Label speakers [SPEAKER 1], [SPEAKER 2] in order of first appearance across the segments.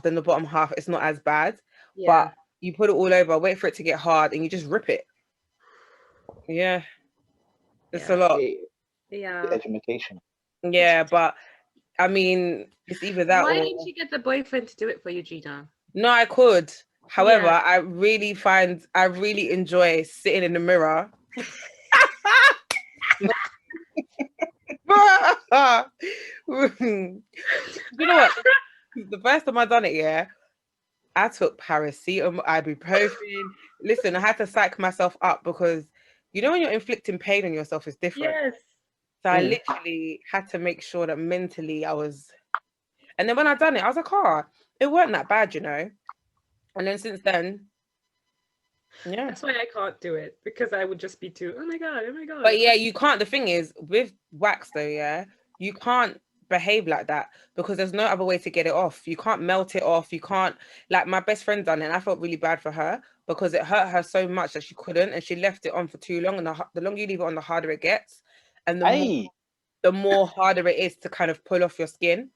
[SPEAKER 1] half, then the bottom half, it's not as bad.
[SPEAKER 2] Yeah.
[SPEAKER 1] But you put it all over, wait for it to get hard, and you just rip it. Yeah. It's a lot.
[SPEAKER 2] Yeah.
[SPEAKER 3] The education.
[SPEAKER 1] Yeah, but I mean, it's either that
[SPEAKER 2] Why
[SPEAKER 1] or...
[SPEAKER 2] didn't you get the boyfriend to do it for you, Gina?
[SPEAKER 1] No, I could. However,
[SPEAKER 2] Yeah.
[SPEAKER 1] I really enjoy sitting in the mirror. You know what? The first time I done it, yeah, I took paracetamol, ibuprofen. Listen, I had to psych myself up because you know when you're inflicting pain on yourself is different.
[SPEAKER 2] Yes.
[SPEAKER 1] So I literally had to make sure that mentally I was. And then when I done it, I was like, oh, it weren't that bad, you know. And then since then, yeah.
[SPEAKER 2] That's why I can't do it, because I would just be too, oh my God.
[SPEAKER 1] But yeah, you can't. The thing is, with wax though, yeah, you can't behave like that because there's no other way to get it off. You can't melt it off. You can't, like my best friend done it, and I felt really bad for her because it hurt her so much that she couldn't, and she left it on for too long. And the longer you leave it on, the harder it gets, and the more harder it is to kind of pull off your skin.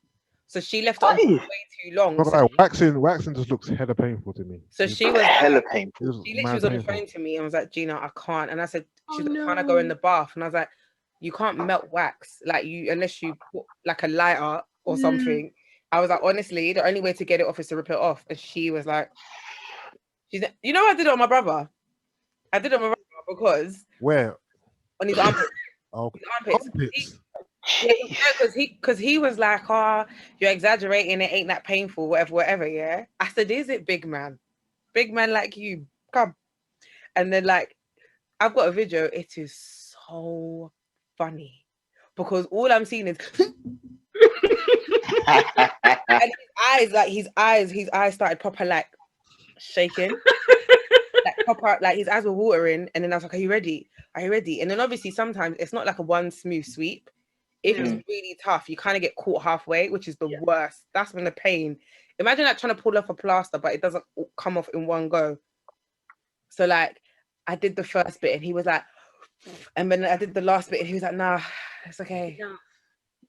[SPEAKER 1] So she left it on for way too long.
[SPEAKER 4] So waxing just looks hella painful to me.
[SPEAKER 1] So she was
[SPEAKER 3] hella painful.
[SPEAKER 1] She literally was on the phone to me and was like, Gina, I can't. And I said, she's like, can't I go in the bath? And I was like, you can't melt wax, like you, unless you put like a lighter or something. I was like, honestly, the only way to get it off is to rip it off. And she was like, you know, I did it on my brother. I did it on my brother because
[SPEAKER 4] where
[SPEAKER 1] on his armpits.
[SPEAKER 4] Oh,
[SPEAKER 1] his armpits. Because he was like, oh, you're exaggerating, it ain't that painful, whatever, yeah. I said, is it, big man like you, come. And then like I've got a video, it is so funny because all I'm seeing is and his eyes started proper like shaking, like proper, like his eyes were watering. And then I was like, are you ready? And then obviously sometimes it's not like a one smooth sweep. If it's really tough, you kind of get caught halfway, which is the worst. That's when the pain. Imagine like trying to pull off a plaster, but it doesn't come off in one go. So like, I did the first bit, and he was like, and then I did the last bit, and he was like, nah, it's okay. Yeah.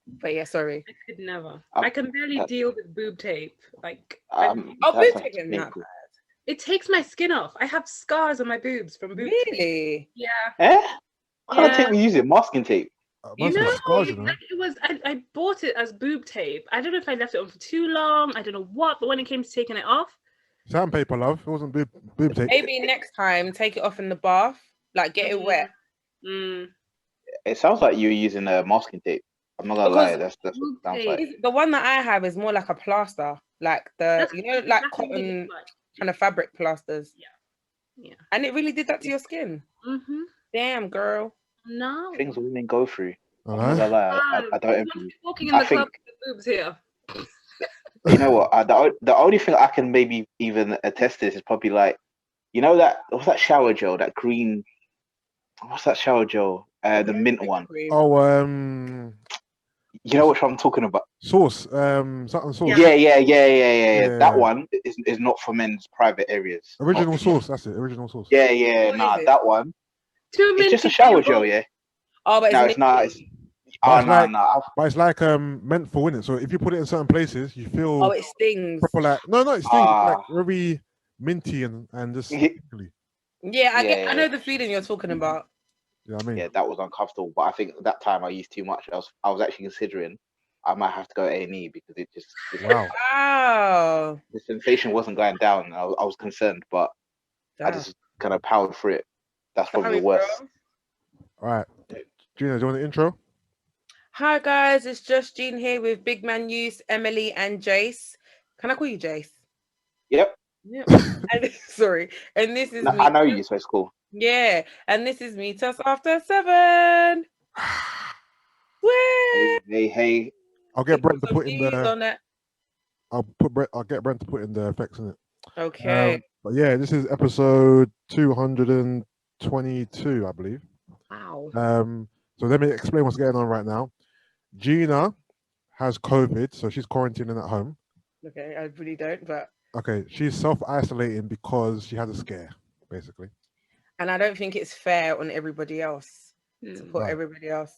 [SPEAKER 1] But yeah, sorry.
[SPEAKER 2] I could never. I can barely deal with boob tape. Like,
[SPEAKER 1] boob tape isn't that bad.
[SPEAKER 2] It takes my skin off. I have scars on my boobs from boob tape.
[SPEAKER 1] Really?
[SPEAKER 2] Yeah.
[SPEAKER 3] What kind of tape we use it? Masking tape.
[SPEAKER 2] You know, it was. I bought it as boob tape. I don't know if I left it on for too long. I don't know what, but when it came to taking it off,
[SPEAKER 4] sandpaper, love. It wasn't boob tape.
[SPEAKER 1] Maybe next time, take it off in the bath, like get it wet.
[SPEAKER 3] It sounds like you're using a masking tape. I'm not gonna lie. That's what it sounds like.
[SPEAKER 1] The one that I have is more like a plaster, like like cotton kind of fabric plasters.
[SPEAKER 2] Yeah.
[SPEAKER 1] And it really did that to your skin. Damn, girl.
[SPEAKER 2] No.
[SPEAKER 3] Things women go through.
[SPEAKER 4] I
[SPEAKER 3] don't envy.
[SPEAKER 2] Walking in the club with the boobs here.
[SPEAKER 3] You know what? The only thing I can maybe even attest to this is probably like, you know what's that shower gel? That green. What's that shower gel? The mint one.
[SPEAKER 4] Oh,
[SPEAKER 3] you know what I'm talking about?
[SPEAKER 4] Sauce. Something sauce.
[SPEAKER 3] Yeah. That one is not for men's private areas.
[SPEAKER 4] Original sauce. That's it. Original sauce.
[SPEAKER 3] Yeah. Nah, that one. It's just a shower gel, yeah.
[SPEAKER 1] Oh, but
[SPEAKER 3] it's not.
[SPEAKER 4] But it's like meant for winning. So if you put it in certain places, you feel.
[SPEAKER 1] Oh, it stings.
[SPEAKER 4] Proper like it stings. Like very minty and just.
[SPEAKER 1] Yeah, I know the feeling you're talking about.
[SPEAKER 4] Yeah, I mean.
[SPEAKER 3] Yeah, that was uncomfortable. But I think at that time I used too much. I was actually considering I might have to go A&E because it just.
[SPEAKER 1] Wow.
[SPEAKER 3] The sensation wasn't going down. I was concerned, but I just kind of powered through it. That's probably the worst.
[SPEAKER 4] All right. Gina, do you want the intro?
[SPEAKER 1] Hi, guys. It's just Jean here with Big Man Yus, Emily, and Jace. Can I call you Jace?
[SPEAKER 3] Yep.
[SPEAKER 1] Sorry. And this is
[SPEAKER 3] me. I know you, so it's cool.
[SPEAKER 1] Yeah. And this is me, Tuss After 7.
[SPEAKER 3] Hey.
[SPEAKER 4] I'll get Brent to put in the... I'll get Brent to put in the effects in it.
[SPEAKER 1] Okay.
[SPEAKER 4] But yeah, this is episode 222, I believe.
[SPEAKER 1] Wow.
[SPEAKER 4] So let me explain what's going on right now. Gina has COVID, so she's quarantining at home.
[SPEAKER 1] Okay, I really don't, but...
[SPEAKER 4] Okay, she's self-isolating because she had a scare, basically.
[SPEAKER 1] And I don't think it's fair on everybody else to put everybody else.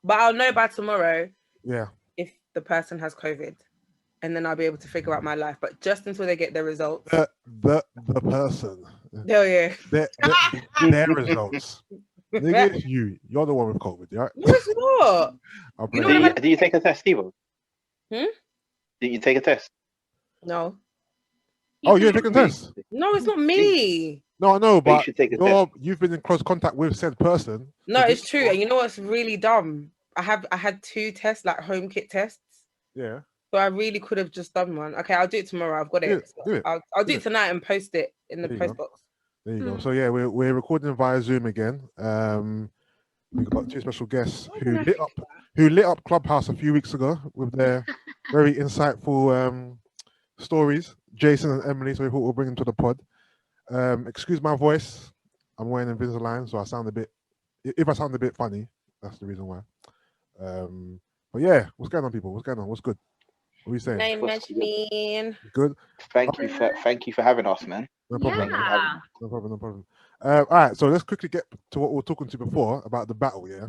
[SPEAKER 1] But I'll know by tomorrow if the person has COVID. and then I'll be able to figure out my life. But just until they get their results.
[SPEAKER 4] The person.
[SPEAKER 1] Oh yeah.
[SPEAKER 4] Their results. Nigga, it's you. You're the one with COVID, yeah?
[SPEAKER 1] No, it's not.
[SPEAKER 4] You
[SPEAKER 1] know what about-
[SPEAKER 3] Do you take a test, Steve?
[SPEAKER 1] Hmm?
[SPEAKER 3] Did you take a test?
[SPEAKER 1] No.
[SPEAKER 4] Oh, you're taking tests?
[SPEAKER 1] No, it's not me.
[SPEAKER 4] No, I know,
[SPEAKER 3] But you
[SPEAKER 4] but
[SPEAKER 3] should take a test.
[SPEAKER 4] you've been in close contact with said person.
[SPEAKER 1] No, it's true. And you know what's really dumb? I had 2 tests, like home kit tests.
[SPEAKER 4] Yeah.
[SPEAKER 1] So I really could have just done one. Okay, I'll do it tomorrow. I've got it.
[SPEAKER 4] Do it.
[SPEAKER 1] I'll do it tonight and post it in the
[SPEAKER 4] There you
[SPEAKER 1] post
[SPEAKER 4] go.
[SPEAKER 1] box.
[SPEAKER 4] There you go. So yeah, we're recording via Zoom again. We've got 2 special guests who lit up Clubhouse a few weeks ago with their very insightful stories, Jason and Emily. So we thought we'll bring them to the pod. Excuse my voice. I'm wearing Invisalign, so I sound a bit. If I sound a bit funny, that's the reason why. But yeah, what's going on, people? What's going on? What's good? What are you saying?
[SPEAKER 1] Name mentioning.
[SPEAKER 4] Good.
[SPEAKER 3] Thank you for having us, man.
[SPEAKER 4] No problem.
[SPEAKER 2] Yeah.
[SPEAKER 4] No problem. All right, so let's quickly get to what we were talking to before about the battle. Yeah.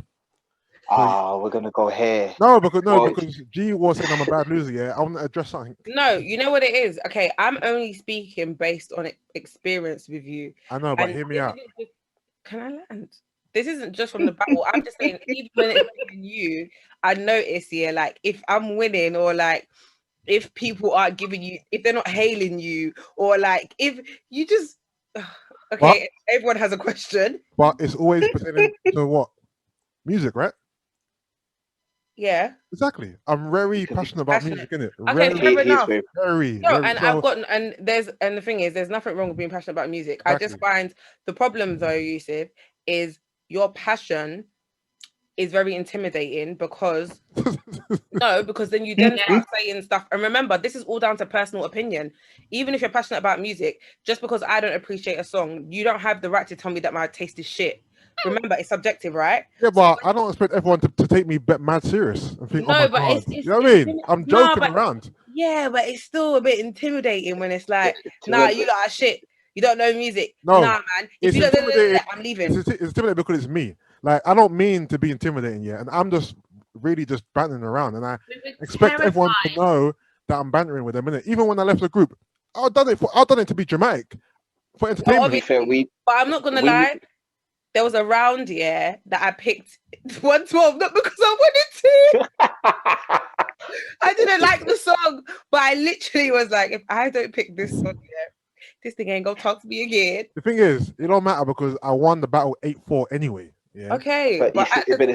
[SPEAKER 3] We're gonna go here.
[SPEAKER 4] Because G was saying I'm a bad loser. Yeah, I want to address something.
[SPEAKER 1] No, you know what it is. Okay, I'm only speaking based on experience with you.
[SPEAKER 4] I know, but hear me out.
[SPEAKER 1] Can I land? This isn't just from the battle. I'm just saying, even when it's you, I notice, yeah, like if I'm winning or like if people aren't giving you, if they're not hailing you, or like if you just okay, everyone has a question.
[SPEAKER 4] But it's always pertaining to what? Music, right?
[SPEAKER 1] Yeah.
[SPEAKER 4] Exactly. I'm very passionate about music, innit?
[SPEAKER 1] Okay, fair enough.
[SPEAKER 4] Very.
[SPEAKER 1] And the thing is, there's nothing wrong with being passionate about music. Exactly. I just find the problem though, Yusuff, is your passion is very intimidating because because then you start saying stuff. And remember, this is all down to personal opinion. Even if you're passionate about music, just because I don't appreciate a song, you don't have the right to tell me that my taste is shit. Remember, it's subjective, right?
[SPEAKER 4] Yeah, but I don't expect everyone to take me mad serious and think,
[SPEAKER 1] no,
[SPEAKER 4] oh my
[SPEAKER 1] but
[SPEAKER 4] God. You know what I mean? I'm joking around.
[SPEAKER 1] Yeah, but it's still a bit intimidating when it's like, nah, you lot are shit. You don't know music.
[SPEAKER 4] No,
[SPEAKER 1] nah, man. If you don't, I'm leaving.
[SPEAKER 4] It's intimidating because it's me. Like, I don't mean to be intimidating yet, and I'm just really just bantering around, and I expect everyone to know that I'm bantering with them. Innit? Even when I left the group, I've done it to be dramatic for entertainment.
[SPEAKER 1] But I'm not gonna lie. There was a round that I picked 112, not because I wanted to. I didn't like the song, but I literally was like, if I don't pick this song this thing ain't gonna talk to me again.
[SPEAKER 4] The thing is, it don't matter because I won the battle 8-4 anyway. Yeah.
[SPEAKER 1] Okay,
[SPEAKER 3] but at the time,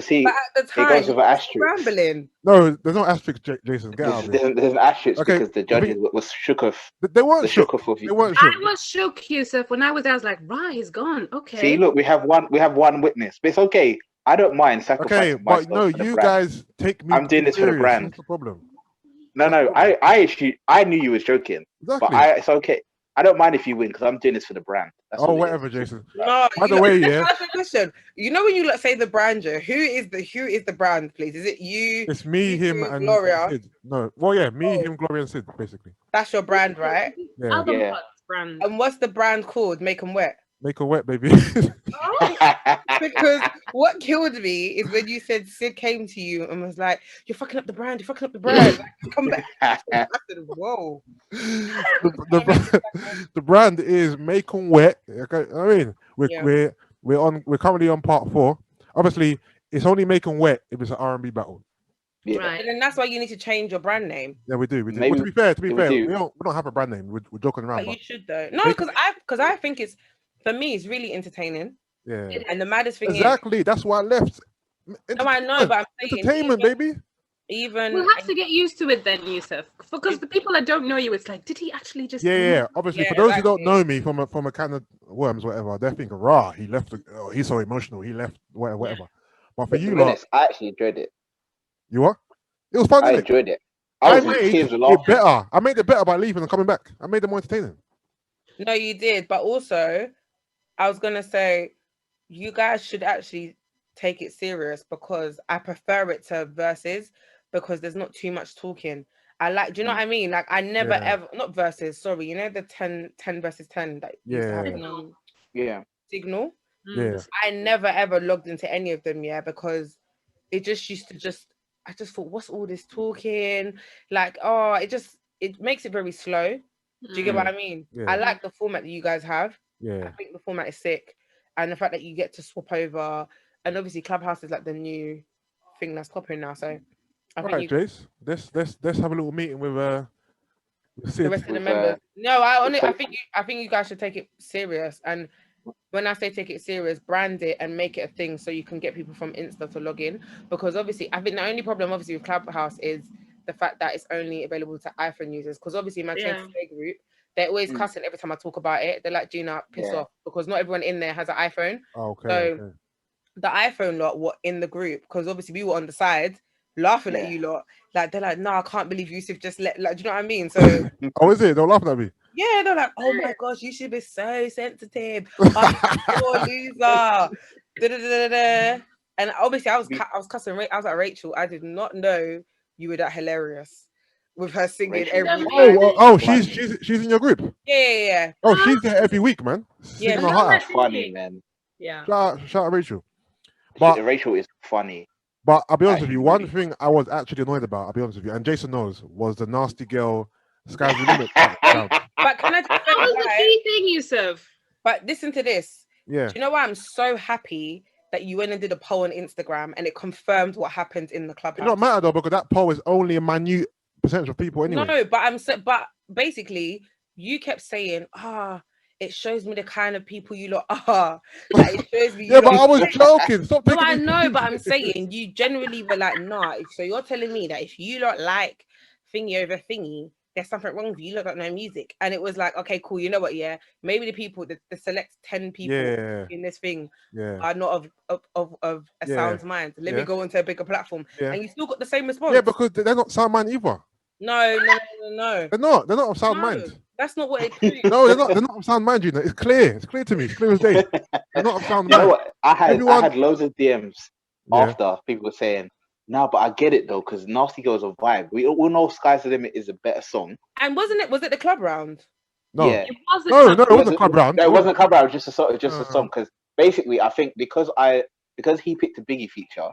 [SPEAKER 3] it goes with an asterisk.
[SPEAKER 1] Rambling.
[SPEAKER 4] No, there's no asterisk, Jason. Get out of it.
[SPEAKER 3] There's an asterisk because the judges was shook off.
[SPEAKER 4] They weren't shook.
[SPEAKER 2] They weren't shook. I was shook, Yusuff. When I was there, I was like, right, he's gone. Okay.
[SPEAKER 3] See, look, we have one witness, but it's okay. I don't mind sacrificing.
[SPEAKER 4] Okay, but no, you guys take me.
[SPEAKER 3] I'm doing this for the brand.
[SPEAKER 4] What's the problem?
[SPEAKER 3] No, I knew you was joking.
[SPEAKER 4] Exactly.
[SPEAKER 3] But it's okay. I don't mind if you win because I'm doing this for the brand. That's
[SPEAKER 4] whatever, Jason.
[SPEAKER 1] No,
[SPEAKER 4] by the way,
[SPEAKER 1] question. You know when you say the brand, who is the brand, please? Is it you?
[SPEAKER 4] It's me, him, and
[SPEAKER 1] Gloria.
[SPEAKER 4] Sid. No, well, yeah, me, him, Gloria, and Sid, basically.
[SPEAKER 1] That's your brand, right?
[SPEAKER 2] Yeah. Albumcuts brand.
[SPEAKER 1] And what's the brand called? Make 'em wet.
[SPEAKER 4] Make 'em wet, baby.
[SPEAKER 1] Because what killed me is when you said Sid came to you and was like, "You're fucking up the brand. You're fucking up the brand. Like, come back." I said, "Whoa."
[SPEAKER 4] The brand is Make 'em Wet. Okay, I mean, we're currently on part 4. Obviously, it's only Make 'em Wet if it's an R&B battle.
[SPEAKER 1] Yeah. Right. And then that's why you need to change your brand name.
[SPEAKER 4] Yeah, we do. Well, to be fair, we don't have a brand name. We're joking around.
[SPEAKER 1] But you should though. No, because I think it's, for me, it's really entertaining.
[SPEAKER 4] Yeah.
[SPEAKER 1] And the maddest thing
[SPEAKER 4] is that's why I left.
[SPEAKER 1] No, I know, but I'm saying
[SPEAKER 4] entertainment, baby.
[SPEAKER 2] We'll have to get used to it then, Yusuff, because the people that don't know you, it's like, did he actually just?
[SPEAKER 4] Yeah. Obviously, for those who don't know me from a kind of worms, whatever, they're thinking, "Rah, he left. He's so emotional. He left. Whatever." Yeah. But for you,
[SPEAKER 3] I actually enjoyed it.
[SPEAKER 4] You what? It was fun.
[SPEAKER 3] I enjoyed it.
[SPEAKER 4] I made it better. I made it better by leaving and coming back. I made it more entertaining.
[SPEAKER 1] No, you did, but also, I was gonna say, you guys should actually take it serious because I prefer it to verses because there's not too much talking. I like, do you know what I mean? Like I never ever, not verses, sorry, you know the 10 versus 10 that used to happen on Signal?
[SPEAKER 4] Yeah.
[SPEAKER 1] I never ever logged into any of them, because it just used to I just thought, what's all this talking? Like, it just, it makes it very slow. Do you get what I mean?
[SPEAKER 4] Yeah.
[SPEAKER 1] I like the format that you guys have.
[SPEAKER 4] Yeah.
[SPEAKER 1] I think the format is sick, and the fact that you get to swap over, and obviously Clubhouse is like the new thing that's popping now. So I
[SPEAKER 4] All
[SPEAKER 1] think
[SPEAKER 4] right, Jace. Let's have a little meeting with
[SPEAKER 1] the
[SPEAKER 4] Sid.
[SPEAKER 1] rest of the
[SPEAKER 3] With,
[SPEAKER 1] members. No, I
[SPEAKER 3] with
[SPEAKER 1] think you guys should take it serious. And when I say take it serious, brand it and make it a thing so you can get people from Insta to log in. Because obviously, I think the only problem obviously with Clubhouse is the fact that it's only available to iPhone users. Because obviously, my Train to Stay group, they're always cussing every time I talk about it. They're like, Gina, piss off, because not everyone in there has an iPhone.
[SPEAKER 4] Okay.
[SPEAKER 1] So the iPhone lot were in the group because obviously we were on the side laughing at you lot. Like they're like, no, I can't believe Yusuff just let. Like, do you know what I mean? So
[SPEAKER 4] oh, is it? They're laughing at me.
[SPEAKER 1] yeah, they're like, oh my gosh, Yusuff is so sensitive. Poor loser. Da-da-da-da-da. And obviously, I was cussing. I was like, Rachel, I did not know you were that hilarious with her singing
[SPEAKER 3] Rachel.
[SPEAKER 1] every
[SPEAKER 4] Oh, she's in your group.
[SPEAKER 1] Yeah.
[SPEAKER 4] Oh, she's there every week, man.
[SPEAKER 1] Yeah,
[SPEAKER 4] Singing her heart out.
[SPEAKER 3] Funny, man.
[SPEAKER 2] Yeah.
[SPEAKER 4] Shout out Rachel. But
[SPEAKER 3] Rachel is funny.
[SPEAKER 4] But I'll be honest with you, one thing I was actually annoyed about, I'll be honest with you, and Jason knows, was the nasty girl Sky's the Limit.
[SPEAKER 1] But can I just
[SPEAKER 2] that was the key thing, Yusuff.
[SPEAKER 1] But listen to this.
[SPEAKER 4] Yeah.
[SPEAKER 1] Do you know why I'm so happy that you went and did a poll on Instagram and it confirmed what happened in the Clubhouse?
[SPEAKER 4] It don't matter though, because that poll is only a minute percentage of people anyway.
[SPEAKER 1] No, but basically you kept saying, it shows me the kind of people you lot are. Like, it shows me.
[SPEAKER 4] Yeah, but I was joking. Stop taking.
[SPEAKER 1] No, I know, but I'm saying you generally were like, nah. So you're telling me that if you lot like thingy over thingy, there's something wrong with you. You lot don't know music, and it was like, okay, cool. You know what? Yeah, maybe the people, the select 10 people in this thing, are not of a sound mind. Let me go into a bigger platform, and you still got the same response.
[SPEAKER 4] Yeah, because they're not sound mind either.
[SPEAKER 1] No.
[SPEAKER 4] They're not of sound mind.
[SPEAKER 1] That's not what it proves.
[SPEAKER 4] No, they're not of sound mind, you know. It's clear to me. It's clear as day. They're not of sound mind.
[SPEAKER 3] You know what? I had loads of DMs after people were saying, no, but I get it though, because Nasty Girl's a vibe. We all know Sky's the Limit is a better song.
[SPEAKER 1] And was it the club round?
[SPEAKER 4] No.
[SPEAKER 3] Yeah.
[SPEAKER 2] It was
[SPEAKER 4] it wasn't club round.
[SPEAKER 3] No, it wasn't a club round, just a song, because basically I think because he picked a Biggie feature.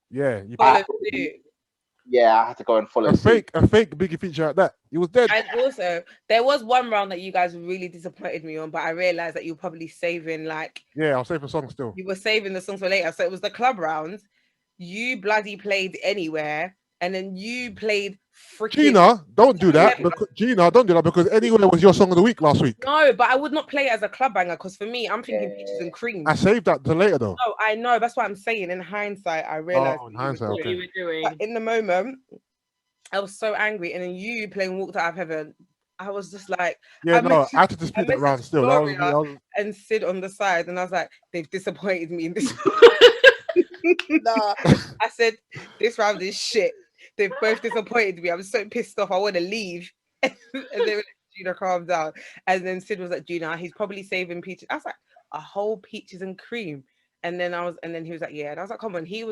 [SPEAKER 4] Yeah,
[SPEAKER 3] I had to go and follow
[SPEAKER 4] a fake Biggie feature like that. He was dead.
[SPEAKER 1] And also, there was one round that you guys really disappointed me on, but I realized that you were probably saving
[SPEAKER 4] I'll save a song still.
[SPEAKER 1] You were saving the songs for later. So it was the club round. You bloody played Anywhere, and then you played freaking
[SPEAKER 4] Gina, don't do that. Because Anywhere was your song of the week last week.
[SPEAKER 1] No, but I would not play it as a club banger because for me, I'm thinking Peaches and Cream.
[SPEAKER 4] I saved that to later though.
[SPEAKER 1] No, I know. That's what I'm saying. In hindsight, I realized
[SPEAKER 2] what you were doing.
[SPEAKER 1] But in the moment, I was so angry, and then you playing Walked Out of Heaven. I was just like,
[SPEAKER 4] I had to dispute that round still. That was...
[SPEAKER 1] And Sid on the side, and I was like, they've disappointed me in this. Nah, I said this round is shit. They've both disappointed me. I'm so pissed off. I want to leave. And they were like, Gina, calm down. And then Sid was like, Gina, he's probably saving Peaches. I was like, a whole Peaches and Cream. And then he was like, yeah. And I was like, come on, he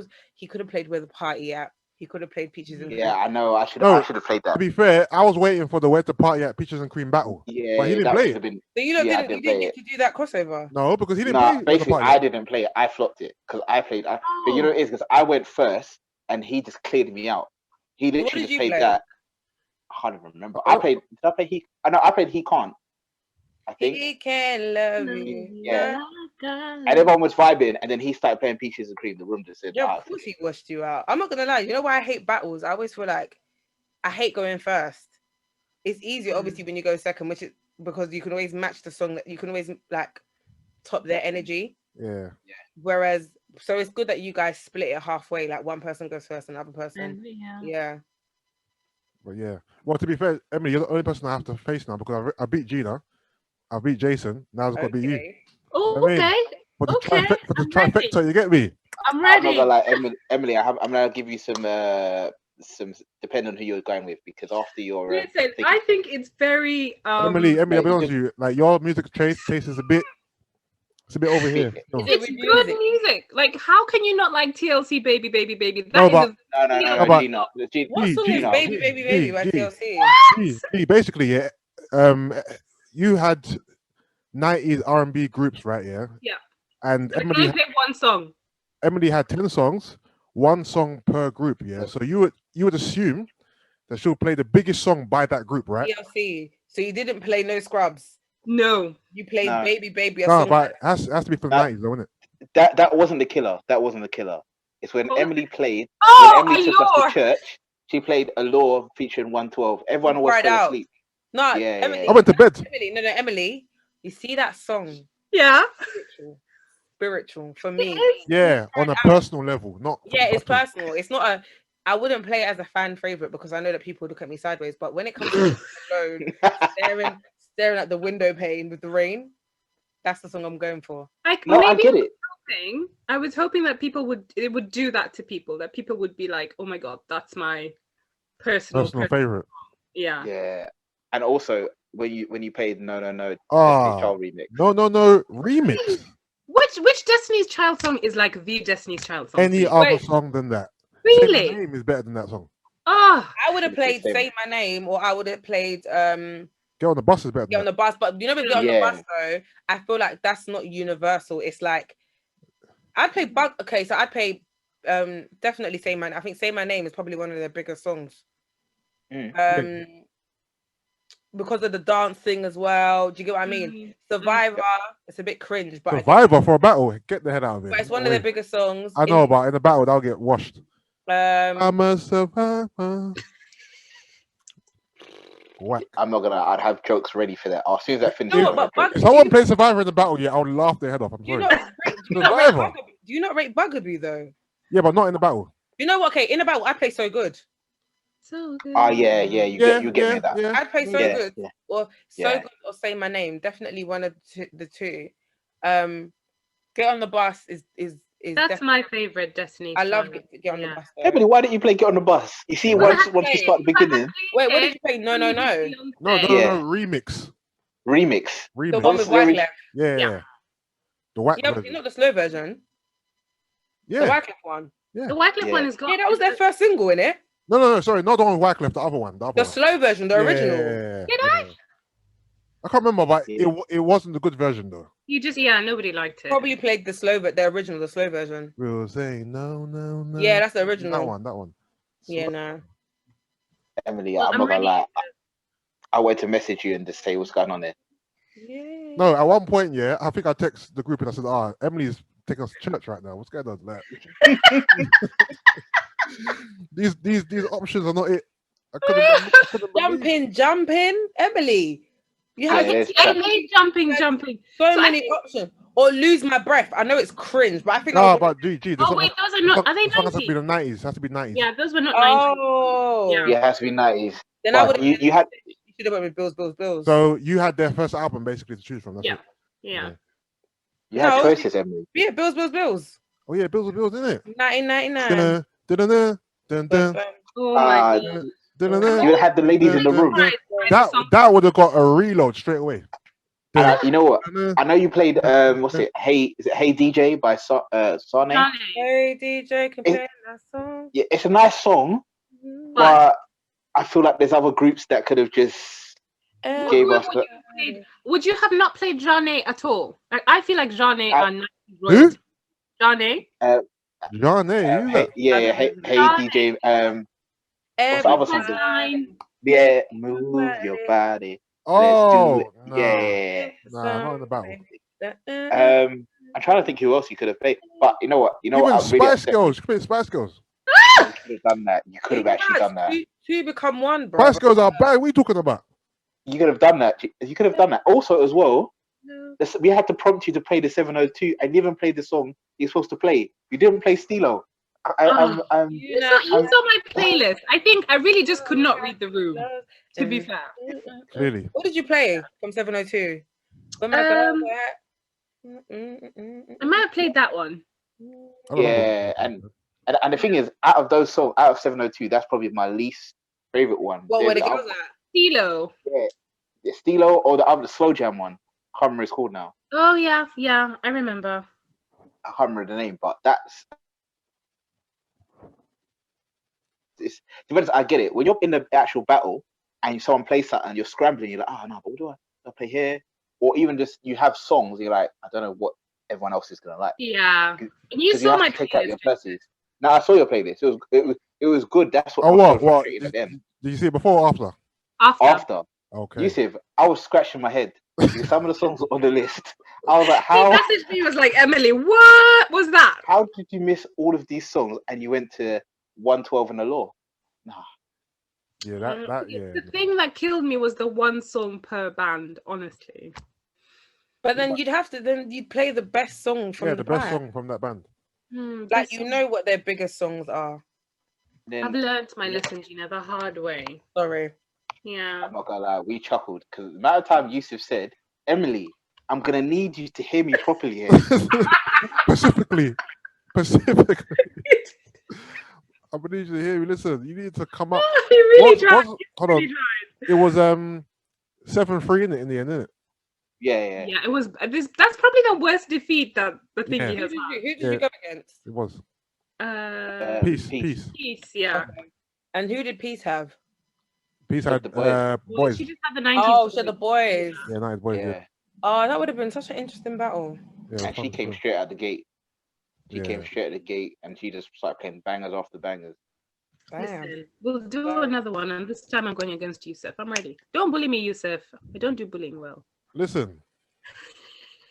[SPEAKER 1] could have played Where the Party At. He could have played Peaches and Cream.
[SPEAKER 3] Yeah, I know. I should have played that.
[SPEAKER 4] To be fair, I was waiting for the Where the Party At Peaches and Cream battle.
[SPEAKER 3] Yeah,
[SPEAKER 4] but he didn't play it.
[SPEAKER 1] So you didn't get to do that crossover?
[SPEAKER 4] No, because he didn't play it.
[SPEAKER 3] Basically, I didn't play it. I flopped it because I played. But you know what it is? Because I went first and he just cleared me out. He literally just played that. I can't even remember. I played. Did I play He? I know I played He Can't. I think
[SPEAKER 1] He Can Love You.
[SPEAKER 3] Yeah. And everyone was vibing, and then he started playing Peaches and Cream. The room just said,
[SPEAKER 1] "Yeah, of course he washed you out." I'm not gonna lie. You know why I hate battles? I always feel like I hate going first. It's easier, obviously, when you go second, which is because you can always match the song. That you can always top their energy.
[SPEAKER 4] Yeah.
[SPEAKER 1] Whereas, so it's good that you guys split it halfway. Like one person goes first, and the other person. Yeah.
[SPEAKER 4] But yeah. Well, to be fair, Emily, you're the only person I have to face now because I beat Gina. I beat Jason. Now I've got to beat you.
[SPEAKER 2] Oh, okay.
[SPEAKER 4] For the trifecta, you get me?
[SPEAKER 2] I'm ready.
[SPEAKER 3] I'm not gonna lie, Emily, I'm gonna give you some depending on who you're going with, because after your
[SPEAKER 2] listen, I think it's very
[SPEAKER 4] Emily, I'll be honest with you, like your music taste is a bit over here. No.
[SPEAKER 2] It's good music. Like, how can you not like TLC Baby Baby Baby?
[SPEAKER 3] No,
[SPEAKER 1] what song is Baby Baby Baby by TLC?
[SPEAKER 4] Basically, you had 90s R&B groups, right? Yeah. And Emily
[SPEAKER 2] only picked one song.
[SPEAKER 4] Emily had 10 songs, one song per group. Yeah. So you would assume that she'll play the biggest song by that group, right?
[SPEAKER 1] TLC. So you didn't play No Scrubs.
[SPEAKER 2] No.
[SPEAKER 1] You played Baby Baby.
[SPEAKER 4] No, but it has to be from the 90s, though, isn't it?
[SPEAKER 3] That wasn't the killer. That wasn't the killer. It's when Emily played.
[SPEAKER 2] Oh,
[SPEAKER 3] when Emily took us
[SPEAKER 2] Allure.
[SPEAKER 3] to church, she played Allure featuring 112. Everyone was fell asleep.
[SPEAKER 1] No,
[SPEAKER 3] Yeah,
[SPEAKER 1] Emily.
[SPEAKER 3] yeah.
[SPEAKER 4] I went to bed.
[SPEAKER 1] Emily, no, Emily. You see that song?
[SPEAKER 2] Yeah.
[SPEAKER 1] Spiritual for me.
[SPEAKER 4] Yeah, on a personal level, not.
[SPEAKER 1] Yeah, it's personal. It's not a. I wouldn't play it as a fan favorite because I know that people look at me sideways. But when it comes to alone, staring at the window pane with the rain, that's the song I'm going for.
[SPEAKER 3] I get it.
[SPEAKER 2] I was hoping that people would do that to people. That people would be like, "Oh my god, that's my personal
[SPEAKER 4] favorite."
[SPEAKER 2] Yeah.
[SPEAKER 3] Yeah, and also when you played No Destiny's Child remix.
[SPEAKER 4] No remix.
[SPEAKER 2] Which Destiny's Child song is like the Destiny's Child song?
[SPEAKER 4] Any other song than that?
[SPEAKER 2] Really?
[SPEAKER 4] Say My Name is better than that song.
[SPEAKER 2] Oh,
[SPEAKER 1] I would have played Say My Name, or I would have played
[SPEAKER 4] Get on the Bus is better.
[SPEAKER 1] Get on the Bus, but you know, Get on the Bus though, I feel like that's not universal. It's like I'd play Okay, so I'd play definitely Say My. I think Say My Name is probably one of their biggest songs. Because of the dancing as well. Do you get what I mean? Survivor, it's a bit cringe, but
[SPEAKER 4] Survivor for a battle, get the head out of it.
[SPEAKER 1] But it's one of their biggest songs.
[SPEAKER 4] I know, but in the battle, they'll get washed. I'm a survivor. Whack.
[SPEAKER 3] I'm not gonna. I'd have jokes ready for that. As soon as that finishes,
[SPEAKER 4] if someone plays Survivor in the battle, I would laugh their head off. I'm sorry.
[SPEAKER 1] Do you not rate Bugaboo though?
[SPEAKER 4] Yeah, but not in the battle.
[SPEAKER 1] You know what? Okay, in the battle, I play So Good.
[SPEAKER 2] So good.
[SPEAKER 3] Oh yeah. You get me that.
[SPEAKER 1] Yeah. I'd play So Good,
[SPEAKER 3] yeah.
[SPEAKER 1] or So Good, or Say My Name. Definitely one of the two. Get on the Bus is
[SPEAKER 2] that's my favorite Destiny.
[SPEAKER 1] I love Get on the Bus.
[SPEAKER 3] Emily, why didn't you play Get on the Bus? You see, once you start the beginning.
[SPEAKER 1] Wait, what did you play? No.
[SPEAKER 4] Remix.
[SPEAKER 1] The one with Wyclef.
[SPEAKER 4] Yeah. The Wyclef version.
[SPEAKER 1] Not the slow version.
[SPEAKER 4] Yeah.
[SPEAKER 1] The Wyclef one.
[SPEAKER 4] Yeah.
[SPEAKER 2] The Wyclef one is gone.
[SPEAKER 1] Yeah, that was their first single, innit?
[SPEAKER 4] No, sorry, not the one with Wyclef, the other one. The
[SPEAKER 1] slow version, the original.
[SPEAKER 2] Did I?
[SPEAKER 4] I can't remember, but it wasn't a good version though.
[SPEAKER 2] You just nobody liked it.
[SPEAKER 1] Probably played the original, the slow version.
[SPEAKER 4] We'll say no.
[SPEAKER 1] Yeah, that's the original.
[SPEAKER 4] That one.
[SPEAKER 1] Yeah, no.
[SPEAKER 3] Emily, I'm not gonna lie. I went to message you and just say what's going on there.
[SPEAKER 1] Yeah.
[SPEAKER 4] No, at one point, I think I texted the group and I said, Emily's taking us to church right now. What's going on? Like, these options are not it. I couldn't
[SPEAKER 1] jumping, Emily. You have
[SPEAKER 2] jumping.
[SPEAKER 1] So many options. Or Lose My Breath. I know it's cringe, but I think.
[SPEAKER 4] No, but G.
[SPEAKER 2] Oh wait, those are not. Are they 90s?
[SPEAKER 4] Has to be the 90s. Has to be 90s.
[SPEAKER 2] Yeah, those were not 90s.
[SPEAKER 3] Oh. Yeah, it has to be 90s.
[SPEAKER 1] Then I would.
[SPEAKER 3] You should
[SPEAKER 1] have went with Bills.
[SPEAKER 4] So you had their first album basically to choose from. That's it.
[SPEAKER 2] Yeah.
[SPEAKER 3] You had choices, Emily.
[SPEAKER 1] Yeah, Bills.
[SPEAKER 4] Oh yeah, Bills, isn't it?
[SPEAKER 1] 1999.
[SPEAKER 2] Oh my god.
[SPEAKER 3] You had the ladies in the room.
[SPEAKER 4] That would have got a reload straight away.
[SPEAKER 3] You know what? I know you played what's it? Hey DJ by Sane.
[SPEAKER 1] Hey DJ, can play that song.
[SPEAKER 3] Yeah, it's a nice song, but I feel like there's other groups that could have just gave us.
[SPEAKER 2] Would you have not played Jane at all? Like, I feel like Jane and
[SPEAKER 4] who?
[SPEAKER 2] Jane.
[SPEAKER 4] Jane.
[SPEAKER 3] Hey DJ. What's the other song? Yeah, move your body.
[SPEAKER 4] Oh,
[SPEAKER 3] no. Yeah.
[SPEAKER 4] Nah, not in the battle.
[SPEAKER 3] I'm trying to think who else you could have played, but you know what?
[SPEAKER 4] Spice Girls. You could play Spice Girls.
[SPEAKER 3] You could have done that. You could have actually done that.
[SPEAKER 1] Two become one, bro.
[SPEAKER 4] Spice Girls are bad. What are you talking about?
[SPEAKER 3] You could have done that. Also, as well, we had to prompt you to play the 702, and you even played the song you're supposed to play. You didn't play Stilo.
[SPEAKER 2] You saw my playlist. I think I really just could not read the room, to be fair.
[SPEAKER 4] Clearly.
[SPEAKER 1] What did you play from 702? I
[SPEAKER 2] might have played that one.
[SPEAKER 3] Yeah, and the thing is, out of those songs, out of 702, that's probably my least favorite one.
[SPEAKER 1] What were the girls at?
[SPEAKER 2] Stilo.
[SPEAKER 3] Yeah, Stilo or the other Slow Jam one. I can't remember what it's called now.
[SPEAKER 2] Oh yeah, I remember.
[SPEAKER 3] I can't remember the name, but that's. To be honest, I get it. When you're in the actual battle and someone plays something and you're scrambling, you're like, oh no, but what do I play here? Or even just you have songs, you're like, I don't know what everyone else is gonna like.
[SPEAKER 2] Yeah. And you saw my
[SPEAKER 3] playlist. Take out your verses. No, I saw your playlist. It was It was good. That's what.
[SPEAKER 4] Oh,
[SPEAKER 3] my show
[SPEAKER 4] what?
[SPEAKER 3] frustrated at the end.
[SPEAKER 4] Did you see it before or after?
[SPEAKER 3] After.
[SPEAKER 4] Okay.
[SPEAKER 3] Yusuff, I was scratching my head because some of the songs on the list. I was like, how?
[SPEAKER 2] He messaged me, was like, Emily, what was that?
[SPEAKER 3] How did you miss all of these songs and you went to 112 in the Law? Nah.
[SPEAKER 4] Yeah,
[SPEAKER 2] The thing that killed me was the one song per band, honestly.
[SPEAKER 1] But then you'd play the best song from
[SPEAKER 4] the best song from that band.
[SPEAKER 1] Like you know what their biggest songs are.
[SPEAKER 2] I've learnt my lesson, Gina, the hard way.
[SPEAKER 1] Sorry.
[SPEAKER 2] Yeah.
[SPEAKER 3] I'm not gonna lie, we chuckled because the amount of time Yusuff said, Emily, I'm gonna need you to hear me properly here.
[SPEAKER 4] Specifically. I'm gonna need you to hear me. Listen, you need to come up.
[SPEAKER 2] He really tried.
[SPEAKER 4] Hold on. It was 7-3 in the end, isn't it?
[SPEAKER 2] Yeah. It was that's probably the worst defeat that the thing he has.
[SPEAKER 1] Who did you go against?
[SPEAKER 4] It was.
[SPEAKER 2] Peace, yeah.
[SPEAKER 1] Okay. And who did Peace have?
[SPEAKER 4] Peace had
[SPEAKER 3] the boys.
[SPEAKER 4] Boys.
[SPEAKER 2] She just had the 90s.
[SPEAKER 1] Oh, so the boys.
[SPEAKER 4] Yeah, 90s boys. Yeah.
[SPEAKER 1] Oh, that would have been such an interesting battle.
[SPEAKER 4] Yeah,
[SPEAKER 3] and she came straight out the gate. She came straight out the gate and she just started playing bangers after bangers.
[SPEAKER 2] Listen, we'll do another one, and this time I'm going against Yusuff. I'm ready. Don't bully me, Yusuff. I don't do bullying well.
[SPEAKER 4] Listen,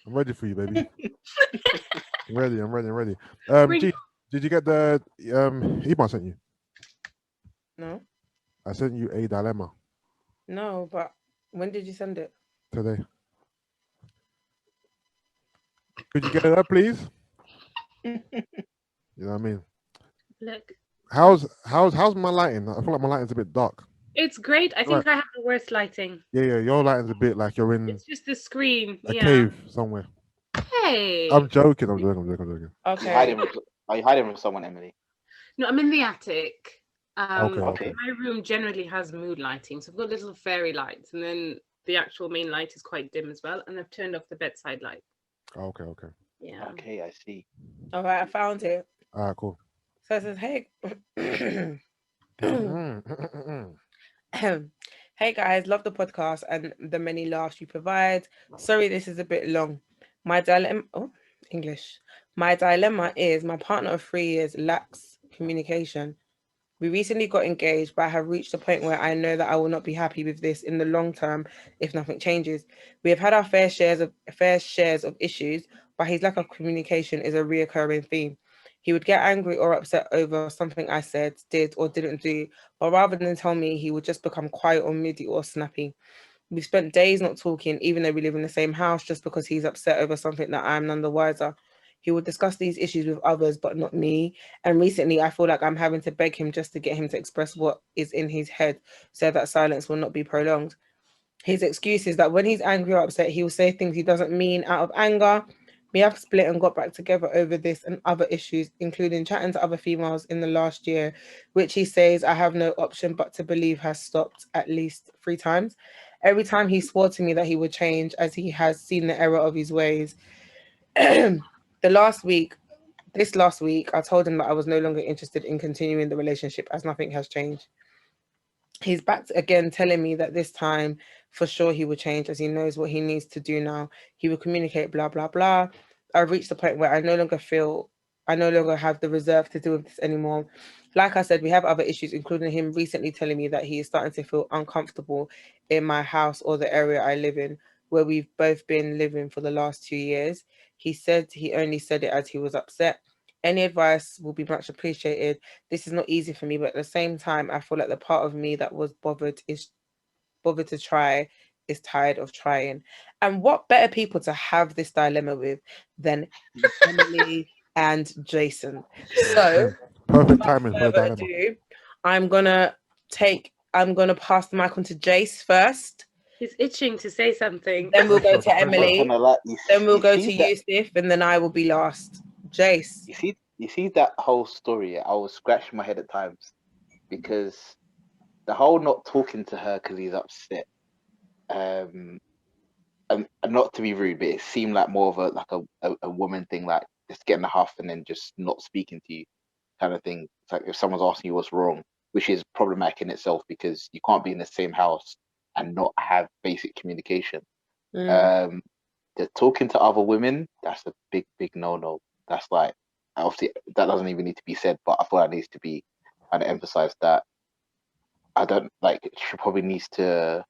[SPEAKER 4] I'm ready for you, baby. I'm ready. Did you get the email I sent you?
[SPEAKER 1] No.
[SPEAKER 4] I sent you a dilemma.
[SPEAKER 1] No, but when did you send it?
[SPEAKER 4] Today. Could you get it up, please? You know what I mean?
[SPEAKER 2] Look.
[SPEAKER 4] How's my lighting? I feel like my lighting's a bit dark.
[SPEAKER 2] It's great. I think I have the worst lighting.
[SPEAKER 4] Yeah. Your lighting's a bit like you're in.
[SPEAKER 2] It's just the screen.
[SPEAKER 4] A cave somewhere.
[SPEAKER 2] Hey.
[SPEAKER 4] I'm joking. Okay.
[SPEAKER 3] Are you hiding from someone, Emily?
[SPEAKER 2] No, I'm in the attic.
[SPEAKER 4] Okay.
[SPEAKER 2] My room generally has mood lighting, so I've got little fairy lights, and then the actual main light is quite dim as well, and I've turned off the bedside light.
[SPEAKER 4] Okay.
[SPEAKER 2] Yeah.
[SPEAKER 3] Okay, I see.
[SPEAKER 1] All right, I found it.
[SPEAKER 4] All right, cool.
[SPEAKER 1] So it says, hey. Hey guys, love the podcast and the many laughs you provide. Sorry, this is a bit long. My dilemma is my partner of 3 years lacks communication. We recently got engaged, but I have reached a point where I know that I will not be happy with this in the long term if nothing changes. We have had our fair shares of issues, but his lack of communication is a reoccurring theme. He would get angry or upset over something I said, did, or didn't do, but rather than tell me, he would just become quiet or moody or snappy. We've spent days not talking, even though we live in the same house, just because he's upset over something that I'm none the wiser. He would discuss these issues with others, but not me. And recently, I feel like I'm having to beg him just to get him to express what is in his head so that silence will not be prolonged. His excuse is that when he's angry or upset, he will say things he doesn't mean out of anger. We have split and got back together over this and other issues, including chatting to other females in the last year, which he says I have no option but to believe has stopped at least 3 times. Every time he swore to me that he would change as he has seen the error of his ways. This last week, I told him that I was no longer interested in continuing the relationship as nothing has changed. He's back again telling me that this time for sure he will change as he knows what he needs to do now. He will communicate, blah, blah, blah. I've reached the point where I no longer have the reserve to deal with this anymore. Like I said, we have other issues, including him recently telling me that he is starting to feel uncomfortable in my house or the area I live in, where we've both been living for the last 2 years. He said he only said it as he was upset. Any advice will be much appreciated. This is not easy for me, but at the same time, I feel like the part of me that was bothered to try is tired of trying. And what better people to have this dilemma with than Emily and Jason? So
[SPEAKER 4] perfect timing for a dilemma.
[SPEAKER 1] I'm gonna pass the mic on to Jace first.
[SPEAKER 2] He's itching to say something.
[SPEAKER 1] Then we'll go to Emily. Then we'll go to Yusuff, and then I will be last. Jace.
[SPEAKER 3] You see that whole story, I was scratching my head at times because the whole not talking to her because he's upset, and not to be rude, but it seemed like more of a woman thing, like just getting the huff and then just not speaking to you kind of thing. It's like if someone's asking you what's wrong, which is problematic in itself because you can't be in the same house and not have basic communication. The talking to other women, that's a big no-no. That's like, obviously that doesn't even need to be said, but I thought it needs to be and emphasize that I don't like. She probably needs to,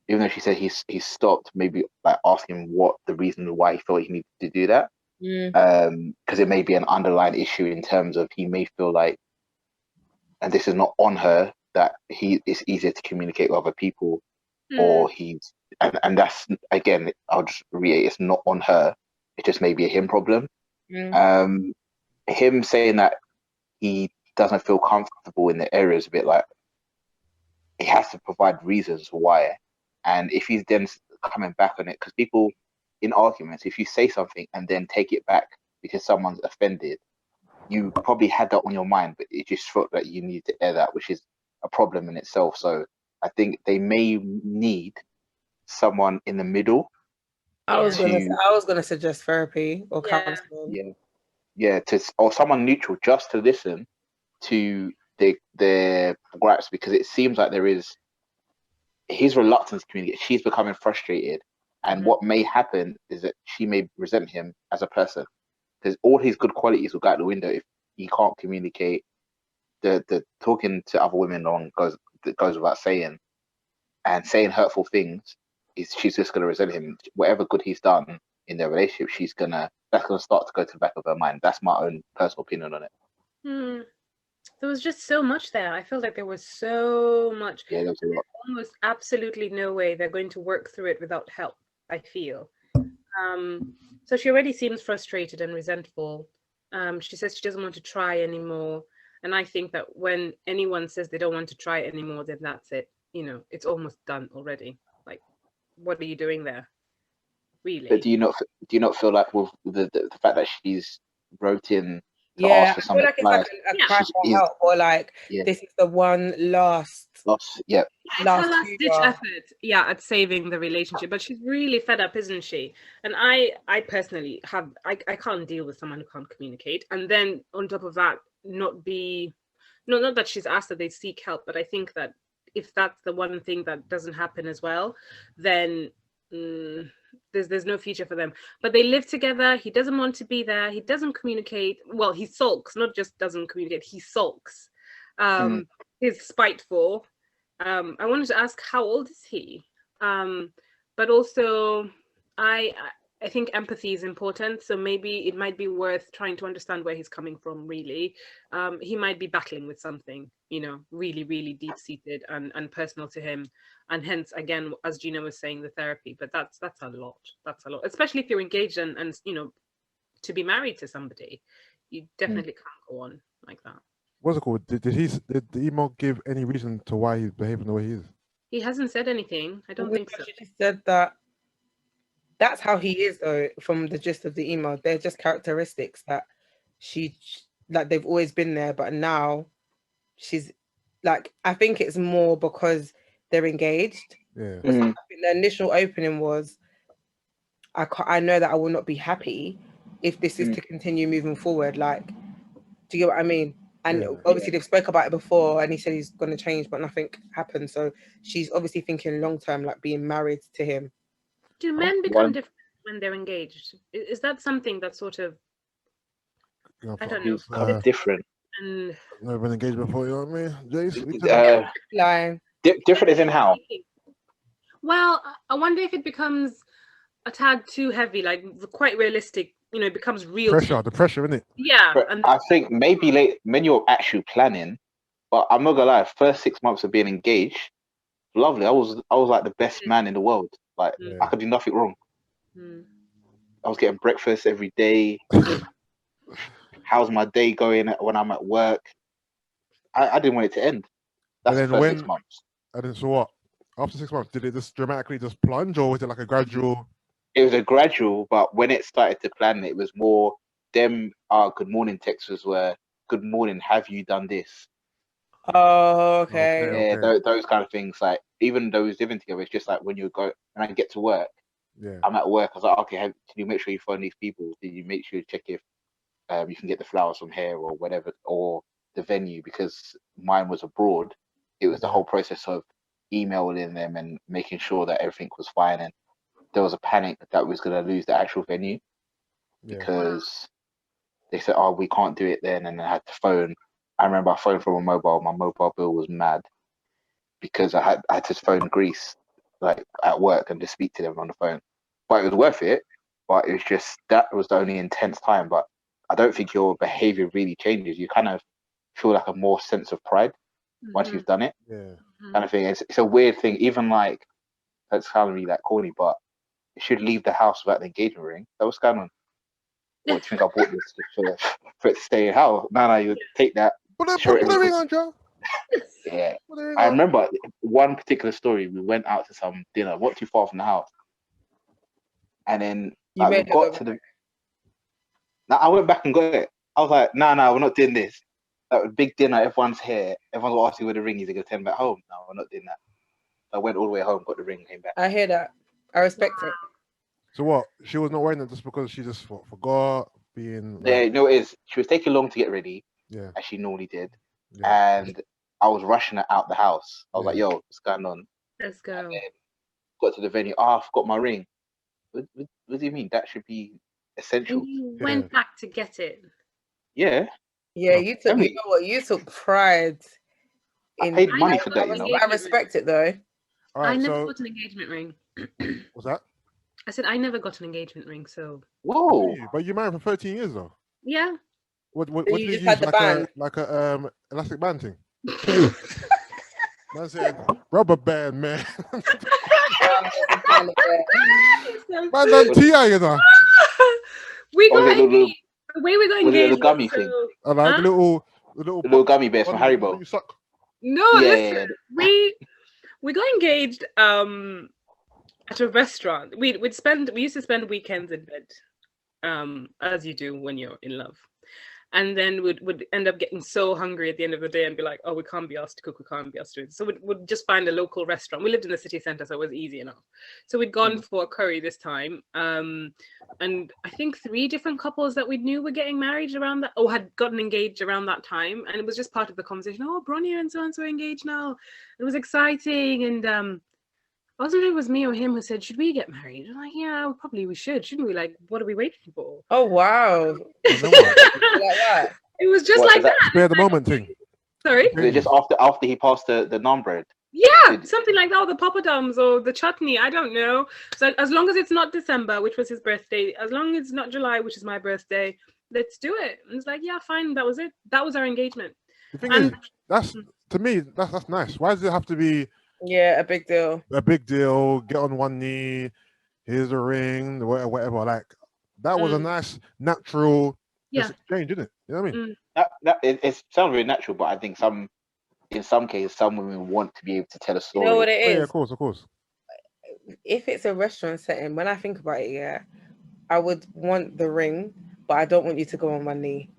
[SPEAKER 3] even though she said he's stopped, maybe like ask him what the reason why he thought he needed to do that. Because it may be an underlying issue in terms of he may feel like, and this is not on her, that it's easier to communicate with other people, or he's and that's again, I'll just reiterate, it's not on her. It just may be a him problem. Him saying that he doesn't feel comfortable in the area is a bit like he has to provide reasons why, and if he's then coming back on it, because people in arguments, if you say something and then take it back because someone's offended, you probably had that on your mind, but it just felt that you need to air that, which is a problem in itself. So I think they may need someone in the middle.
[SPEAKER 1] I was gonna suggest therapy or counseling.
[SPEAKER 3] Or someone neutral just to listen to their gripes, because it seems like there is his reluctance to communicate. She's becoming frustrated, and what may happen is that she may resent him as a person, because all his good qualities will go out the window if he can't communicate. The talking to other women goes without saying, and saying hurtful things, she's just gonna resent him. Whatever good he's done in their relationship, that's gonna start to go to the back of her mind. That's my own personal opinion on it.
[SPEAKER 2] There was just so much there. I felt like there was so much.
[SPEAKER 3] Yeah, there was a lot.
[SPEAKER 2] Almost absolutely no way they're going to work through it without help, I feel. So she already seems frustrated and resentful. She says she doesn't want to try anymore. And I think that when anyone says they don't want to try anymore, then that's it. You know, it's almost done already. Like, what are you doing there? Really?
[SPEAKER 3] But do you not feel like with the fact that she's wrote in to
[SPEAKER 1] I
[SPEAKER 3] ask for
[SPEAKER 1] feel
[SPEAKER 3] some
[SPEAKER 1] like it's like
[SPEAKER 3] advice,
[SPEAKER 1] a cry for help, or like this is the one last
[SPEAKER 2] ditch effort, at saving the relationship. But she's really fed up, isn't she? And I personally I can't deal with someone who can't communicate, and then on top of that, not that she's asked that they seek help, but I think that if that's the one thing that doesn't happen as well, then there's no future for them. But they live together. He doesn't want to be there. He doesn't communicate. Well, he sulks, not just doesn't communicate, he sulks. He's spiteful. I wanted to ask, how old is he? But also I think empathy is important, so maybe it might be worth trying to understand where he's coming from, really. He might be battling with something, really, really deep-seated and personal to him. And hence, again, as Gina was saying, the therapy. But that's a lot. That's a lot, especially if you're engaged and to be married to somebody. You definitely can't go on like that.
[SPEAKER 4] What's it called? Did the email give any reason to why he's behaving the way he is?
[SPEAKER 2] He hasn't said anything. I don't think so.
[SPEAKER 1] She just said that that's how he is, though, from the gist of the email. They're just characteristics that they've always been there, but now she's like, I think it's more because they're engaged.
[SPEAKER 4] Yeah.
[SPEAKER 1] The initial opening was, I know that I will not be happy if this is to continue moving forward. Like, do you get what I mean? And obviously they've spoke about it before, and he said he's going to change, but nothing happened. So she's obviously thinking long term, like being married to him.
[SPEAKER 2] Do men become different when they're engaged? Is that something that sort of, I don't know,
[SPEAKER 3] different?
[SPEAKER 2] And
[SPEAKER 4] never been engaged before, you know what I mean? Jace,
[SPEAKER 3] different as in how?
[SPEAKER 2] Well, I wonder if it becomes a tad too heavy, like quite realistic. It becomes real.
[SPEAKER 4] The pressure, isn't it?
[SPEAKER 2] Yeah.
[SPEAKER 3] And I think maybe late when you're actually planning, but I'm not gonna lie, first 6 months of being engaged, lovely. I was like the best man in the world. Like I could do nothing wrong. I was getting breakfast every day. How's my day going when I'm at work? I didn't want it to end. That's the first 6 months.
[SPEAKER 4] And then so what? After 6 months, did it just dramatically just plunge, or was it like a gradual?
[SPEAKER 3] It was a gradual, but when it started to plan, it was more them. Good morning texts were, "Good morning, have you done this?"
[SPEAKER 1] Oh, okay.
[SPEAKER 3] Yeah, those kind of things. Like even though we was living together, it's just like when I get to work.
[SPEAKER 4] Yeah.
[SPEAKER 3] I'm at work. I was like, okay, can you make sure you phone these people? Did you make sure you check if you can get the flowers from here or whatever, or the venue? Because mine was abroad. It was the whole process of emailing them and making sure that everything was fine. And there was a panic that we was going to lose the actual venue because they said, "Oh, we can't do it then," and I had to phone I remember I phoned from a mobile. My mobile bill was mad because I had to phone Greece like at work and just speak to them on the phone. But it was worth it. But it was just that was the only intense time. But I don't think your behavior really changes. You kind of feel like a more sense of pride once you've done it.
[SPEAKER 4] Yeah.
[SPEAKER 3] Kind of thing. It's a weird thing. Even like that's kind of really like corny, but you should leave the house without the engagement ring. That was going on. What do you think I bought this for it to stay in house? No, you take that.
[SPEAKER 4] Put the ring on, Joe.
[SPEAKER 3] Yeah. I remember one particular story. We went out to some dinner, not too far from the house. And then we got to the. Now I went back and got it. I was like, no, we're not doing this. That big dinner, everyone's here. Everyone's will ask you where the ring is. They go take back home. No, we're not doing that. I went all the way home, got the ring, came back.
[SPEAKER 1] I hear that. I respect it.
[SPEAKER 4] So what? She was not wearing it just because she just forgot being. Like...
[SPEAKER 3] Yeah, no, it is. She was taking long to get ready.
[SPEAKER 4] Yeah.
[SPEAKER 3] As she normally did. Yeah. And I was rushing her out the house. I was like, yo, what's going on?
[SPEAKER 2] Let's go. And then
[SPEAKER 3] got to the venue. I forgot my ring. What do you mean? That should be essential.
[SPEAKER 2] And you went back to get it.
[SPEAKER 3] Yeah.
[SPEAKER 1] Yeah, you took. You know what? You took pride.
[SPEAKER 3] I paid money for that.
[SPEAKER 1] I respect it though.
[SPEAKER 4] All right,
[SPEAKER 2] I never got an engagement ring.
[SPEAKER 4] What's that?
[SPEAKER 2] I said I never got an engagement ring. So.
[SPEAKER 3] Whoa!
[SPEAKER 4] But you married for 13 years though.
[SPEAKER 2] Yeah.
[SPEAKER 4] What did you use? Like a elastic band thing. Man said rubber band, man. Man done T.I., you know.
[SPEAKER 2] We got engaged. The way we got engaged.
[SPEAKER 3] The gummy thing.
[SPEAKER 4] I like the little
[SPEAKER 3] gummy bears from Haribo.
[SPEAKER 2] No, listen. We got engaged at a restaurant. We used to spend weekends in bed, as you do when you're in love. And then would end up getting so hungry at the end of the day and be like, oh, we can't be asked to cook, we can't be asked to do it. So we'd just find a local restaurant. We lived in the city centre, so it was easy enough. So we'd gone for a curry this time. And I think 3 different couples that we knew were getting married around that, or had gotten engaged around that time. And it was just part of the conversation. Oh, Bronnie and so-and-so engaged now. It was exciting. And I wasn't sure it was me or him who said, should we get married? I'm like, yeah, probably we should, shouldn't we? Like, what are we waiting for?
[SPEAKER 1] Oh, wow. It
[SPEAKER 2] was just like that.
[SPEAKER 4] Spare the moment thing.
[SPEAKER 2] Sorry?
[SPEAKER 3] Was it just after he passed the naan bread?
[SPEAKER 2] Yeah, something like that, or the poppadoms or the chutney, I don't know. So as long as it's not December, which was his birthday, as long as it's not July, which is my birthday, let's do it. And it's like, yeah, fine, that was it. That was our engagement.
[SPEAKER 4] The thing is, that's to me, that's nice. Why does it have to be
[SPEAKER 1] a big deal?
[SPEAKER 4] A big deal, get on one knee, here's a ring, whatever. Like that was a nice natural exchange, didn't it? You know what I mean?
[SPEAKER 3] It sounds very natural, but I think in some cases, some women want to be able to tell a story.
[SPEAKER 1] You know what it is?
[SPEAKER 4] Yeah, of course.
[SPEAKER 1] If it's a restaurant setting, when I think about it, I would want the ring, but I don't want you to go on one knee.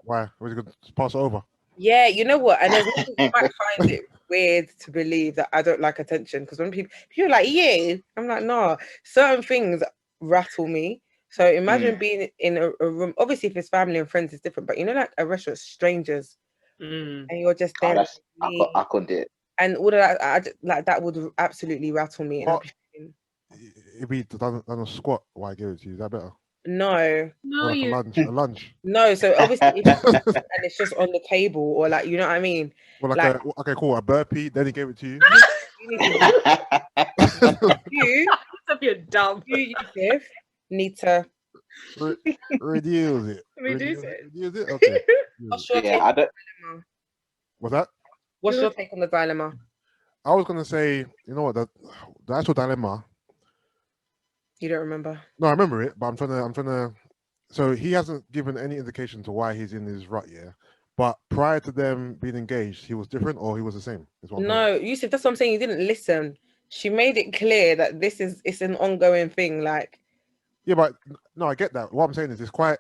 [SPEAKER 4] Why? We're going to pass it over.
[SPEAKER 1] Yeah, you know what? And you might find it weird to believe that I don't like attention, because when people are like, yeah, I'm like, no. Certain things rattle me. So imagine being in a room. Obviously, if it's family and friends, it's different. But you know, like a restaurant, strangers, and you're just there.
[SPEAKER 3] I couldn't do it.
[SPEAKER 1] And all of that, that would absolutely rattle me.
[SPEAKER 4] If he done a squat, why give it to you? Is that better?
[SPEAKER 1] No,
[SPEAKER 4] like a lunge.
[SPEAKER 1] No, so obviously, and it's just on the table, or like, you know what I mean?
[SPEAKER 4] Well, okay, cool. A burpee, then he gave it to you.
[SPEAKER 2] You're dumb.
[SPEAKER 1] You, Yusuff, need to
[SPEAKER 4] reduce it.
[SPEAKER 2] Reduce it.
[SPEAKER 4] Okay.
[SPEAKER 1] What's your take on the dilemma?
[SPEAKER 4] What's that?
[SPEAKER 1] What's your take on the dilemma?
[SPEAKER 4] I was gonna say, you know what, the actual dilemma.
[SPEAKER 1] You don't remember?
[SPEAKER 4] No, I remember it, but I'm trying to. So he hasn't given any indication to why he's in his rut, yeah. But prior to them being engaged, he was different, or he was the same.
[SPEAKER 1] No, Yusuff, that's what I'm saying. You didn't listen. She made it clear that it's an ongoing thing. Like,
[SPEAKER 4] yeah, but no, I get that. What I'm saying is, it's quite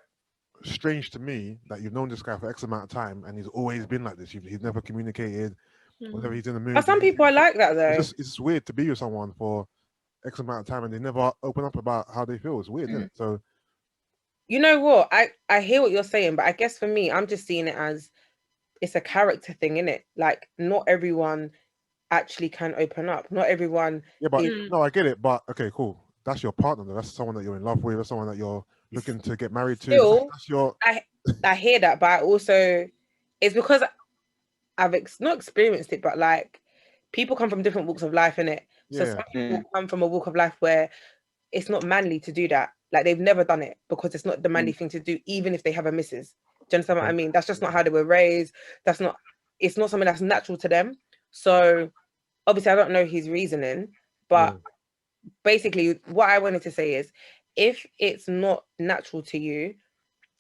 [SPEAKER 4] strange to me that you've known this guy for X amount of time, and he's always been like this. He's never communicated. Whenever he's in the mood.
[SPEAKER 1] But some people are like that, though.
[SPEAKER 4] It's just weird to be with someone for X amount of time and they never open up about how they feel. It's weird, isn't it? So,
[SPEAKER 1] you know what? I hear what you're saying, but I guess for me, I'm just seeing it as it's a character thing, innit? Like, not everyone actually can open up. Not everyone.
[SPEAKER 4] Yeah, but no, I get it. But okay, cool. That's your partner. That's someone that you're in love with. That's someone that you're looking to get married to.
[SPEAKER 1] Still,
[SPEAKER 4] that's your.
[SPEAKER 1] I hear that, but I also it's because I've not experienced it, but like people come from different walks of life, innit? So some people come from a walk of life where it's not manly to do that. Like they've never done it because it's not the manly thing to do, even if they have a missus. Do you understand what I mean? That's just not how they were raised. It's not something that's natural to them. So obviously I don't know his reasoning, but basically what I wanted to say is if it's not natural to you,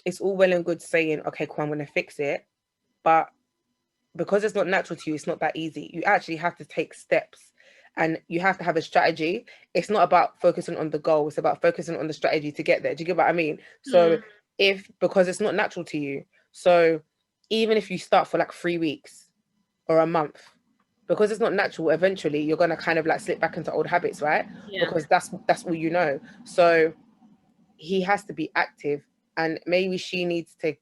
[SPEAKER 1] it's all well and good saying, okay, cool, I'm gonna fix it. But because it's not natural to you, it's not that easy. You actually have to take steps and you have to have a strategy. It's not about focusing on the goal, it's about focusing on the strategy to get there. Do you get what I mean? So because it's not natural to you, so even if you start for like 3 weeks or a month, because it's not natural, eventually you're gonna kind of like slip back into old habits, right? Because that's all you know. So he has to be active, and maybe she needs to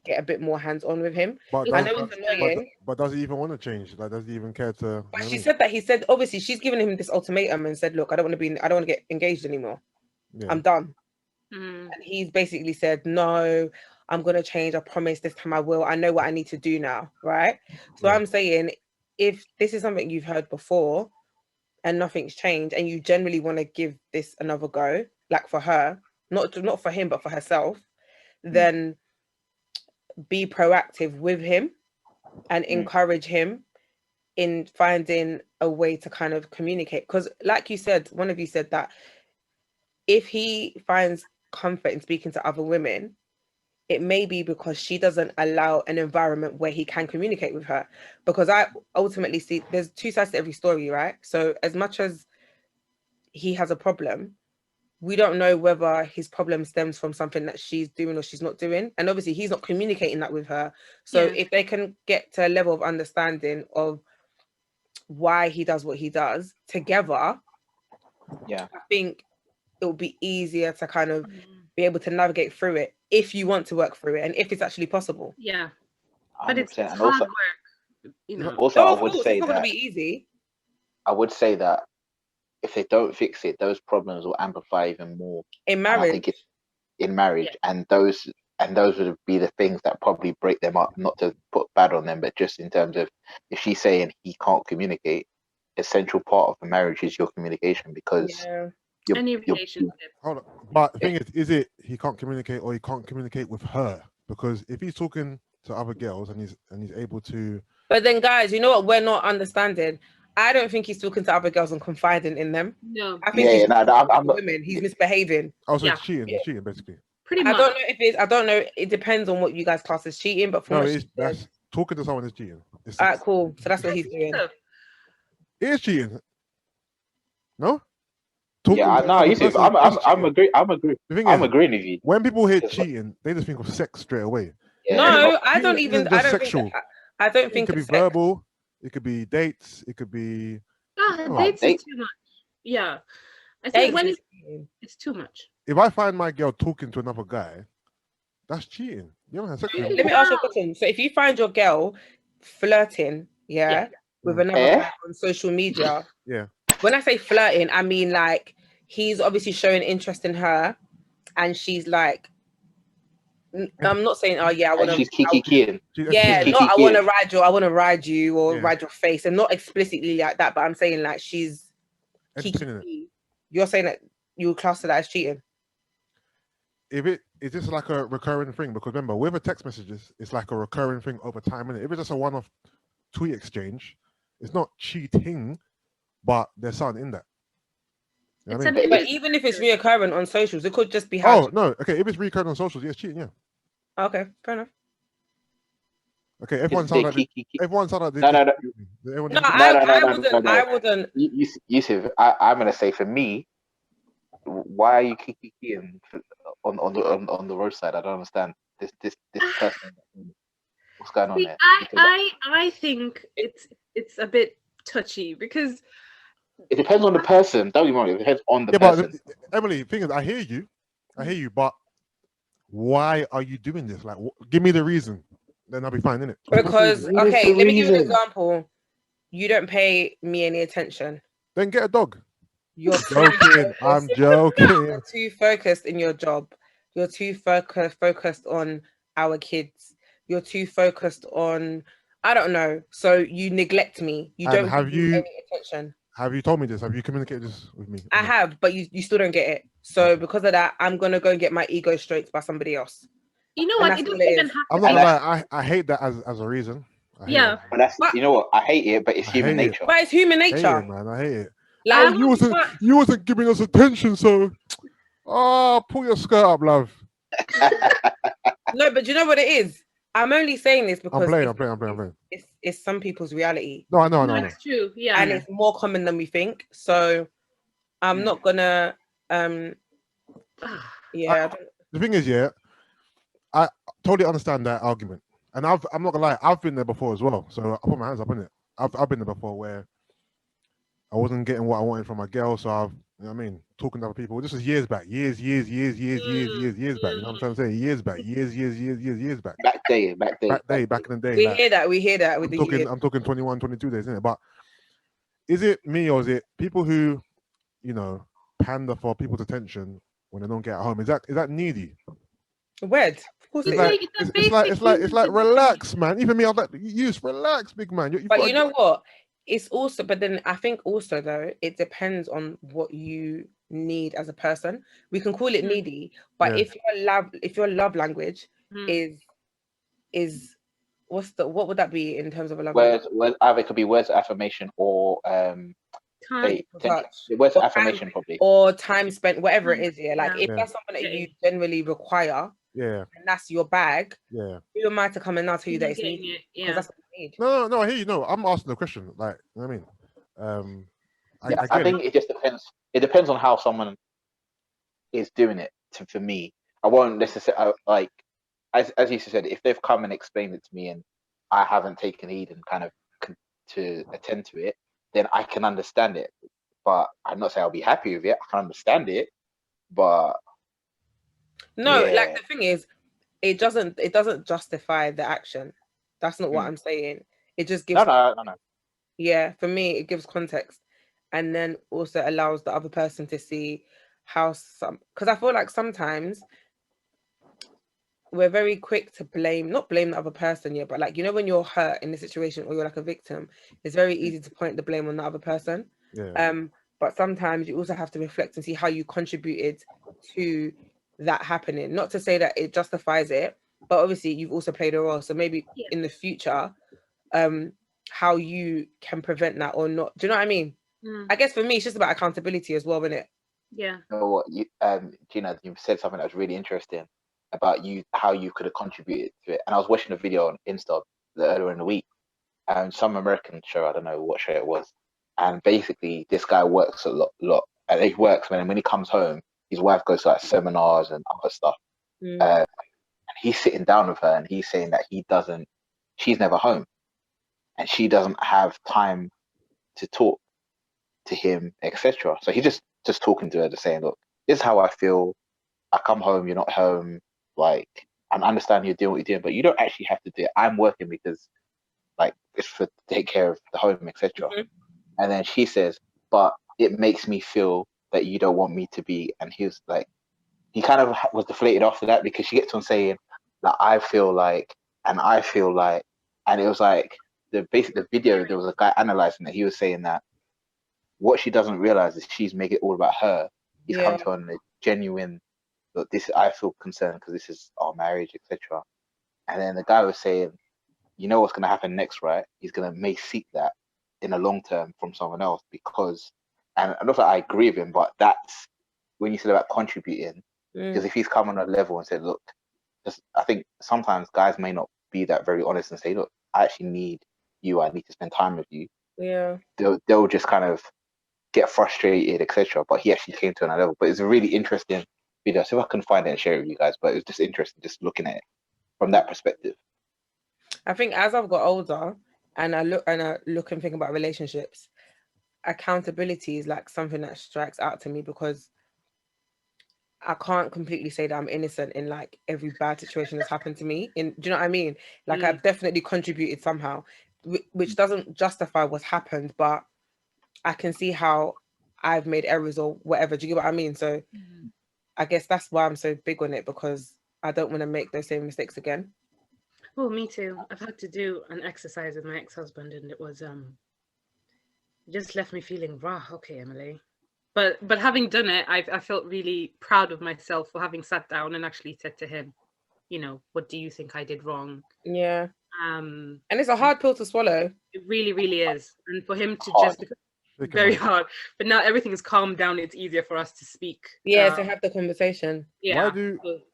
[SPEAKER 1] get a bit more hands-on with him.
[SPEAKER 4] But
[SPEAKER 1] I know it's annoying.
[SPEAKER 4] But does he even want to change? Like, does he even care to?
[SPEAKER 1] But she said that he said obviously she's given him this ultimatum and said, look, I don't want to get engaged anymore. I'm done. And he's basically said, no, I'm gonna change. I promise this time I will. I know what I need to do now, right? So I'm saying, if this is something you've heard before and nothing's changed, and you generally want to give this another go, like for her, not for him, but for herself, then be proactive with him and encourage him in finding a way to kind of communicate. Because like you said, one of you said that if he finds comfort in speaking to other women, it may be because she doesn't allow an environment where he can communicate with her. Because I ultimately see there's two sides to every story, right? So as much as he has a problem, we don't know whether his problem stems from something that she's doing or she's not doing. And obviously he's not communicating that with her. So if they can get to a level of understanding of why he does what he does together, I think it will be easier to kind of be able to navigate through it if you want to work through it and if it's actually possible.
[SPEAKER 2] Yeah. But it's hard work. You know.
[SPEAKER 3] Also, I would say
[SPEAKER 1] it's not
[SPEAKER 3] that
[SPEAKER 1] going to be easy.
[SPEAKER 3] I would say that if they don't fix it, those problems will amplify even more
[SPEAKER 1] in marriage.
[SPEAKER 3] I think it's in marriage, and those would be the things that probably break them up. Not to put bad on them, but just in terms of if she's saying he can't communicate, a central part of the marriage is your communication, because
[SPEAKER 2] any relationship.
[SPEAKER 4] Hold on. But the thing is it he can't communicate or he can't communicate with her? Because if he's talking to other girls and he's able to.
[SPEAKER 1] But then, guys, you know what we're not understanding? I don't think he's talking to other girls and confiding in them.
[SPEAKER 2] No.
[SPEAKER 1] I think he's talking to women. He's misbehaving.
[SPEAKER 4] Oh, so it's cheating. It's cheating, basically.
[SPEAKER 2] Pretty much.
[SPEAKER 1] I don't know if it's. I don't know. It depends on what you guys class as cheating. But from
[SPEAKER 4] that's talking to someone is cheating.
[SPEAKER 1] All right, cool. So that's what he's doing.
[SPEAKER 4] It is cheating. No.
[SPEAKER 3] Yusuff, I'm agreeing with you.
[SPEAKER 4] When people hear cheating, they just think of sex straight away.
[SPEAKER 1] Yeah. No, I don't even. I don't sexual. Think. I don't think
[SPEAKER 4] it could be verbal. It could be dates. It could be.
[SPEAKER 2] Dates is too much. Yeah, I think when it's too much.
[SPEAKER 4] If I find my girl talking to another guy, that's cheating. You don't have sex.
[SPEAKER 1] Let me ask you a question. So if you find your girl flirting, with another guy on social media, when I say flirting, I mean like he's obviously showing interest in her, and she's like, I'm not saying, oh yeah, I want to.
[SPEAKER 3] She's kikiing.
[SPEAKER 1] I want to ride you or ride your face, and not explicitly like that, but I'm saying like she's kiki. You're saying that you would class that as cheating.
[SPEAKER 4] If it's just like a recurring thing, because remember, with the text messages, it's like a recurring thing over time. And if it's just a one-off tweet exchange, it's not cheating, but there's something in that. You know what I mean?
[SPEAKER 1] But even if it's reoccurring on socials, it could just be.
[SPEAKER 4] Oh no, okay. If it's reoccurring on socials, it's cheating. Yeah.
[SPEAKER 1] Okay, fair enough.
[SPEAKER 4] Okay, everyone sounds like
[SPEAKER 3] No, I wouldn't. Yusuff, I'm gonna say, for me, why are you kikiing on the roadside? I don't understand this person. What's going on there?
[SPEAKER 2] I think it's a bit touchy because
[SPEAKER 3] it depends on the person. Don't get me wrong, it depends on the person.
[SPEAKER 4] But Emily, the thing is, I hear you, but why are you doing this? Like, give me the reason, then I'll be fine, innit?
[SPEAKER 1] Because okay, let me give you an example. You don't pay me any attention.
[SPEAKER 4] Then get a dog.
[SPEAKER 1] You're
[SPEAKER 4] joking. I'm joking.
[SPEAKER 1] You're too focused in your job. You're too focused on our kids. you're too focused on, I don't know, so you neglect me. You
[SPEAKER 4] And
[SPEAKER 1] don't give me any attention.
[SPEAKER 4] Have you told me this? Have you communicated this with me?
[SPEAKER 1] I have, but you still don't get it. So because of that, I'm gonna go and get my ego stroked by somebody else.
[SPEAKER 2] You know what? It doesn't even have to
[SPEAKER 4] I'm not gonna lie, I hate that as a reason.
[SPEAKER 2] Yeah.
[SPEAKER 3] But you know what? I hate it, but it's human nature.
[SPEAKER 1] But it's human nature.
[SPEAKER 4] I hate it, man. I hate it.
[SPEAKER 1] Like,
[SPEAKER 4] you wasn't giving us attention, so pull your skirt up, love.
[SPEAKER 1] No, but you know what it is? I'm only saying this because
[SPEAKER 4] I'm playing.
[SPEAKER 1] It's some people's reality.
[SPEAKER 4] No, I know.
[SPEAKER 2] That's true. Yeah.
[SPEAKER 1] And it's more common than we think. So I'm not gonna
[SPEAKER 4] the thing is, I totally understand that argument. And I'm not gonna lie, I've been there before as well. So I put my hands up in it. I've been there before where I wasn't getting what I wanted from my girl, so you know what I mean, talking to other people. This is years back. Years back. You know what I'm trying to say? Years back. Years back.
[SPEAKER 3] Back in
[SPEAKER 4] the day.
[SPEAKER 1] We hear that.
[SPEAKER 4] I'm talking 21, 22 days, isn't it? But is it me or is it people who, you know, pander for people's attention when they don't get at home? Is that needy?
[SPEAKER 1] Weird. Of course
[SPEAKER 4] it's like relax, man. Even me, I'm like, relax, big man.
[SPEAKER 1] But you know what? It's also, but then I think also though, it depends on what you need as a person. We can call it needy, but if your love language is what would that be in terms of a love language?
[SPEAKER 3] Either it could be words of affirmation or words of affirmation probably,
[SPEAKER 1] or time spent, whatever it is. Like if that's something that you generally require, and that's your bag, who am I to come and now tell you that it's needy? Because that's what you need.
[SPEAKER 4] No, I hear you. No, I'm asking the question. Like, you know what I mean?
[SPEAKER 3] I think it just depends. It depends on how someone is doing it. For me, I won't necessarily like, as you said, if they've come and explained it to me and I haven't taken heed and kind of to attend to it, then I can understand it. But I'm not saying I'll be happy with it. I can understand it, but
[SPEAKER 1] like the thing is, it doesn't justify the action. That's not what I'm saying. It just gives
[SPEAKER 3] no.
[SPEAKER 1] Yeah, for me, it gives context, and then also allows the other person to see how because I feel like sometimes we're very quick to not blame the other person, but like, you know, when you're hurt in a situation or you're like a victim, it's very easy to point the blame on the other person. But sometimes you also have to reflect and see how you contributed to that happening. Not to say that it justifies it, but obviously you've also played a role. So maybe in the future, how you can prevent that or not. Do you know what I mean? I guess for me, it's just about accountability as well, isn't it?
[SPEAKER 2] Yeah.
[SPEAKER 3] You know what, Gina, you said something that was really interesting about how you could have contributed to it. And I was watching a video on Insta earlier in the week, and some American show, I don't know what show it was. And basically, this guy works a lot, and he works when he comes home, his wife goes to like seminars and other stuff. And he's sitting down with her, and he's saying that she's never home, and she doesn't have time to talk to him, etc. So he's just talking to her, just saying, look, this is how I feel. I come home, you're not home. Like, I understand you're doing what you're doing, but you don't actually have to do it. I'm working because, like, it's to take care of the home, etc. And then she says, but it makes me feel that you don't want me to be. And he was like, he kind of was deflated after that, because she gets on saying that I feel like, and it was like the video. There was a guy analyzing it. He was saying that what she doesn't realize is she's making it all about her. He's come to her on a genuine, look, I feel concerned because this is our marriage, etc. And then the guy was saying, you know what's going to happen next, right? He's going to may seek that in the long term from someone else, because, and I don't think I agree with him, but that's when you said about contributing, because if he's come on a level and said, look, I think sometimes guys may not be that very honest and say, look, I actually need you, I need to spend time with you. They'll just kind of get frustrated, etc. But he actually came to another level. But it's a really interesting video. So if I can find it and share it with you guys, but it's just interesting just looking at it from that perspective.
[SPEAKER 1] I think as I've got older and I look and think about relationships, accountability is like something that strikes out to me, because I can't completely say that I'm innocent in like every bad situation that's happened to me. Do you know what I mean? Like I've definitely contributed somehow, which doesn't justify what's happened, but I can see how I've made errors or whatever. Do you get what I mean? So I guess that's why I'm so big on it, because I don't want to make those same mistakes again.
[SPEAKER 2] Oh, me too. I've had to do an exercise with my ex-husband, and it was it just left me feeling raw. Okay, Emily. But having done it, I felt really proud of myself for having sat down and actually said to him, you know, what do you think I did wrong?
[SPEAKER 1] Yeah.
[SPEAKER 2] And
[SPEAKER 1] it's a hard pill to swallow.
[SPEAKER 2] It really, really is. And for him to just very hard. But now everything is calmed down. It's easier for us to speak.
[SPEAKER 1] Yeah, to have the conversation.
[SPEAKER 2] Yeah.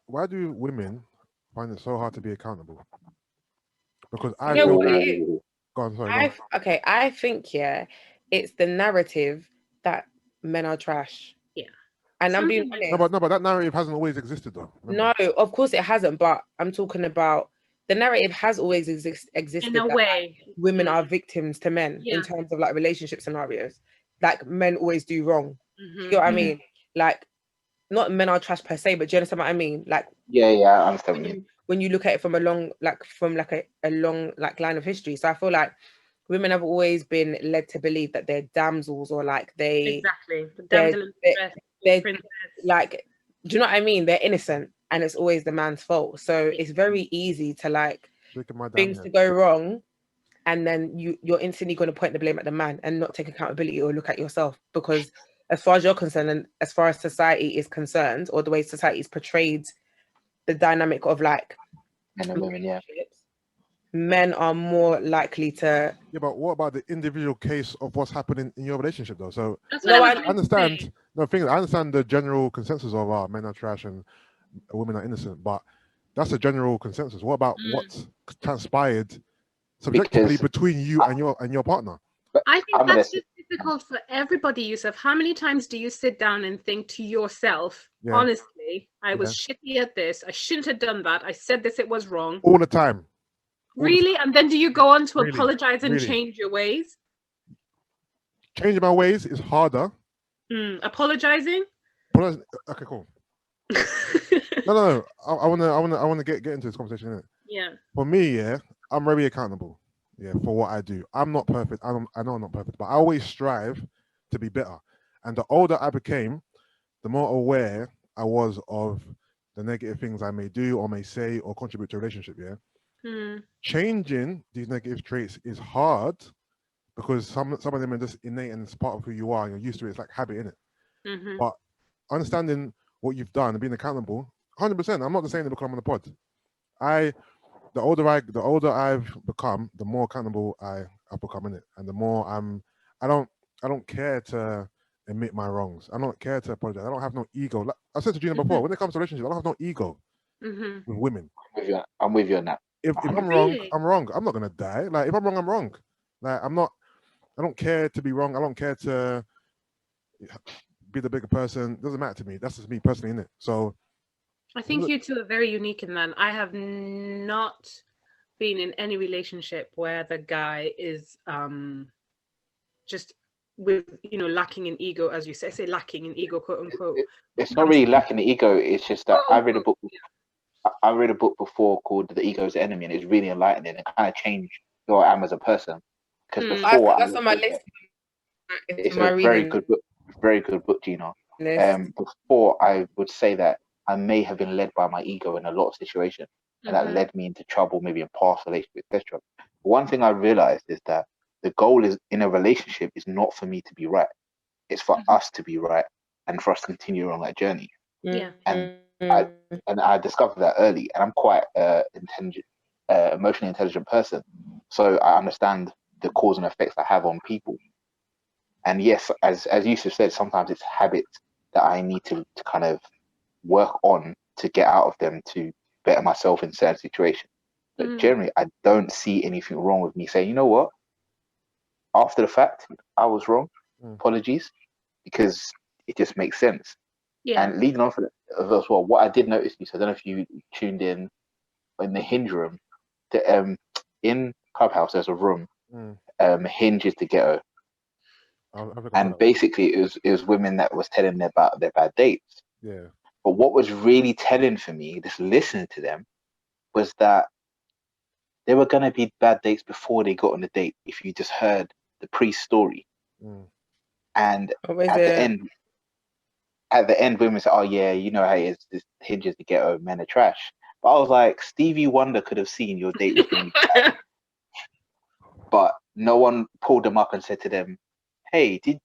[SPEAKER 4] Why do women find it so hard to be accountable? Because I
[SPEAKER 1] You know
[SPEAKER 4] feel
[SPEAKER 1] what
[SPEAKER 4] that.
[SPEAKER 1] it is?
[SPEAKER 4] Go on, sorry.
[SPEAKER 1] I think it's the narrative that men are trash.
[SPEAKER 2] Yeah.
[SPEAKER 1] And I'm being honest.
[SPEAKER 4] No, but that narrative hasn't always existed, though.
[SPEAKER 1] Remember? No, of course it hasn't. But I'm talking about the narrative has always existed
[SPEAKER 2] in a way.
[SPEAKER 1] Women are victims to men in terms of like relationship scenarios. Like men always do wrong. You know what I mean? Like, not men are trash per se, but do you understand what I mean? Like,
[SPEAKER 3] I understand
[SPEAKER 1] when you look at it from a long line of history. So I feel like women have always been led to believe that they're damsels, or like they're like, do you know what I mean? They're innocent, and it's always the man's fault. So it's very easy to like things to go wrong, and then you're instantly going to point the blame at the man and not take accountability or look at yourself, because as far as you're concerned, and as far as society is concerned, or the way society is portrayed, the dynamic of like
[SPEAKER 3] men and women,
[SPEAKER 1] men are more likely to.
[SPEAKER 4] Yeah, but what about the individual case of what's happening in your relationship, though? So
[SPEAKER 1] I
[SPEAKER 4] understand. No, I understand the general consensus of men are trash and women are innocent, but that's a general consensus. What about what's transpired subjectively between you and your partner?
[SPEAKER 2] I think that's just difficult for everybody, Yusuff. How many times do you sit down and think to yourself, honestly, I was shitty at this, I shouldn't have done that, I said this, it was wrong?
[SPEAKER 4] All the time.
[SPEAKER 2] Really? And then do you go on to apologize and change your ways?
[SPEAKER 4] Changing my ways is harder.
[SPEAKER 2] Apologizing?
[SPEAKER 4] Okay, cool. No. I wanna get into this conversation, innit?
[SPEAKER 2] Yeah.
[SPEAKER 4] For me, I'm very accountable. Yeah, for what I do. I'm not perfect. I know I'm not perfect, but I always strive to be better. And the older I became, the more aware I was of the negative things I may do or may say or contribute to a relationship. Changing these negative traits is hard because some of them are just innate and it's part of who you are and you're used to it. It's like habit, innit? But understanding what you've done and being accountable, 100%. I'm not just saying it because I'm on the pod. The older I've become, the more accountable I've become, in it, and the more I don't care to admit my wrongs. I don't care to apologize. I don't have no ego. Like I said to Gina before, when it comes to relationships, I don't have no ego with women.
[SPEAKER 3] I'm with you on that.
[SPEAKER 4] If I'm wrong, I'm wrong. I'm not gonna die. Like if I'm wrong, I'm wrong. Like I don't care to be wrong. I don't care to be the bigger person. It doesn't matter to me. That's just me personally, innit? So
[SPEAKER 2] I think you two are very unique in that. I have not been in any relationship where the guy is just with lacking in ego, as you say lacking in ego, quote unquote.
[SPEAKER 3] It's not really lacking in ego. It's just that I read a book before called The Ego's Enemy, and it's really enlightening and kind of changed who I am as a person. Because before
[SPEAKER 1] that's on my list.
[SPEAKER 3] It's a very good book, Gina. Before I would say that I may have been led by my ego in a lot of situations, and that led me into trouble, maybe in past relationships, etc. One thing I realized is that the goal is in a relationship is not for me to be right; it's for us to be right and for us to continue on that journey. And I discovered that early, and I'm quite emotionally intelligent person, so I understand the cause and effects I have on people. And yes, as Yusuff said, sometimes it's habits that I need to kind of work on to get out of them to better myself in certain situations. But generally, I don't see anything wrong with me saying, you know what? After the fact, I was wrong. Apologies, because it just makes sense. Yeah. And leading on from it as well, what I did notice, I don't know if you tuned in the Hinge room. In Clubhouse, there's a room. Hinge is the ghetto. And basically, it was women that was telling them about their bad dates.
[SPEAKER 4] Yeah.
[SPEAKER 3] But what was really telling for me, just listening to them, was that there were going to be bad dates before they got on the date. If you just heard the pre-story, and at the end, women say, "Oh yeah, you know how it is. This Hinge is the ghetto. Men are trash." But I was like, Stevie Wonder could have seen your date was going to be bad. But no one pulled them up and said to them, hey, did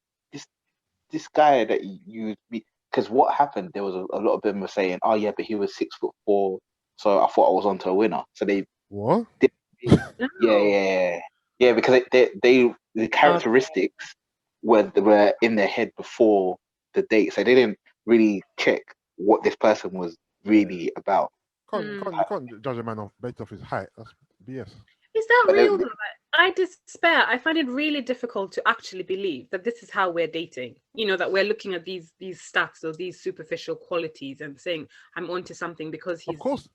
[SPEAKER 3] this guy that you meet, because what happened, there was a lot of them were saying, oh yeah, but he was 6'4", so I thought I was onto a winner. So they
[SPEAKER 4] What?
[SPEAKER 3] Yeah, because they the characteristics were in their head before the date, so they didn't really check what this person was really about.
[SPEAKER 4] You can't judge a man based off his height. That's BS.
[SPEAKER 2] Is that real? I despair. I find it really difficult to actually believe that this is how we're dating. You know, that we're looking at these stats or these superficial qualities and saying, I'm onto something because he's...
[SPEAKER 4] Of course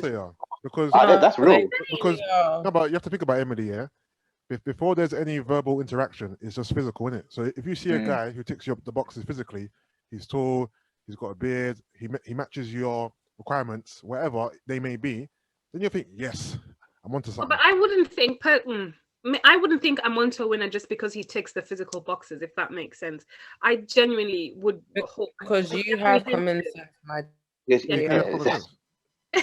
[SPEAKER 4] they are. Because
[SPEAKER 3] that's real.
[SPEAKER 4] Because no, but you have to think about Emily, yeah? Before there's any verbal interaction, it's just physical, isn't it? So if you see a guy who ticks the boxes physically, he's tall, he's got a beard, he matches your requirements, whatever they may be, then you think, yes, I'm onto something.
[SPEAKER 2] But I wouldn't think I'm onto a winner just because he ticks the physical boxes, if that makes sense. I genuinely would hope,
[SPEAKER 1] because you have common sense, my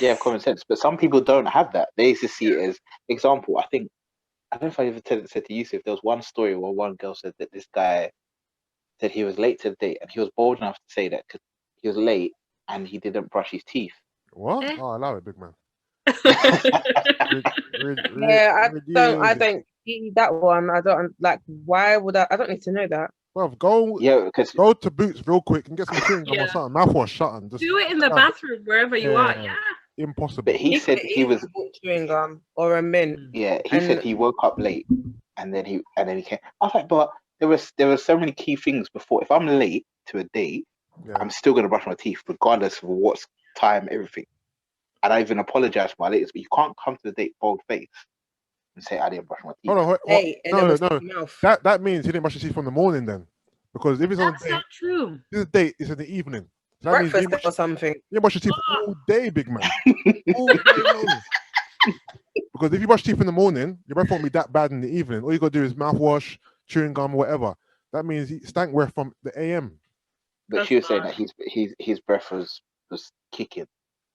[SPEAKER 3] yeah, common sense. But some people don't have that. They just see it as example. I don't know if I ever said to Yusuff, there was one story where one girl said that this guy said he was late to the date, and he was bold enough to say that because he was late and he didn't brush his teeth.
[SPEAKER 4] What? Oh, I love it, big man.
[SPEAKER 1] I don't see that one. I don't like. Why would I don't need to know that.
[SPEAKER 4] Well, go to Boots real quick and get some chewing gum or something. Mouthwash, shut and just
[SPEAKER 2] do it in the bathroom wherever you are. Yeah,
[SPEAKER 4] impossible.
[SPEAKER 3] But he said he was
[SPEAKER 1] chewing gum or a mint.
[SPEAKER 3] Yeah, he said he woke up late and then he came. I was like, but there were so many key things before. If I'm late to a date, I'm still gonna brush my teeth regardless of what time, everything. And I even apologize for my lateness, but you can't come to the date bold face and say I didn't brush my teeth.
[SPEAKER 4] Hold on, no. That means he didn't brush his teeth from the morning then, because if it's on a date,
[SPEAKER 2] not true.
[SPEAKER 4] This date is in the evening. So
[SPEAKER 1] that breakfast means or something.
[SPEAKER 4] You brush your teeth all day, big man. All day long. Because if you brush teeth in the morning, your breath won't be that bad in the evening. All you gotta do is mouthwash, chewing gum, whatever. That means he stank breath from the AM.
[SPEAKER 3] But she was saying that his breath was kicking.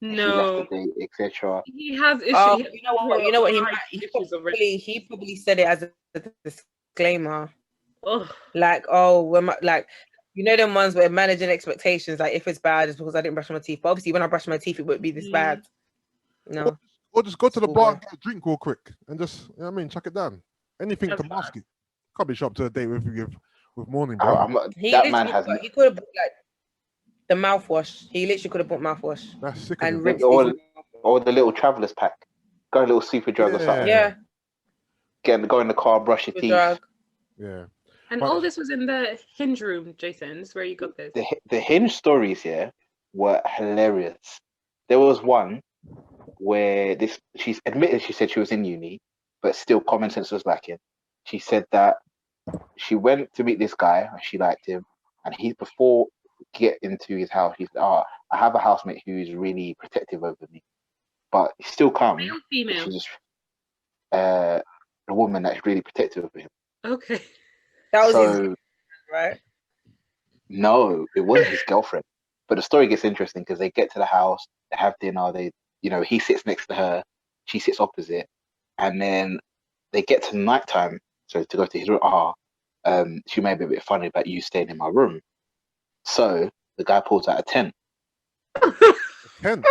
[SPEAKER 2] No,
[SPEAKER 3] etc.
[SPEAKER 2] He has issues.
[SPEAKER 1] Oh, you know what? He probably said it as a disclaimer. Like, you know them ones where managing expectations. Like, if it's bad, it's because I didn't brush my teeth. But obviously, when I brush my teeth, it wouldn't be this bad. No.
[SPEAKER 4] Or just go to the bar and get a drink real quick and just, you know what I mean, chuck it down. Anything to mask it. Can't be show up to a date with morning, bro.
[SPEAKER 1] He could have bought the mouthwash. He literally could have bought mouthwash.
[SPEAKER 4] That's sick.
[SPEAKER 3] And or the little traveler's pack. Go a little super drug or something.
[SPEAKER 1] Yeah.
[SPEAKER 3] Go in the car, brush your teeth.
[SPEAKER 4] Yeah.
[SPEAKER 2] And all this was in the Hinge room, Jason. This is where you got this.
[SPEAKER 3] The Hinge stories were hilarious. There was one where she's admitted she said she was in uni, but still common sense was lacking. She said that she went to meet this guy and she liked him, and before get into his house, he said, I have a housemate who is really protective over me, but he still comes.
[SPEAKER 2] Male, female?
[SPEAKER 3] She's a woman that's really protective of him.
[SPEAKER 2] Okay.
[SPEAKER 1] That was his, right?
[SPEAKER 3] No, it wasn't his girlfriend. But the story gets interesting because they get to the house, they have dinner, he sits next to her, she sits opposite, and then they get to nighttime, so to go to his room, she may be a bit funny about you staying in my room. So the guy pulls out a 10.
[SPEAKER 4] 10?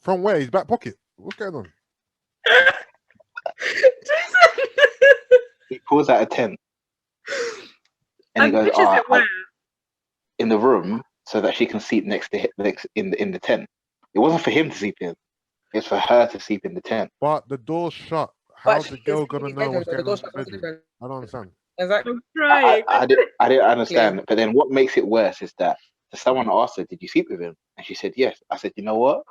[SPEAKER 4] From where? His back pocket? What's going on?
[SPEAKER 3] He pulls out a 10. And he goes, in the room so that she can sleep next in the tent. It wasn't for him to sleep in. It's for her to sleep in the tent.
[SPEAKER 4] But the door's shut. How's the girl gonna know what's going on? I don't understand.
[SPEAKER 1] Exactly.
[SPEAKER 3] I didn't understand. But then what makes it worse is that someone asked her, "Did you sleep with him?" And she said, "Yes." I said, "You know what?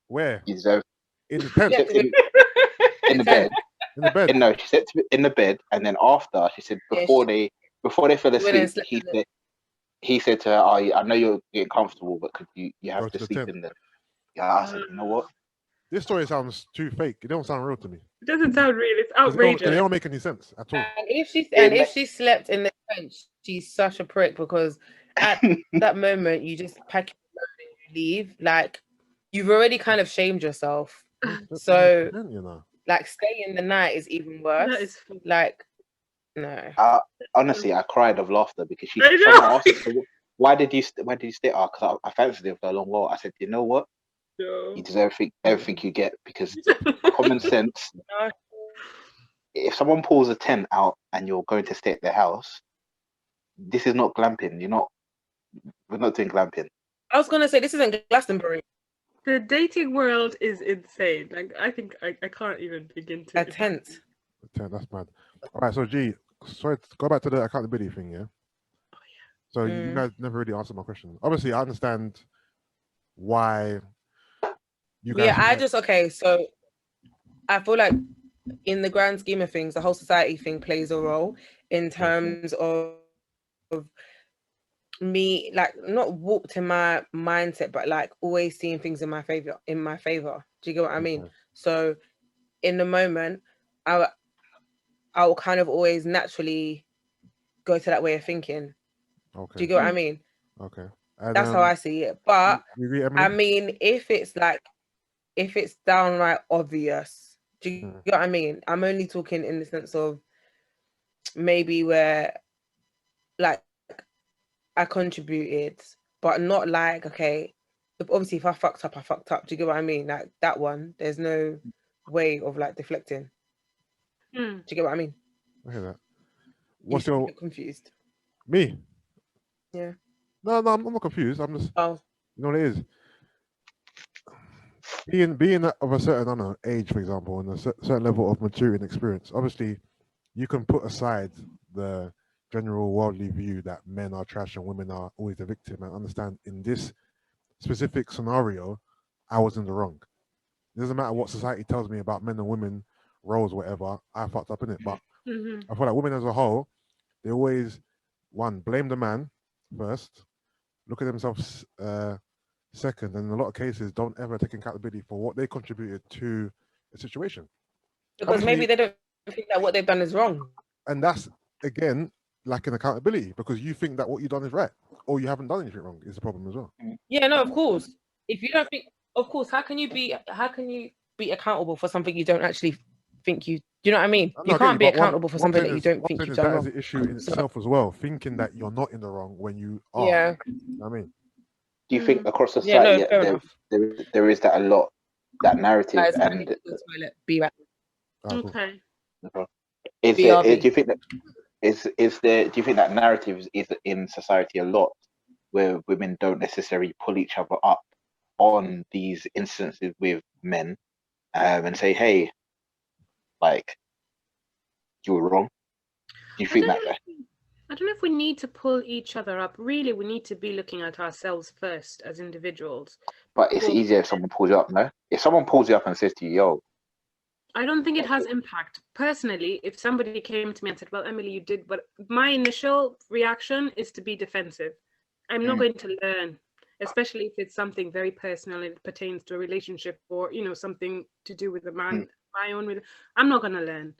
[SPEAKER 4] Where?
[SPEAKER 3] You deserve
[SPEAKER 4] in the tent,
[SPEAKER 3] in the bed."
[SPEAKER 4] In the bed.
[SPEAKER 3] No, she said in the bed, and then after she said before they fell asleep, he said to her, I know you're getting comfortable, but could you have to sleep in there?" Yeah, I said, you know what?
[SPEAKER 4] This story sounds too fake. It don't sound real to me.
[SPEAKER 2] It doesn't sound real. It's outrageous.
[SPEAKER 4] It don't make any sense at all.
[SPEAKER 1] And if she slept in the tent, she's such a prick because at that moment you just pack your load and you leave, like you've already kind of shamed yourself. So, like, staying the night is even worse.
[SPEAKER 2] That is
[SPEAKER 1] like, no.
[SPEAKER 3] Honestly, I cried of laughter because someone asked her, why did you stay? Because I fancied him for a long while. I said, you know what?
[SPEAKER 2] No.
[SPEAKER 3] You deserve everything you get, because common sense. If someone pulls a tent out and you're going to stay at their house, this is not glamping. We're not doing glamping.
[SPEAKER 1] I was gonna say this isn't Glastonbury.
[SPEAKER 2] The dating world is insane. Like, I think I can't even begin to.
[SPEAKER 1] A tent.
[SPEAKER 4] That's mad. All right, so G, sorry, go back to the accountability thing, yeah?
[SPEAKER 2] Oh, yeah.
[SPEAKER 4] So you guys never really answered my question. Obviously, I understand why you guys...
[SPEAKER 1] okay, so I feel like in the grand scheme of things, the whole society thing plays a role in terms of me, like, not warped in my mindset, but like always seeing things in my favor. Do you get what I mean? So in the moment, I'll kind of always naturally go to that way of thinking.
[SPEAKER 4] Okay.
[SPEAKER 1] Do you get what I mean?
[SPEAKER 4] Okay.
[SPEAKER 1] And, that's how I see it. But I mean, if it's downright obvious, do you get what I mean? I'm only talking in the sense of maybe where, like, I contributed, but not like, okay, obviously if I fucked up, I fucked up. Do you get what I mean? Like that one, there's no way of like deflecting. Do you get what I mean?
[SPEAKER 4] I hear that.
[SPEAKER 1] You're confused?
[SPEAKER 4] Me?
[SPEAKER 1] Yeah.
[SPEAKER 4] No, I'm not confused. I'm just...
[SPEAKER 1] Oh.
[SPEAKER 4] You know what it is? Being of a certain, I don't know, age, for example, and a certain level of maturity and experience, obviously, you can put aside the general worldly view that men are trash and women are always the victim, and understand in this specific scenario, I was in the wrong. It doesn't matter what society tells me about men and women roles, whatever, I fucked up in it. But I feel like women as a whole, they always, one, blame the man first, look at themselves second, and in a lot of cases don't ever take accountability for what they contributed to a situation.
[SPEAKER 1] Because obviously, maybe they don't think that what they've done is wrong.
[SPEAKER 4] And that's, again, lacking accountability, because you think that what you've done is right, or you haven't done anything wrong, is the problem as well.
[SPEAKER 1] Yeah, no, of course. If you don't think, of course, how can you be accountable for something you don't actually think you... Do you know what I mean? You can't be accountable for something that you don't think you've done wrong.
[SPEAKER 4] That is an issue in itself as well, thinking that you're not in the wrong when you are.
[SPEAKER 1] Yeah.
[SPEAKER 4] You know what I mean?
[SPEAKER 3] Do you think across society there is that a lot, that narrative?
[SPEAKER 1] Guys,
[SPEAKER 3] and
[SPEAKER 1] be right.
[SPEAKER 2] Okay.
[SPEAKER 3] Is there, do you think that do you think that narrative is in society a lot, where women don't necessarily pull each other up on these instances with men, and say, hey, like, you were wrong? Do you think that?
[SPEAKER 2] I don't know if we need to pull each other up. Really, we need to be looking at ourselves first as individuals.
[SPEAKER 3] But it's easier if someone pulls you up, no? If someone pulls you up and says to you, yo...
[SPEAKER 2] I don't think it has impact. Personally, if somebody came to me and said, well, Emily, you did, but my initial reaction is to be defensive. I'm not going to learn, especially if it's something very personal and it pertains to a relationship or, you know, something to do with a man, my own. I'm not going to learn.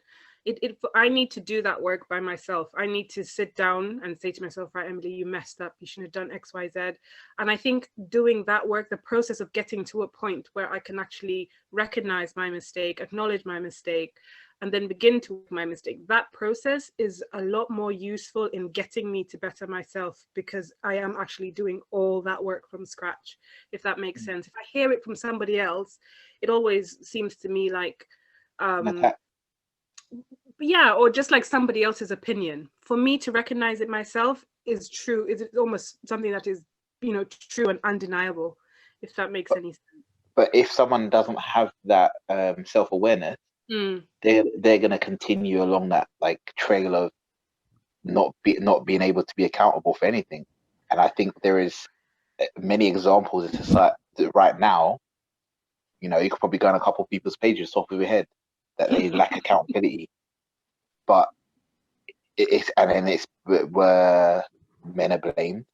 [SPEAKER 2] I need to do that work by myself. I need to sit down and say to myself, right, Emily, you messed up. You shouldn't have done X, Y, Z. And I think doing that work, the process of getting to a point where I can actually recognize my mistake, acknowledge my mistake, and then begin to work my mistake, that process is a lot more useful in getting me to better myself, because I am actually doing all that work from scratch, if that makes sense. If I hear it from somebody else, it always seems to me like... yeah, or just like somebody else's opinion. For me to recognize it myself is true. Is almost something that is, you know, true and undeniable, if that makes any sense.
[SPEAKER 3] But if someone doesn't have that self-awareness, they're gonna continue along that like trail of not being able to be accountable for anything. And I think there is many examples in society right now. You know, you could probably go on a couple of people's pages top of your head that they lack accountability. But it's where men are blamed.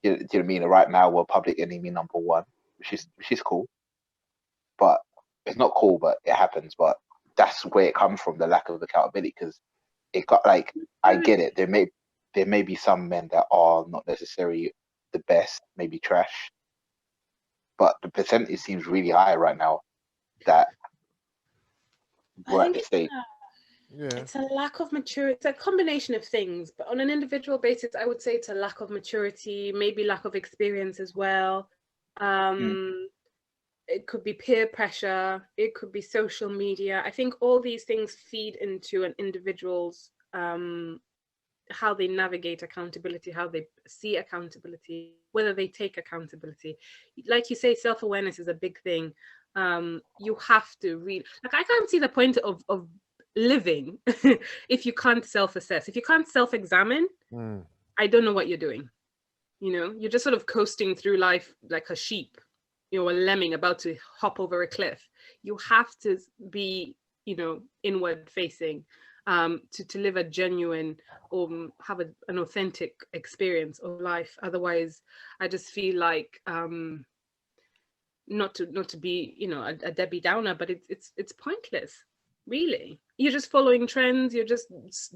[SPEAKER 3] Do you know what I mean? Right now, we're public enemy number one, which is cool. But it's not cool, but it happens. But that's where it comes from, the lack of accountability. Because it got like, I get it. There may be some men that are not necessarily the best, maybe trash. but the percentage seems really high right now that we're at this stage.
[SPEAKER 4] Yeah,
[SPEAKER 2] it's a lack of maturity. It's a combination of things, but on an individual basis, I would say it's a lack of maturity, maybe lack of experience as well. It could be peer pressure, it could be social media. I think all these things feed into an individual's how they navigate accountability, how they see accountability, whether they take accountability. Like you say, self-awareness is a big thing. You have to read. Like, I can't see the point of living if you can't self-assess. If you can't self-examine, I don't know what you're doing. You know, you're just sort of coasting through life like a sheep, you know, a lemming about to hop over a cliff. You have to be, you know, inward facing, to live a genuine or have an authentic experience of life. Otherwise, I just feel like not to be, you know, a Debbie Downer, but it's pointless. Really, you're just following trends. You're just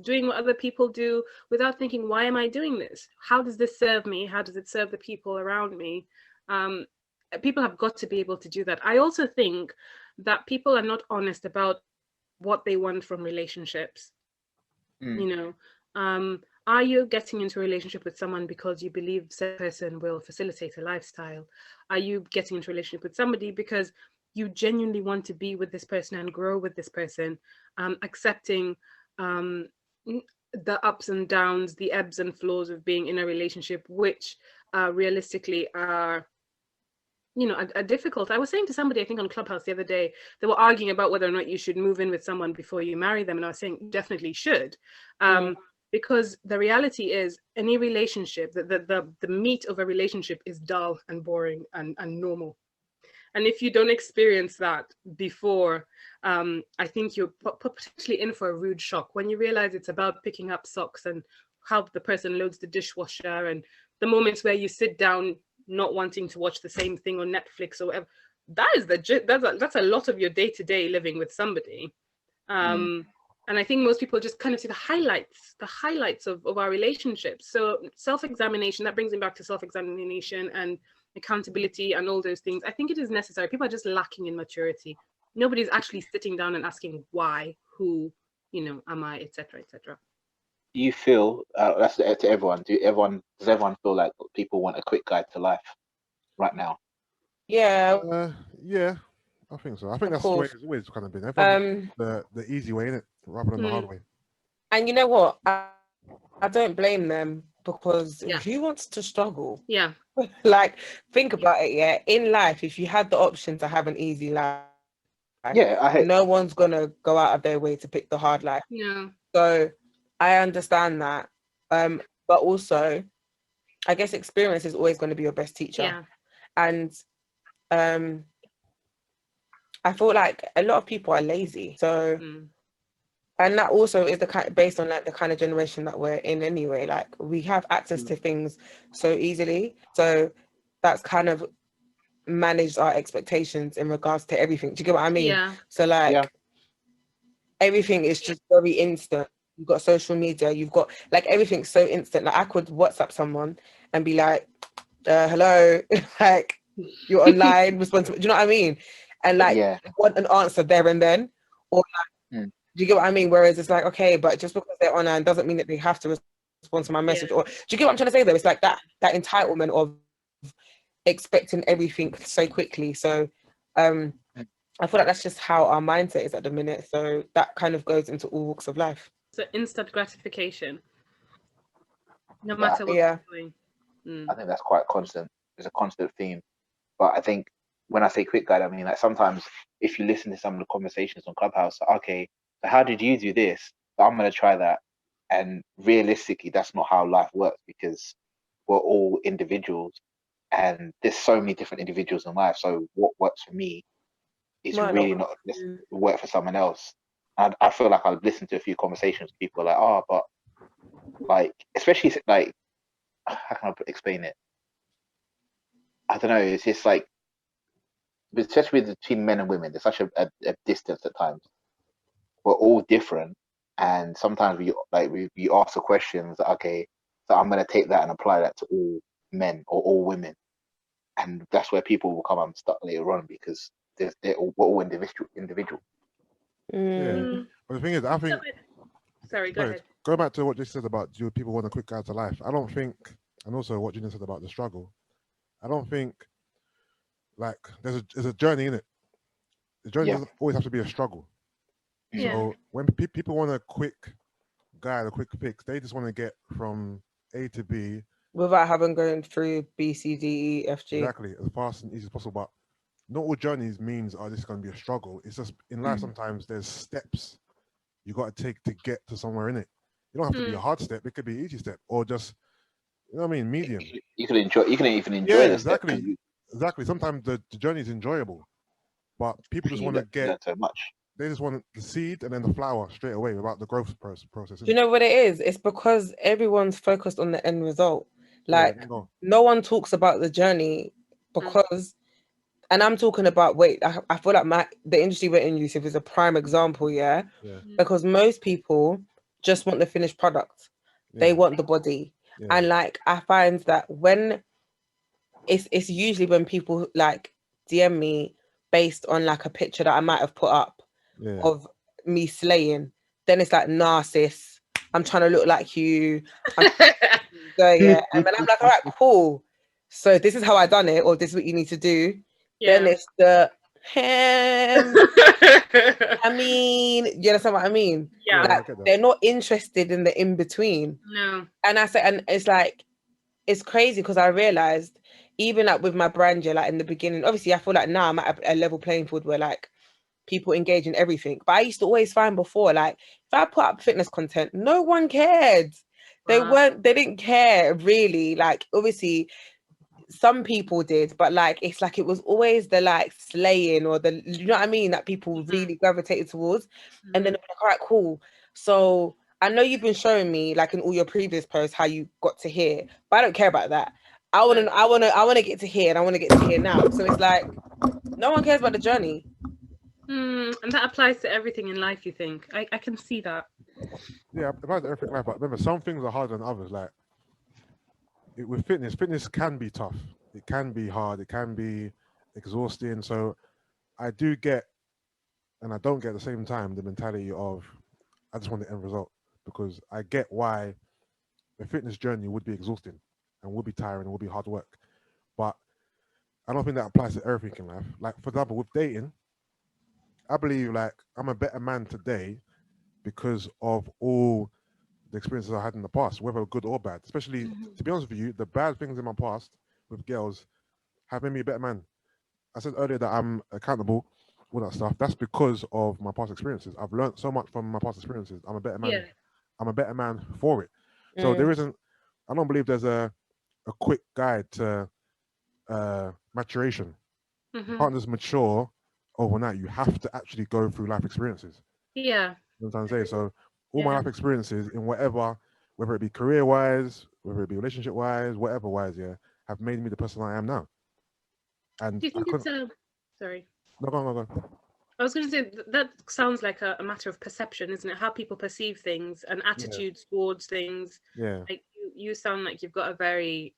[SPEAKER 2] doing what other people do without thinking, why am I doing this? How does this serve me? How does it serve the people around me? People have got to be able to do that. I also think that people are not honest about what they want from relationships. You know, are you getting into a relationship with someone because you believe said person will facilitate a lifestyle? Are you getting into a relationship with somebody because you genuinely want to be with this person and grow with this person, accepting the ups and downs, the ebbs and flows of being in a relationship, which realistically are, you know, are difficult. I was saying to somebody, I think on Clubhouse the other day, they were arguing about whether or not you should move in with someone before you marry them. And I was saying definitely should. Because the reality is any relationship, the meat of a relationship is dull and boring and normal. And if you don't experience that before, I think you're potentially in for a rude shock when you realize it's about picking up socks and how the person loads the dishwasher and the moments where you sit down not wanting to watch the same thing on Netflix or whatever. That's a lot of your day-to-day living with somebody. And I think most people just kind of see the highlights of our relationships. So self-examination, that brings me back to self-examination and accountability and all those things. I think it is necessary. People are just lacking in maturity. Nobody's actually sitting down and asking why, who, you know, am I, etc., etc.
[SPEAKER 3] Do you feel that's to everyone? Does everyone feel like people want a quick guide to life right now?
[SPEAKER 1] Yeah.
[SPEAKER 4] Yeah, I think so. I think that's the way it's always kind of been. Everyone the easy way, innit, rather than the hard way.
[SPEAKER 1] And you know what? I don't blame them, because who wants to struggle?
[SPEAKER 2] Yeah.
[SPEAKER 1] Like, think about it. Yeah, in life, if you had the option to have an easy life, no one's gonna go out of their way to pick the hard life.
[SPEAKER 2] Yeah.
[SPEAKER 1] So I understand that, but also, I guess experience is always going to be your best teacher.
[SPEAKER 2] Yeah.
[SPEAKER 1] And I feel like a lot of people are lazy. So, and that also is the kind, based on like the kind of generation that we're in anyway. Like, we have access to things so easily. So that's kind of managed our expectations in regards to everything. Do you get what I mean?
[SPEAKER 2] Yeah.
[SPEAKER 1] So like everything is just very instant. You've got social media, you've got like everything's so instant. Like, I could WhatsApp someone and be like, hello, like, you're online, respond to, do you know what I mean? And like, want an answer there and then, or like, do you get what I mean? Whereas it's like, okay, but just because they're online doesn't mean that they have to respond to my message. Or do you get what I'm trying to say though? It's like that entitlement of expecting everything so quickly. So I feel like that's just how our mindset is at the minute. So that kind of goes into all walks of life.
[SPEAKER 2] So instant gratification, no matter what you're doing.
[SPEAKER 3] I think that's quite constant. It's a constant theme. But I think when I say quick guide, I mean like sometimes if you listen to some of the conversations on Clubhouse, okay, so how did you do this? So I'm gonna try that. And realistically, that's not how life works, because we're all individuals, and there's so many different individuals in life. So what works for me is really not work for someone else. And I feel like I've listened to a few conversations. People are like, but like, especially like, how can I explain it? I don't know. It's just like, especially between men and women, there's such a distance at times. We're all different, and sometimes we ask the questions. Okay, so I'm gonna take that and apply that to all men or all women, and that's where people will come unstuck later on because we're all individual.
[SPEAKER 4] Yeah, but the thing is, I think.
[SPEAKER 2] Sorry, go ahead.
[SPEAKER 4] Go back to what you said about do people want a quick guide to life. I don't think, and also what Gina said about the struggle. I don't think like there's a journey in it. The journey doesn't always have to be a struggle.
[SPEAKER 2] Yeah.
[SPEAKER 4] So when people want a quick guide, a quick fix, they just want to get from A to B
[SPEAKER 1] without having going through B, C, D, E, F, G.
[SPEAKER 4] Exactly, as fast and easy as possible. But not all journeys means this is going to be a struggle. It's just in life sometimes there's steps you got to take to get to somewhere in it. You don't have to be a hard step. It could be an easy step or just, you know what I mean, medium.
[SPEAKER 3] You can even enjoy it.
[SPEAKER 4] Exactly. Sometimes the journey is enjoyable, but people just want to get
[SPEAKER 3] so much.
[SPEAKER 4] They just want the seed and then the flower straight away without the growth process.
[SPEAKER 1] Do you know what it is? It's because everyone's focused on the end result. Like no one talks about the journey because, and I'm talking about, I feel like the industry we're in, Yusuff, is a prime example, yeah? Because most people just want the finished product. They want the body. And like, I find that when it's usually when people like DM me based on like a picture that I might have put up of me slaying, then it's like, nah, sis, I'm trying to look like you. So yeah, and then I'm like, all right, cool. So this is how I done it, or this is what you need to do. Then it's the I mean, you understand what I mean?
[SPEAKER 2] Yeah.
[SPEAKER 1] Like, they're not interested in the in between.
[SPEAKER 2] No.
[SPEAKER 1] And I say, and it's like, it's crazy because I realized even like with my brand, like in the beginning, obviously I feel like now I'm at a level playing field where like people engage in everything. But I used to always find before, like if I put up fitness content, no one cared. They didn't care really. Like obviously some people did, but like it's like it was always the like slaying or the, you know what I mean, that people really gravitated towards. And then they're like, all right, cool. So I know you've been showing me like in all your previous posts how you got to here, but I don't care about that. I want to get to here, and I want to get to here now. So it's like no one cares about the journey.
[SPEAKER 2] And that applies to everything in life, you think? I can see that.
[SPEAKER 4] Yeah, it applies to everything in life, but remember, some things are harder than others. Like with fitness can be tough. It can be hard. It can be exhausting. So I do get, and I don't get at the same time, the mentality of I just want the end result, because I get why the fitness journey would be exhausting and would be tiring and would be hard work. But I don't think that applies to everything in life. Like, for example, with dating, I believe like I'm a better man today because of all the experiences I had in the past, whether good or bad. Especially, to be honest with you, the bad things in my past with girls have made me a better man. I said earlier that I'm accountable, all that stuff. That's because of my past experiences. I've learned so much from my past experiences. I'm a better man. Yeah. I'm a better man for it. So there isn't, I don't believe there's a quick guide to maturation. You can't just mature overnight. You have to actually go through life experiences.
[SPEAKER 2] Yeah.
[SPEAKER 4] You know what I'm saying? So all my life experiences in whatever, whether it be career-wise, whether it be relationship-wise, whatever-wise, have made me the person I am now. And
[SPEAKER 2] do you think it's sorry.
[SPEAKER 4] No, go on.
[SPEAKER 2] I was going to say that sounds like a matter of perception, isn't it? How people perceive things and attitudes towards things.
[SPEAKER 4] Yeah.
[SPEAKER 2] Like you sound like you've got a very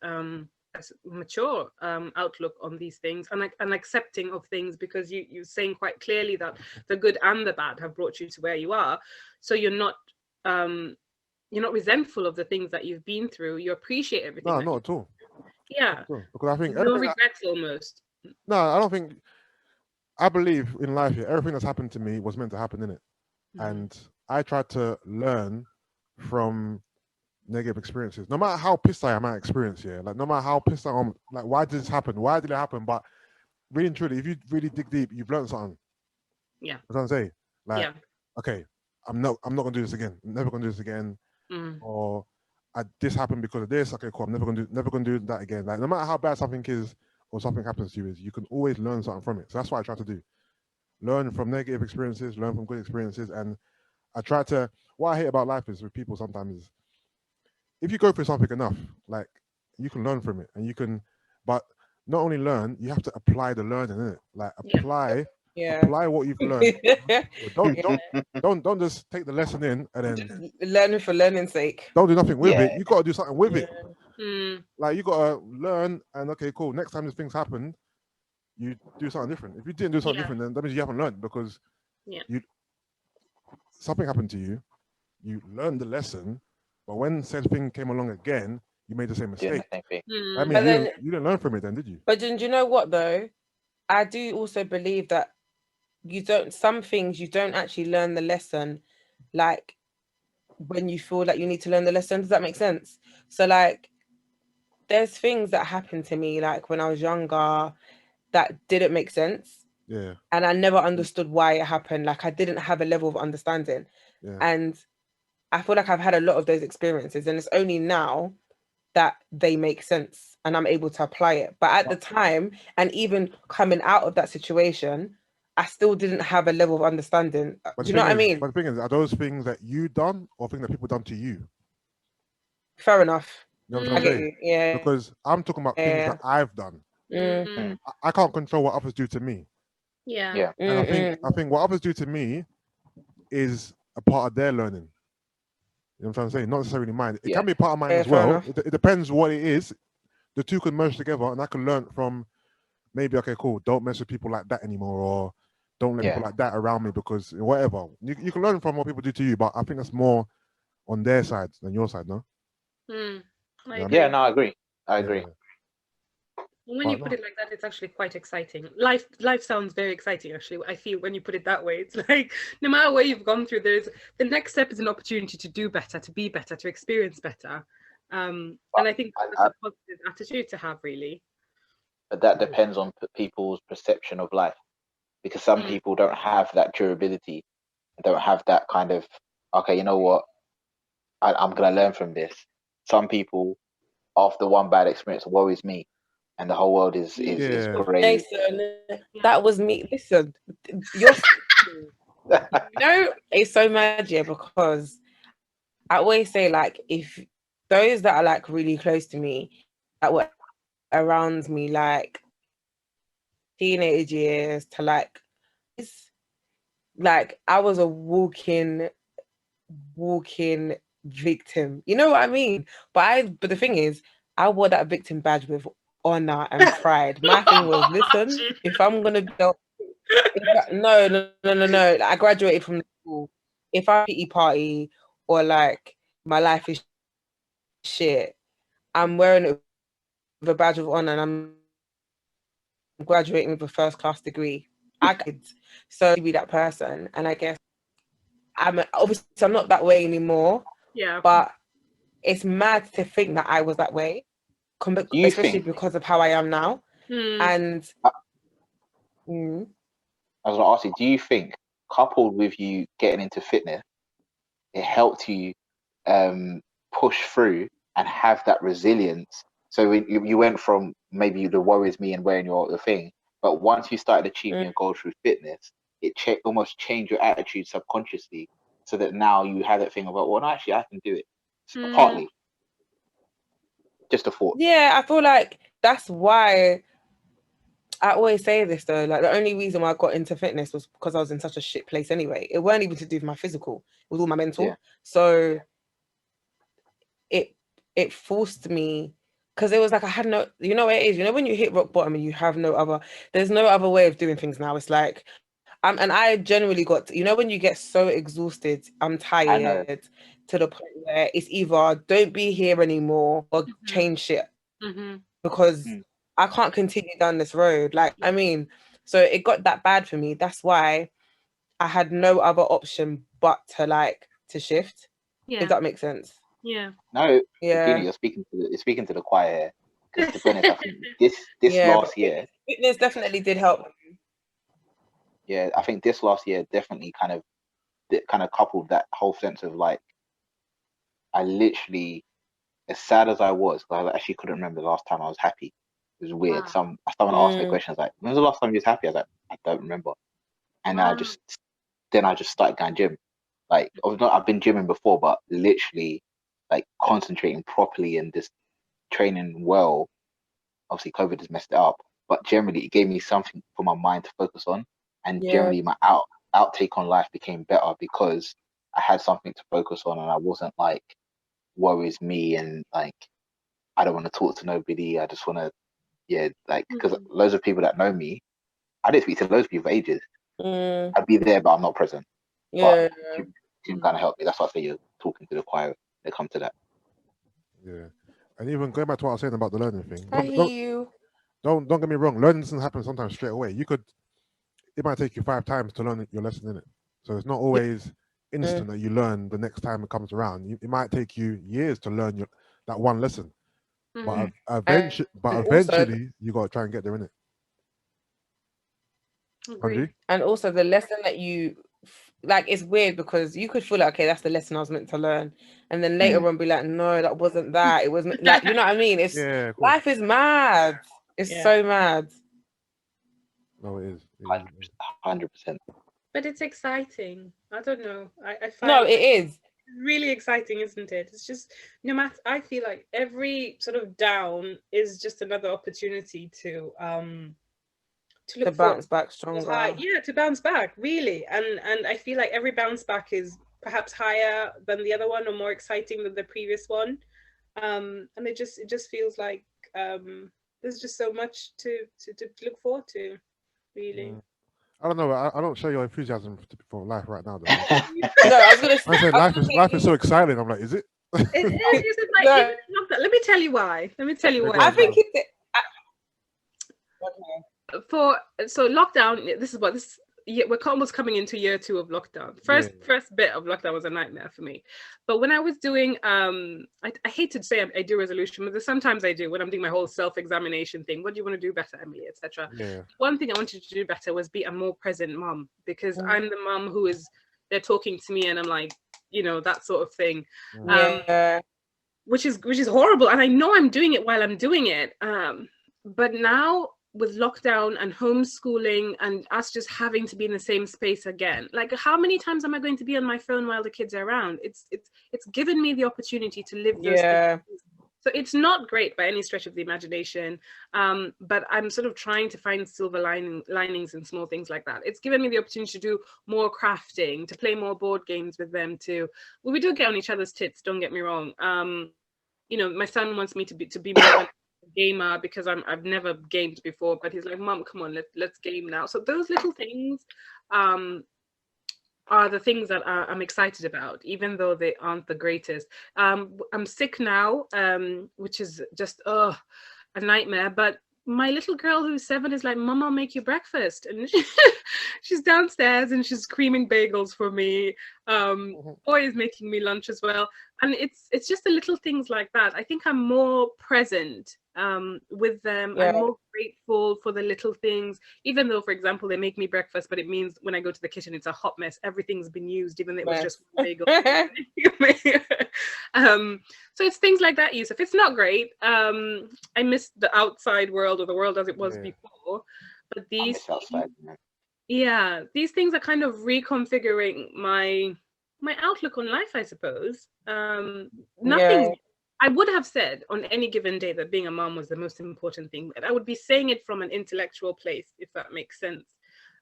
[SPEAKER 2] mature outlook on these things and accepting of things, because you're saying quite clearly that the good and the bad have brought you to where you are. So you're not resentful of the things that you've been through. You appreciate everything.
[SPEAKER 4] No, not at all.
[SPEAKER 2] Yeah.
[SPEAKER 4] Because I think
[SPEAKER 2] no regrets almost.
[SPEAKER 4] No, I don't think. I believe in life here, everything that's happened to me was meant to happen, innit? And I try to learn from negative experiences. No matter how pissed I am at experience, like no matter how pissed I am, like why did this happen? Why did it happen? But really and truly, if you really dig deep, you've learned something.
[SPEAKER 2] Yeah.
[SPEAKER 4] That's what I'm saying. Like, okay, I'm not gonna do this again. I'm never gonna do this again. Or this happened because of this. Okay, cool. I'm never gonna do that again. Like no matter how bad something is or something happens to you, you can always learn something from it. So that's what I try to do. Learn from negative experiences, learn from good experiences. And I try to, what I hate about life is with people sometimes is, if you go through something enough, like you can learn from it, and you can, but not only learn, you have to apply the learning, innit? Like apply what you've learned. Don't just take the lesson in and then
[SPEAKER 1] learning for learning's sake.
[SPEAKER 4] Don't do nothing with it. You got to do something with it. Like you gotta learn and okay, cool. Next time these things happen, you do something different. If you didn't do something different, then that means you haven't learned because something happened to you. You learned the lesson, but when said thing came along again, you made the same mistake. I mean, you didn't learn from it then, did you?
[SPEAKER 1] But then, do you know what though? I do also believe that some things you don't actually learn the lesson, like when you feel like you need to learn the lesson. Does that make sense? So like, there's things that happened to me like when I was younger that didn't make sense.
[SPEAKER 4] Yeah.
[SPEAKER 1] And I never understood why it happened. Like I didn't have a level of understanding.
[SPEAKER 4] Yeah.
[SPEAKER 1] And I feel like I've had a lot of those experiences, and it's only now that they make sense and I'm able to apply it. But at the time, and even coming out of that situation, I still didn't have a level of understanding. Do you know what I mean?
[SPEAKER 4] But the thing is, are those things that you done or things that people done to you?
[SPEAKER 1] Fair enough.
[SPEAKER 4] You know what I'm saying?
[SPEAKER 1] Yeah.
[SPEAKER 4] Because I'm talking about things that I've done. I can't control what others do to me.
[SPEAKER 2] Yeah.
[SPEAKER 4] And I think what others do to me is a part of their learning. You know what I'm saying? Not necessarily mine. It can be a part of mine as well. It depends what it is. The two can merge together, and I can learn from maybe, okay, cool, don't mess with people like that anymore, or don't let people like that around me because whatever. You can learn from what people do to you, but I think that's more on their side than your side, no?
[SPEAKER 3] Yeah, no, I agree.
[SPEAKER 4] Yeah.
[SPEAKER 2] When you put it like that, it's actually quite exciting. Life sounds very exciting, actually. I feel when you put it that way, it's like no matter what you've gone through, the next step is an opportunity to do better, to be better, to experience better. And I think that's a positive attitude to have, really.
[SPEAKER 3] But that depends on people's perception of life, because some people don't have that durability, don't have that kind of, okay, you know what, I'm gonna learn from this. Some people, after one bad experience, worries me, and the whole world is great.
[SPEAKER 1] Jason, that was me. Listen, you're it's so mad, because I always say, like, if those that are like really close to me, that were around me, like teenage years to like I was a walking victim. You know what I mean? But the thing is, I wore that victim badge with honor and pride. My thing was, listen, if I'm gonna no. I graduated from the school. If I pity party or like my life is shit, I'm wearing it with a badge of honor and I'm graduating with a first class degree. I could so be that person, and I guess I'm not that way anymore.
[SPEAKER 2] Yeah,
[SPEAKER 1] but it's mad to think that I was that way, especially because of how I am now. And
[SPEAKER 3] I was gonna ask you, do you think, coupled with you getting into fitness, it helped you push through and have that resilience? So you went from maybe the worries me and wearing your thing, but once you started achieving your goal through fitness, it almost changed your attitude subconsciously, so that now you have that thing about, well, no, actually I can do it. Partly. Just a thought.
[SPEAKER 1] Yeah, I feel like that's why I always say this though. Like the only reason why I got into fitness was because I was in such a shit place anyway. It weren't even to do with my physical; it was all my mental.
[SPEAKER 3] Yeah.
[SPEAKER 1] So it forced me, because it was like I had no. You know what it is? You know when you hit rock bottom and you have no other. There's no other way of doing things now. It's like and I generally got. You know when you get so exhausted, I'm tired to the point where it's either don't be here anymore or change shit, because I can't continue down this road. Like, I mean, so it got that bad for me. That's why I had no other option but to shift. If that makes sense.
[SPEAKER 2] Yeah.
[SPEAKER 3] No,
[SPEAKER 1] yeah.
[SPEAKER 3] Gina, you're speaking to the choir here. Because to be honest, I think this last year,
[SPEAKER 1] fitness definitely did help.
[SPEAKER 3] Yeah, I think this last year definitely kind of coupled that whole sense of like, I literally, as sad as I was, I actually couldn't remember the last time I was happy. It was weird.
[SPEAKER 2] Wow.
[SPEAKER 3] Someone asked me a question, I was like, when was the last time you was happy? I was like, I don't remember. And I just started going gym. Like, I've been gymming before, but literally like concentrating properly and just training well. Obviously COVID has messed it up, but generally it gave me something for my mind to focus on, and generally my outtake on life became better because I had something to focus on, and I wasn't like worries me, and like I don't want to talk to nobody. I just want to, because loads of people that know me, I didn't speak to loads of people for ages. I'd be there, but I'm not present.
[SPEAKER 1] Yeah.
[SPEAKER 3] But Jim kind of helped me. That's why I say you're talking to the choir when it comes to that.
[SPEAKER 4] Yeah. And even going back to what I was saying about the learning thing.
[SPEAKER 1] I hear you.
[SPEAKER 4] Don't get me wrong. Learning doesn't happen sometimes straight away. It might take you 5 times to learn your lesson in it. So it's not always instant that you learn the next time it comes around. It might take you years to learn that one lesson. But eventually, you got to try and get there, innit?
[SPEAKER 1] And also the lesson that you like, it's weird because you could feel like, okay, that's the lesson I was meant to learn, and then later on be like, no, that wasn't that. It was like, you know what I mean? It's life is mad. It's so mad.
[SPEAKER 4] No, it is
[SPEAKER 3] 100%.
[SPEAKER 2] But it's exciting. I don't know. I find
[SPEAKER 1] no, it is
[SPEAKER 2] really exciting, isn't it? It's just no matter. I feel like every sort of down is just another opportunity to
[SPEAKER 1] bounce back stronger.
[SPEAKER 2] To bounce back, really. And I feel like every bounce back is perhaps higher than the other one or more exciting than the previous one. And it just feels like there's just so much to look forward to, really.
[SPEAKER 4] I don't know. I don't show your enthusiasm for life right now, though.
[SPEAKER 1] No, I was gonna say
[SPEAKER 4] life is so exciting. I'm like, is it?
[SPEAKER 2] It is like, no. Let me tell you why.
[SPEAKER 1] I think it's
[SPEAKER 2] so lockdown. This is we're almost coming into year 2 of lockdown. First bit of lockdown was a nightmare for me. But when I was doing, I hate to say I do resolution, but sometimes I do when I'm doing my whole self-examination thing. What do you want to do better, Emily, etc.
[SPEAKER 4] Yeah.
[SPEAKER 2] One thing I wanted to do better was be a more present mom, because I'm the mom who is, they're talking to me and I'm like, that sort of thing. Which is horrible. And I know I'm doing it while I'm doing it. But now, with lockdown and homeschooling and us just having to be in the same space again, like, how many times am I going to be on my phone while the kids are around? It's given me the opportunity to live those things. So it's not great by any stretch of the imagination, but I'm sort of trying to find silver linings and small things like that. It's given me the opportunity to do more crafting, to play more board games with them too. Well, we do get on each other's tits, don't get me wrong. My son wants me to be more gamer because I've never gamed before, but he's like, Mom, come on, let's game now. So those little things are the things that I'm excited about, even though they aren't the greatest. I'm sick now, which is just a nightmare, but my little girl who's 7 is like, Mom, I'll make you breakfast, and she's downstairs and she's creaming bagels for me. Boy is making me lunch as well, and it's just the little things like that. I think I'm more present with them. I'm more grateful for the little things, even though, for example, they make me breakfast, but it means when I go to the kitchen, it's a hot mess. Everything's been used, even though it was just one bagel. So it's things like that, Yusuff. It's not great. I miss the outside world, or the world as it was before, but these things are kind of reconfiguring my outlook on life, I suppose. Nothing. I would have said on any given day that being a mom was the most important thing, but I would be saying it from an intellectual place, if that makes sense.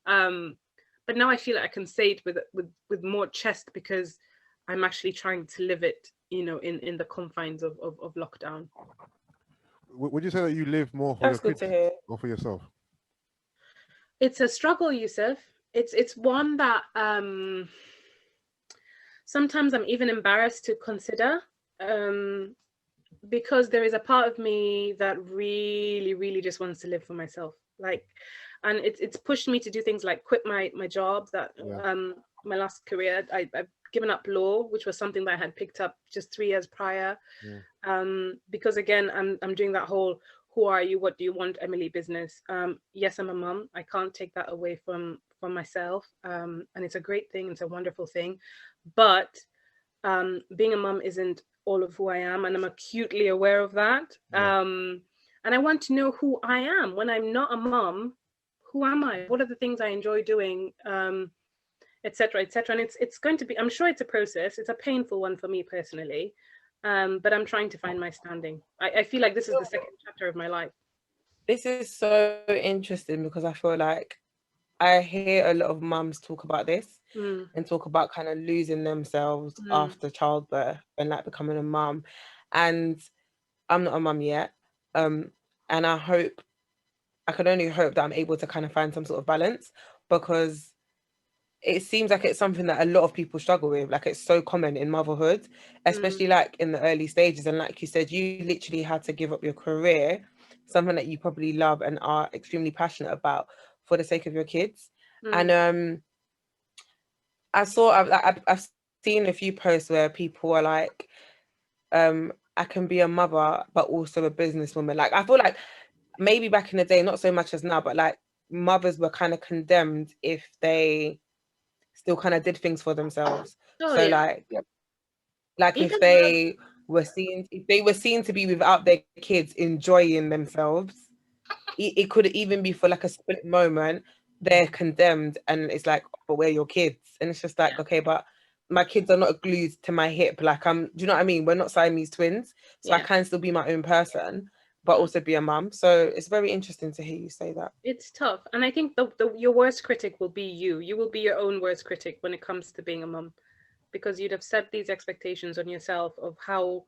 [SPEAKER 2] But now I feel like I can say it with more chest, because I'm actually trying to live it, in the confines of lockdown.
[SPEAKER 4] Would you say that you live more for your kids or for yourself?
[SPEAKER 2] It's a struggle, Yusuff. It's one that sometimes I'm even embarrassed to consider. Because there is a part of me that really, really just wants to live for myself. And it's pushed me to do things like quit my job, my last career. I've given up law, which was something that I had picked up just 3 years prior. Because again, I'm doing that whole, who are you, what do you want, Emily business. Yes, I'm a mum. I can't take that away from myself. And it's a great thing. It's a wonderful thing. But being a mum isn't all of who I am, and I'm acutely aware of that. And I want to know who I am when I'm not a mum. Who am I? What are the things I enjoy doing, etc., etc. And it's going to be, I'm sure it's a process. It's a painful one for me personally, but I'm trying to find my standing. I feel like this is the second chapter of my life.
[SPEAKER 1] This is so interesting, because I feel like I hear a lot of mums talk about this and talk about kind of losing themselves after childbirth and like becoming a mum. And I'm not a mum yet. And I can only hope that I'm able to kind of find some sort of balance, because it seems like it's something that a lot of people struggle with. Like, it's so common in motherhood, especially like in the early stages. And like you said, you literally had to give up your career, something that you probably love and are extremely passionate about, for the sake of your kids. And I've seen a few posts where people are like, I can be a mother but also a businesswoman. Like, I feel like maybe back in the day, not so much as now, but like mothers were kind of condemned if they still kind of did things for themselves. So like if they were seen to be without their kids enjoying themselves, it could even be for like a split moment, they're condemned, and it's like, but we're your kids. And it's just like, okay, but my kids are not glued to my hip. Like, do you know what I mean? We're not Siamese twins, so I can still be my own person, but also be a mum. So it's very interesting to hear you say that.
[SPEAKER 2] It's tough. And I think your worst critic will be you. You will be your own worst critic when it comes to being a mum, because you'd have set these expectations on yourself of how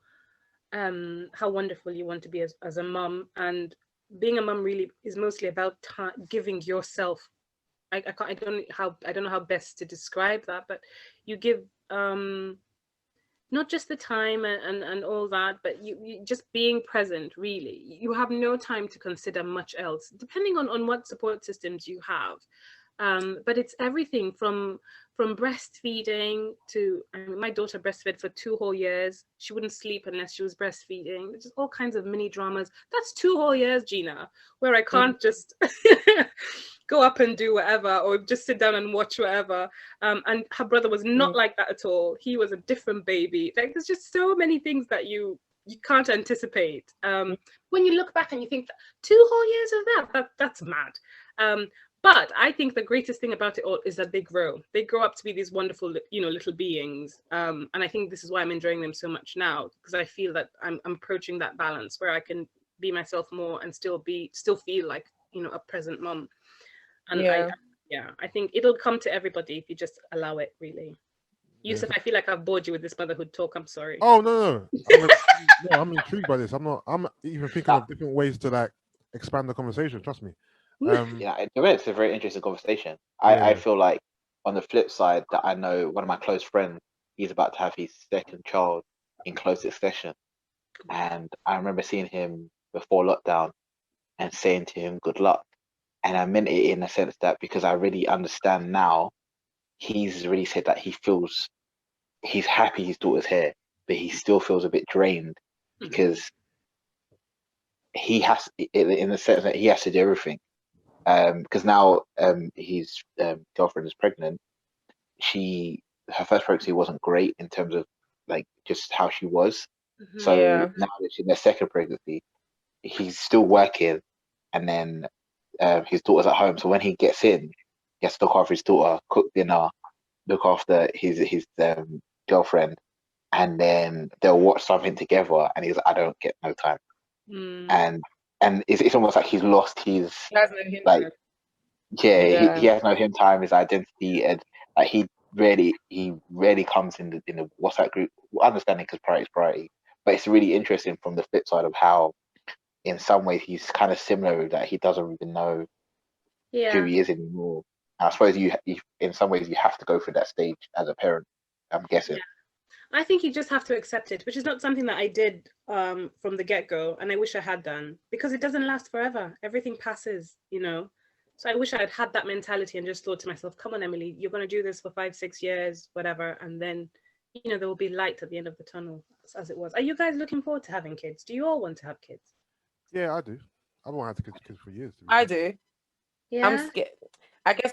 [SPEAKER 2] wonderful you want to be as a mum. And being a mum really is mostly about giving yourself, I don't know how best to describe that, but you give not just the time and all that, but you just being present. Really, you have no time to consider much else, depending on what support systems you have. But it's everything from breastfeeding to, I mean, my daughter breastfed for 2 whole years. She wouldn't sleep unless she was breastfeeding. Just all kinds of mini dramas. That's 2 whole years, Gina, where I can't just go up and do whatever, or just sit down and watch whatever. And her brother was not like that at all. He was a different baby. Like, there's just so many things that you can't anticipate. When you look back and you think, 2 whole years of that's mad. But I think the greatest thing about it all is that they grow. They grow up to be these wonderful, little beings. And I think this is why I'm enjoying them so much now, because I feel that I'm approaching that balance where I can be myself more and still feel like, a present mom. And I think it'll come to everybody if you just allow it, really. Yusuff, I feel like I've bored you with this motherhood talk. I'm sorry.
[SPEAKER 4] Oh, no. I'm intrigued by this. I'm even thinking of different ways to like expand the conversation. Trust me.
[SPEAKER 3] It's a very interesting conversation. I feel like on the flip side that I know one of my close friends, he's about to have his second child in close succession. And I remember seeing him before lockdown and saying to him, good luck. And I meant it in a sense that because I really understand now, he's really said that he's happy his daughter's here, but he still feels a bit drained because he has, in the sense that he has to do everything. Because now his girlfriend is pregnant. Her first pregnancy wasn't great in terms of like just how she was. So now that she's in their second pregnancy, he's still working, and then his daughter's at home. So when he gets in, he has to look after his daughter, cook dinner, look after his girlfriend, and then they'll watch something together. And he's like, I don't get no time. And it's almost like he's lost his like he has no him time, his identity, and like he rarely comes in the WhatsApp group, understanding because priority is priority. But it's really interesting from the flip side of how in some ways he's kind of similar, that he doesn't even know who he is anymore. And I suppose you in some ways you have to go through that stage as a parent, I'm guessing.
[SPEAKER 2] I think you just have to accept it, which is not something that I did from the get-go, and I wish I had done, because it doesn't last forever. Everything passes, So I wish I had had that mentality and just thought to myself, come on, Emily, you're going to do this for 5-6 years, whatever, and then, there will be light at the end of the tunnel, as it was. Are you guys looking forward to having kids? Do you all want to have kids?
[SPEAKER 4] Yeah, I do. I've wanted to have kids for years.
[SPEAKER 1] I do. Yeah. I'm scared. I guess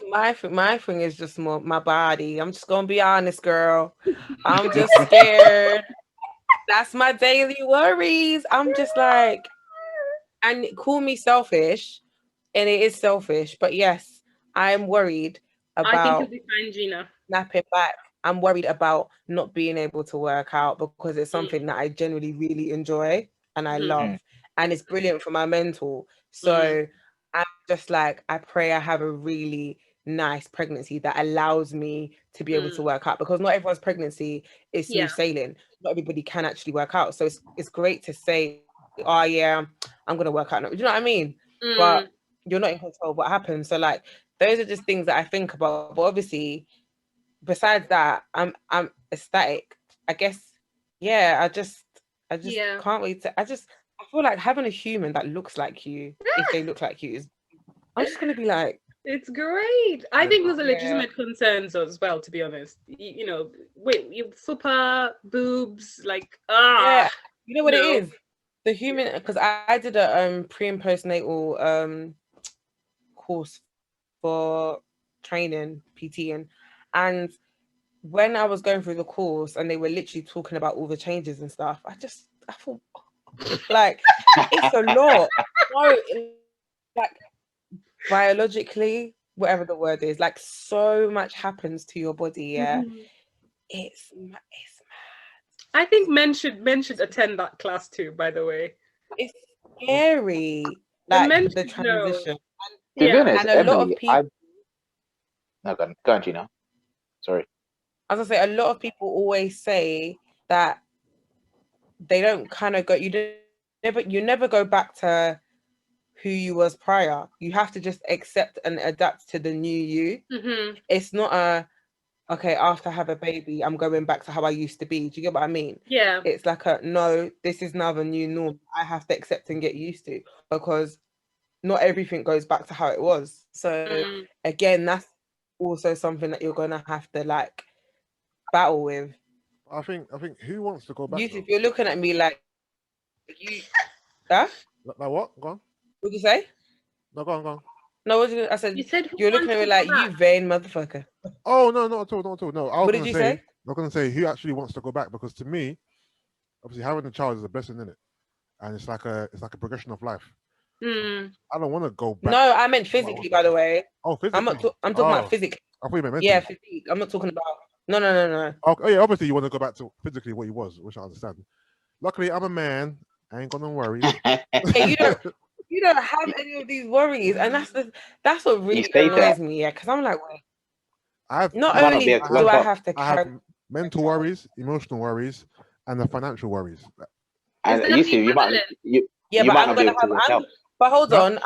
[SPEAKER 1] my thing is just more my body. I'm just gonna be honest, girl. I'm just scared. That's my daily worries. I'm just like, and call me selfish, and it is selfish, but yes, I'm worried about.
[SPEAKER 2] I think you'll be fine, Gina.
[SPEAKER 1] Snapping back. I'm worried about not being able to work out, because it's something that I generally really enjoy and I love, and it's brilliant for my mental. So I'm just like, I pray I have a really nice pregnancy that allows me to be able to work out, because not everyone's pregnancy is smooth sailing. Not everybody can actually work out. So it's great to say oh yeah, I'm gonna work out. Do you know what I mean? But you're not in control of what happens. So like those are just things that I think about. But obviously, besides that, I'm ecstatic. I guess, yeah, I just can't wait to. I feel like having a human that looks like you, if they look like you, is. I'm just gonna be like,
[SPEAKER 2] it's great. I think those are legitimate concerns as well. To be honest, you know, wait, you fupa boobs, like
[SPEAKER 1] yeah, you know what it is. The human, because I did a pre and postnatal course for training PTing, and when I was going through the course and they were literally talking about all the changes and stuff, I thought like it's a lot. No, like biologically, whatever the word is, like so much happens to your body. Yeah, it's mad.
[SPEAKER 2] I think men should attend that class too. By the way,
[SPEAKER 1] it's scary. Like the transition.
[SPEAKER 3] To be honest,
[SPEAKER 1] and a lot of people.
[SPEAKER 3] No, go on, Gina. Sorry.
[SPEAKER 1] As I say, a lot of people always say that they don't kind of go. You never go back to who you was prior. You have to just accept and adapt to the new you. It's not okay, after I have a baby, I'm going back to how I used to be. Do you get what I mean?
[SPEAKER 2] Yeah.
[SPEAKER 1] It's like no, this is now the new norm. I have to accept and get used to, because not everything goes back to how it was. So again, that's also something that you're gonna have to like battle with.
[SPEAKER 4] I think who wants to go back?
[SPEAKER 1] Yusuff, you're looking at me like you. Huh?
[SPEAKER 4] Like what? Go on.
[SPEAKER 1] What'd you say?
[SPEAKER 4] No, go on.
[SPEAKER 1] No, I said you're looking at me like you vain motherfucker.
[SPEAKER 4] Oh no, not at all. No,
[SPEAKER 1] what did you say?
[SPEAKER 4] I was gonna say who actually wants to go back, because to me, obviously having a child is a blessing, isn't it? And it's like a progression of life. I don't want to go back.
[SPEAKER 1] No, I meant physically, by the way.
[SPEAKER 4] Oh, physically.
[SPEAKER 1] I'm talking about physically.
[SPEAKER 4] I thought you meant mentally.
[SPEAKER 1] Yeah, physique. I'm not talking about. No.
[SPEAKER 4] Oh yeah, obviously you want to go back to physically what you was, which I understand. Luckily, I'm a man. I ain't got no worries.
[SPEAKER 1] Hey, you don't have any of these worries, and that's what really annoys me. Yeah, because I'm like, wait. I have
[SPEAKER 4] mental worries, emotional worries, and the financial worries.
[SPEAKER 3] And you might not be able to help.
[SPEAKER 1] But hold on,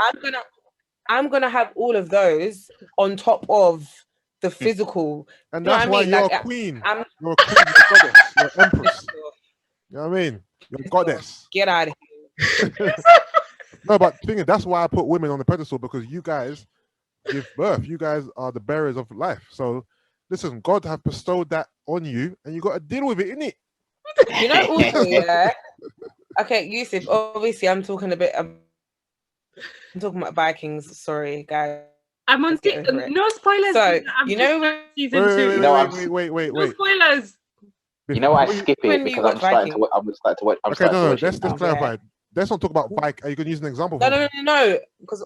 [SPEAKER 1] I'm gonna have all of those on top of the physical.
[SPEAKER 4] And that's why you're a queen. You're a queen, you're a goddess, you're an empress. You know what I mean? You're a goddess.
[SPEAKER 1] Get out of here.
[SPEAKER 4] No, but the thing is, that's why I put women on the pedestal, because you guys give birth. You guys are the bearers of life. So listen, God have bestowed that on you, and you got to deal with it, innit?
[SPEAKER 1] You know, also, yeah. Okay, Yusuff, obviously I'm talking about Vikings. Sorry, guys.
[SPEAKER 2] I'm on no spoilers.
[SPEAKER 1] So you know,
[SPEAKER 2] season 2.
[SPEAKER 4] Wait.
[SPEAKER 2] No spoilers.
[SPEAKER 3] You know, I skip it because I'm starting to watch.
[SPEAKER 4] Okay, no. Let's clarify. Let's not talk about Viking. Are you going to use an example?
[SPEAKER 1] No. Because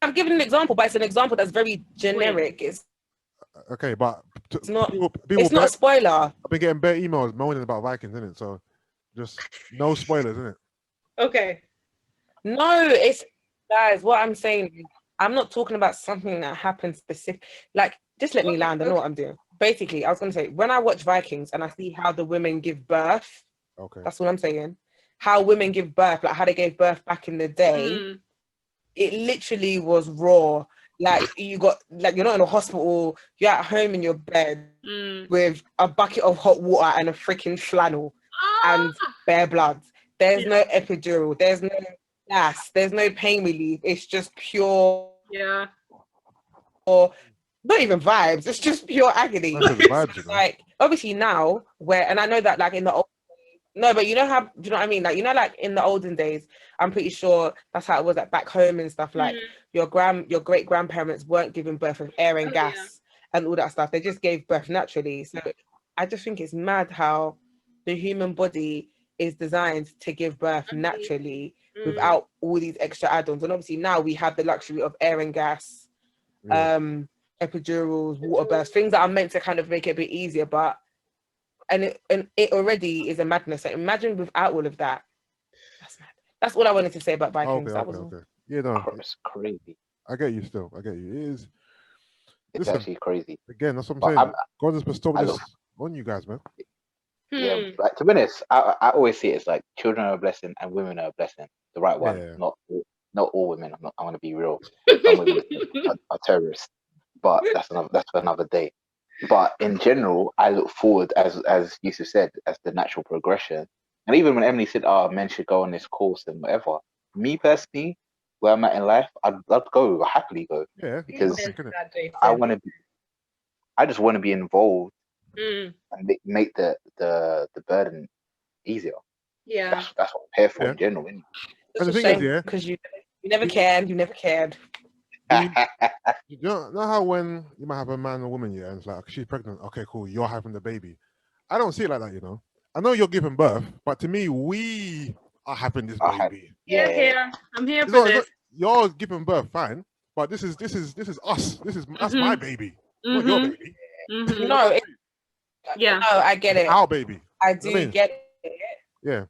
[SPEAKER 1] I'm giving an example, but it's an example that's very generic. It's
[SPEAKER 4] okay, but
[SPEAKER 1] it's not. It's not a spoiler.
[SPEAKER 4] I've been getting bare emails moaning about Vikings, isn't it? So just no spoilers, isn't it?
[SPEAKER 2] Okay.
[SPEAKER 1] No, it's guys. What I'm saying, I'm not talking about something that happened specific. Like, just let me land. I know what I'm doing. Basically, I was going to say, when I watch Vikings and I see how the women give birth, that's what I'm saying. How women give birth, like how they gave birth back in the day, it literally was raw. Like you're not in a hospital, you're at home in your bed with a bucket of hot water and a freaking flannel and bare blood. There's no epidural, there's no gas, there's no pain relief. It's just pure, or not even vibes. It's just pure agony. Like obviously now, and I know that like in the old. No, but you know how, do you know what I mean? Like, you know, like in the olden days, I'm pretty sure that's how it was like back home and stuff. Like your great grandparents weren't giving birth with air and gas and all that stuff. They just gave birth naturally. So I just think it's mad how the human body is designed to give birth naturally without all these extra add-ons. And obviously now we have the luxury of air and gas, epidurals, water births, things that are meant to kind of make it a bit easier, but and it already is a madness. So imagine without all of that. That's mad. That's all I wanted to say about Vikings.
[SPEAKER 4] Okay. Yeah, no,
[SPEAKER 3] it's crazy.
[SPEAKER 4] I get you still. I get you. It is.
[SPEAKER 3] It's actually crazy.
[SPEAKER 4] Again, that's what I'm saying. God has bestowed this on you guys, man.
[SPEAKER 3] Yeah, like to be honest, I always see it as like children are a blessing and women are a blessing. the right one.
[SPEAKER 4] Yeah.
[SPEAKER 3] Not all women. I'm going to be real. Some women are terrorists, but that's for another day. But in general, I look forward, as Yusuff said, as the natural progression. And even when Emily said, "Oh, men should go on this course and whatever," me personally, where I'm at in life, I'd go, happily go, because I just want to be involved and make the burden easier.
[SPEAKER 2] Yeah,
[SPEAKER 3] that's what I'm here for in general.
[SPEAKER 1] It's a shame because you never cared. You never cared.
[SPEAKER 4] You know how when you might have a man or woman, and it's like, she's pregnant. Okay, cool. You're having the baby. I don't see it like that, you know. I know you're giving birth, but to me, we are having this baby.
[SPEAKER 2] Yeah. I'm here for this.
[SPEAKER 4] You're giving birth, fine, but this is us. That's my baby, not your baby.
[SPEAKER 1] No, no, I get it.
[SPEAKER 4] Our baby.
[SPEAKER 1] I do get it.
[SPEAKER 4] Yeah.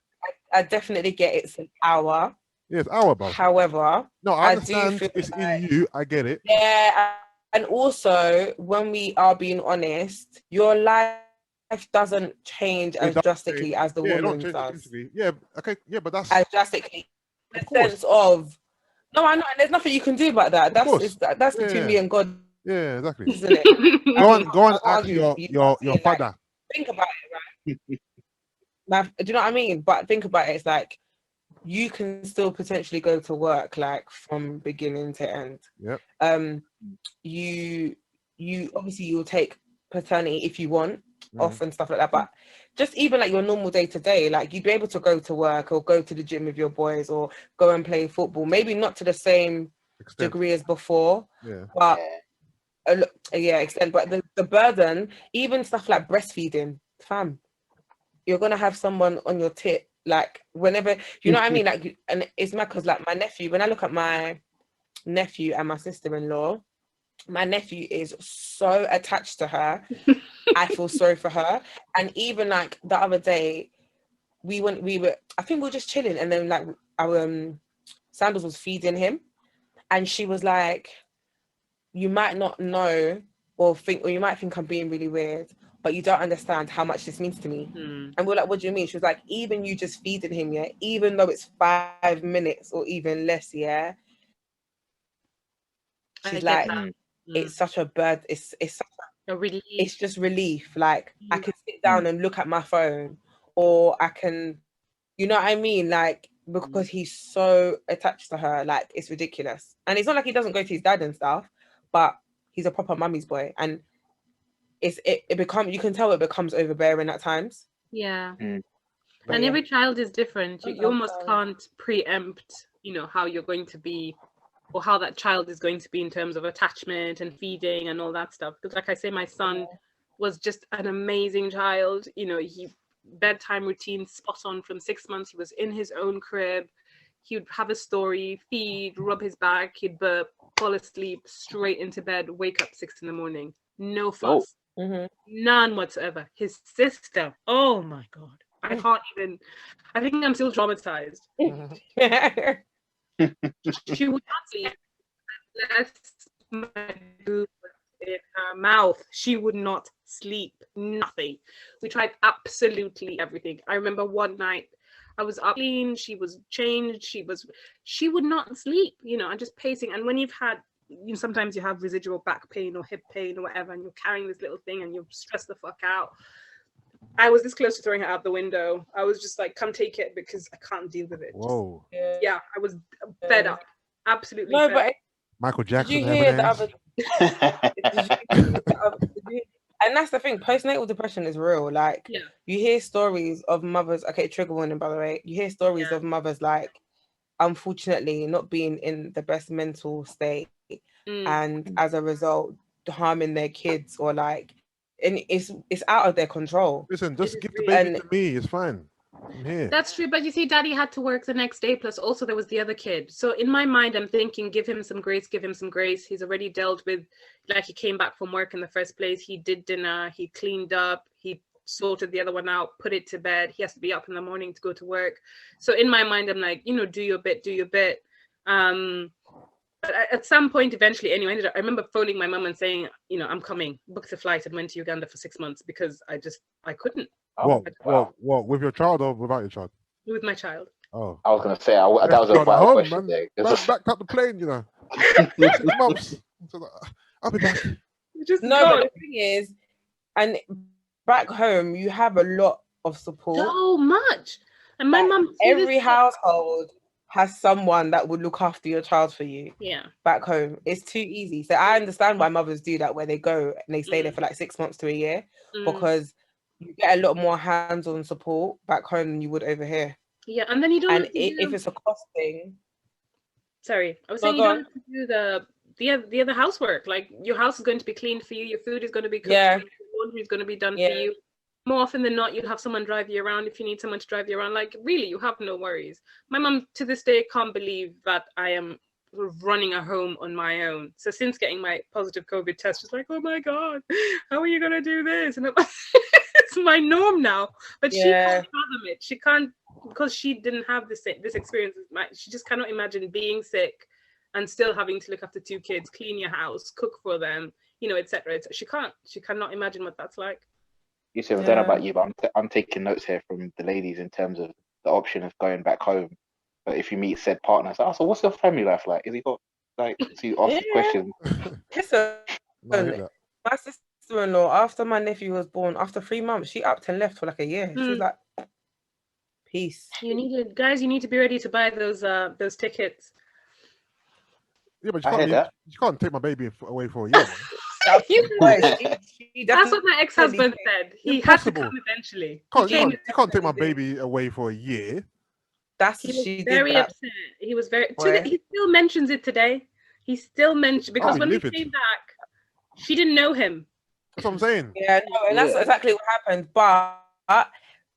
[SPEAKER 1] I definitely get it's an hour.
[SPEAKER 4] Yeah, it's our baby.
[SPEAKER 1] However,
[SPEAKER 4] no, I understand it's in you. I get it.
[SPEAKER 1] Yeah, and also when we are being honest, your life doesn't change as drastically as the woman's does.
[SPEAKER 4] Yeah, okay, yeah, but that's
[SPEAKER 1] as drastically. In the sense of no, I know, and there's nothing you can do about that. That's between me and God.
[SPEAKER 4] Yeah, exactly.
[SPEAKER 1] Isn't it?
[SPEAKER 4] go on, ask your father.
[SPEAKER 1] Like, think about it, right? Do you know what I mean? But think about it. It's like you can still potentially go to work like from beginning to end.
[SPEAKER 4] Yep.
[SPEAKER 1] You obviously you'll take paternity if you want off and stuff like that, but just even like your normal day to day, like you'd be able to go to work or go to the gym with your boys or go and play football, maybe not to the same degree as before, but extent. But the burden, even stuff like breastfeeding, fam, you're gonna have someone on your tit like whenever, you know what I mean, like, and it's mad because like my nephew, when I look at my nephew and my sister-in-law, my nephew is so attached to her. I feel sorry for her. And even like the other day we were I think we were just chilling, and then like our Sandals was feeding him, and she was like, you might not know or you might think I'm being really weird, but you don't understand how much this means to me. And we're like, what do you mean? She was like, even you just feeding him, even though it's 5 minutes or even less, she's like, it's such a bird, it's such
[SPEAKER 2] a relief.
[SPEAKER 1] It's just relief. Like I can sit down and look at my phone, or I can, you know what I mean, like, because he's so attached to her, like it's ridiculous. And it's not like he doesn't go to his dad and stuff, but he's a proper mummy's boy, and you can tell it becomes overbearing at times.
[SPEAKER 2] And every child is different. You almost can't preempt, how you're going to be or how that child is going to be in terms of attachment and feeding and all that stuff. Because like I say, my son was just an amazing child. He bedtime routine spot on from 6 months. He was in his own crib. He would have a story, feed, rub his back, he'd burp, fall asleep, straight into bed, wake up 6 a.m. No fuss. None whatsoever. His sister, oh my God. I think I'm still traumatized. She would not sleep unless my boob was in her mouth. She would not sleep. Nothing. We tried absolutely everything. I remember one night I was up clean, she was changed, she would not sleep, and just pacing. And when you've had, sometimes you have residual back pain or hip pain or whatever, and you're carrying this little thing and you're stressed the fuck out. I was this close to throwing her out the window. I was just like, come take it because I can't deal with it.
[SPEAKER 4] Whoa.
[SPEAKER 2] Yeah, I was fed up. Absolutely fed up.
[SPEAKER 4] Michael Jackson.
[SPEAKER 1] Did you hear the other... And that's the thing, postnatal depression is real. Like, you hear stories of mothers, okay, trigger warning, by the way. You hear stories of mothers, like, unfortunately, not being in the best mental state and as a result, harming their kids, or like, and it's out of their control.
[SPEAKER 4] Listen, just give the baby to me. It's fine. I'm here.
[SPEAKER 2] That's true, but you see, Daddy had to work the next day. Plus, also there was the other kid. So in my mind, I'm thinking, give him some grace. Give him some grace. He's already dealt with, like, he came back from work in the first place. He did dinner. He cleaned up. He sorted the other one out. Put it to bed. He has to be up in the morning to go to work. So in my mind, I'm like, do your bit. Do your bit. But at some point, eventually, anyway, I remember phoning my mum and saying, I'm coming, booked a flight and went to Uganda for 6 months because I couldn't.
[SPEAKER 4] What, with your child or without your child?
[SPEAKER 2] With my child.
[SPEAKER 4] Oh,
[SPEAKER 3] I was gonna say that was a vital question there.
[SPEAKER 4] Man, backed up the plane, you know. 6 months. So, I'll be back.
[SPEAKER 1] No, but the thing is, and back home, you have a lot of support.
[SPEAKER 2] So much. And my mum,
[SPEAKER 1] every household has someone that would look after your child for you.
[SPEAKER 2] Yeah.
[SPEAKER 1] Back home, it's too easy. So I understand why mothers do that, where they go and they stay there for like 6 months to a year, because you get a lot more hands-on support back home than you would over here.
[SPEAKER 2] Yeah, and then you don't.
[SPEAKER 1] And if it's a cost thing.
[SPEAKER 2] Sorry, I was saying you don't have to do the other housework. Like your house is going to be cleaned for you, your food is going to be cooked, your laundry is going to be done for you. More often than not, you'll have someone drive you around if you need someone to drive you around. Like really, you have no worries. My mum to this day can't believe that I am running a home on my own. So since getting my positive COVID test, she's like, "Oh my God, how are you gonna do this?" And it's my norm now. But she can't fathom it. She can't, because she didn't have this experience. She just cannot imagine being sick and still having to look after 2 kids, clean your house, cook for them, you know, etc. She cannot imagine what that's like.
[SPEAKER 3] Yusuff, I don't know about you, but I'm taking notes here from the ladies in terms of the option of going back home. But if you meet said partner, so what's your family life like? Has he got like to ask the question?
[SPEAKER 1] Listen, my sister-in-law, after my nephew was born, after 3 months, she upped and left for like a year. She was like, peace.
[SPEAKER 2] You need to be ready to buy those tickets.
[SPEAKER 4] Yeah, but you can't take my baby away for a year.
[SPEAKER 2] That's what my ex-husband said. He had to come eventually.
[SPEAKER 4] You can't take my baby away for a year.
[SPEAKER 2] He was very upset. He was very. He still mentions it today. He still mentioned, because when we came back, she didn't know him.
[SPEAKER 4] That's what I'm saying.
[SPEAKER 1] Yeah, no, and that's exactly what happened. But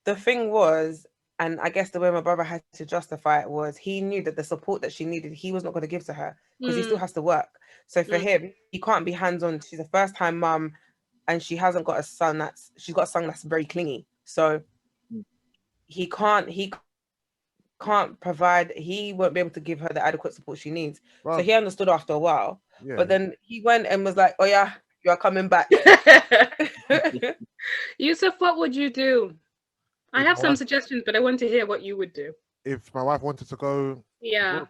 [SPEAKER 1] the thing was, and I guess the way my brother had to justify it was, he knew that the support that she needed, he was not going to give to her because he still has to work. So for him, he can't be hands-on. She's a first-time mum, and she hasn't got a son she's got a son that's very clingy. So he can't provide. He won't be able to give her the adequate support she needs. Wow. So he understood after a while. Yeah. But then he went and was like, "Oh yeah, you are coming back."
[SPEAKER 2] Yusuff, what would you do? I have some suggestions, but I want to hear what you would do.
[SPEAKER 4] If my wife wanted to go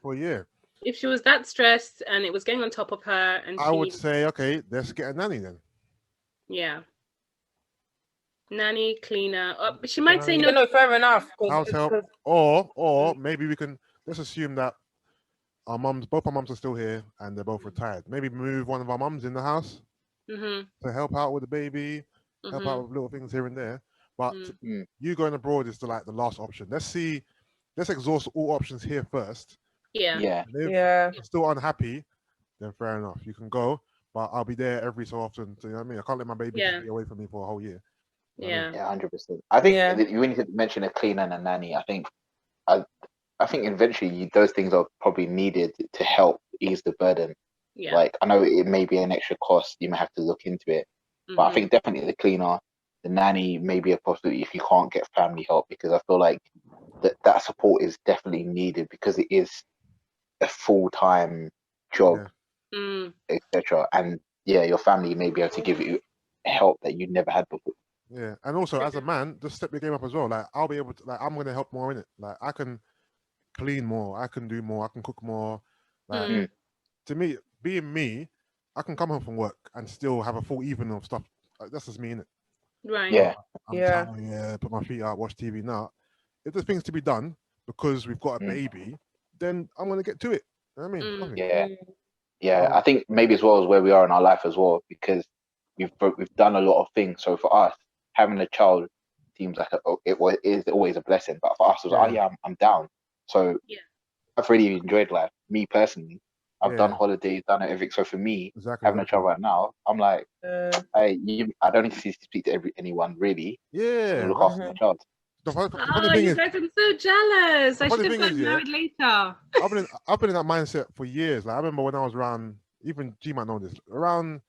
[SPEAKER 4] for a year.
[SPEAKER 2] If she was that stressed and it was getting on top of her, and
[SPEAKER 4] I would say, okay, let's get a nanny then.
[SPEAKER 2] Yeah. Nanny, cleaner. But she might say no.
[SPEAKER 1] No, fair enough.
[SPEAKER 4] House help. Or maybe we can, let's assume that both our mums are still here and they're both retired. Maybe move one of our mums in the house to help out with the baby, help out with little things here and there. But you going abroad is the last option. Let's exhaust all options here first.
[SPEAKER 2] Yeah.
[SPEAKER 4] If you're still unhappy, then fair enough. You can go, but I'll be there every so often. You know what I mean? I can't let my baby be away from me for a whole year.
[SPEAKER 2] Yeah.
[SPEAKER 3] Yeah, 100%. I think you need to mention a cleaner and a nanny. I think eventually those things are probably needed to help ease the burden.
[SPEAKER 2] Yeah.
[SPEAKER 3] Like, I know it may be an extra cost. You may have to look into it. But I think definitely the cleaner, the nanny may be a possibility if you can't get family help, because I feel like that support is definitely needed, because it is a full-time job, etc. And your family may be able to give you help that you never had before.
[SPEAKER 4] Yeah, and also as a man, just step your game up as well. Like, I'll be able to, I'm gonna help more in it. Like, I can clean more, I can do more, I can cook more. Like, to me, being me, I can come home from work and still have a full evening of stuff. That's just me, innit?
[SPEAKER 2] Right.
[SPEAKER 3] Yeah.
[SPEAKER 4] I'm tired, put my feet up, watch TV. Now, if there's things to be done because we've got a baby, then I'm gonna get to it. You know what I mean?
[SPEAKER 3] Yeah. I think maybe as well as where we are in our life as well, because we've done a lot of things. So for us, having a child seems like it is always a blessing. But for us, it was I'm down. So I've really enjoyed life. Me personally, I've done holidays, done everything. So for me, having a child right now, I'm like, I don't need to speak to anyone really.
[SPEAKER 4] Yeah,
[SPEAKER 3] look after my child.
[SPEAKER 2] You guys, I'm so jealous. I should have gotten married later.
[SPEAKER 4] I've been in that mindset for years. Like, I remember when I was around, even G might know this, around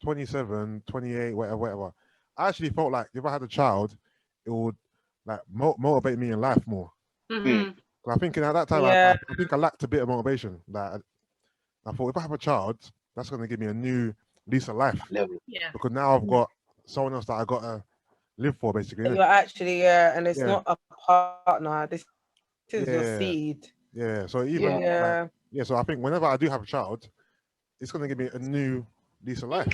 [SPEAKER 4] 27, 28, whatever. I actually felt like if I had a child, it would like motivate me in life more. I think at that time, I think I lacked a bit of motivation. Like, I thought, if I have a child, that's going to give me a new lease of life.
[SPEAKER 2] Yeah.
[SPEAKER 4] Because now I've got someone else that I got to live for, basically.
[SPEAKER 1] You're actually, and it's not a partner. This This is your seed.
[SPEAKER 4] Yeah. So even so I think whenever I do have a child, it's gonna give me a new lease of life.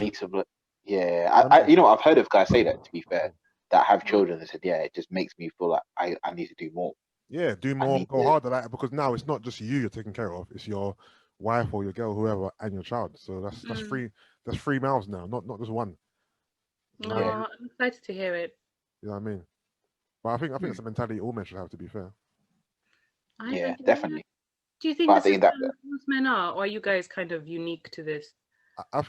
[SPEAKER 3] Yeah. I I've heard of guys say that, to be fair, that have children and said, yeah, it just makes me feel like I need to do more.
[SPEAKER 4] Yeah, do more, go harder, like, because now it's not just you're taking care of, it's your wife or your girl, whoever, and your child. So that's three mouths now, not just one.
[SPEAKER 2] I'm excited to hear it.
[SPEAKER 4] You know what I mean? But I think it's a mentality all men should have, to be fair.
[SPEAKER 3] Yeah, definitely.
[SPEAKER 2] Do you think this is how most men are, or are you guys kind of unique to this?
[SPEAKER 3] I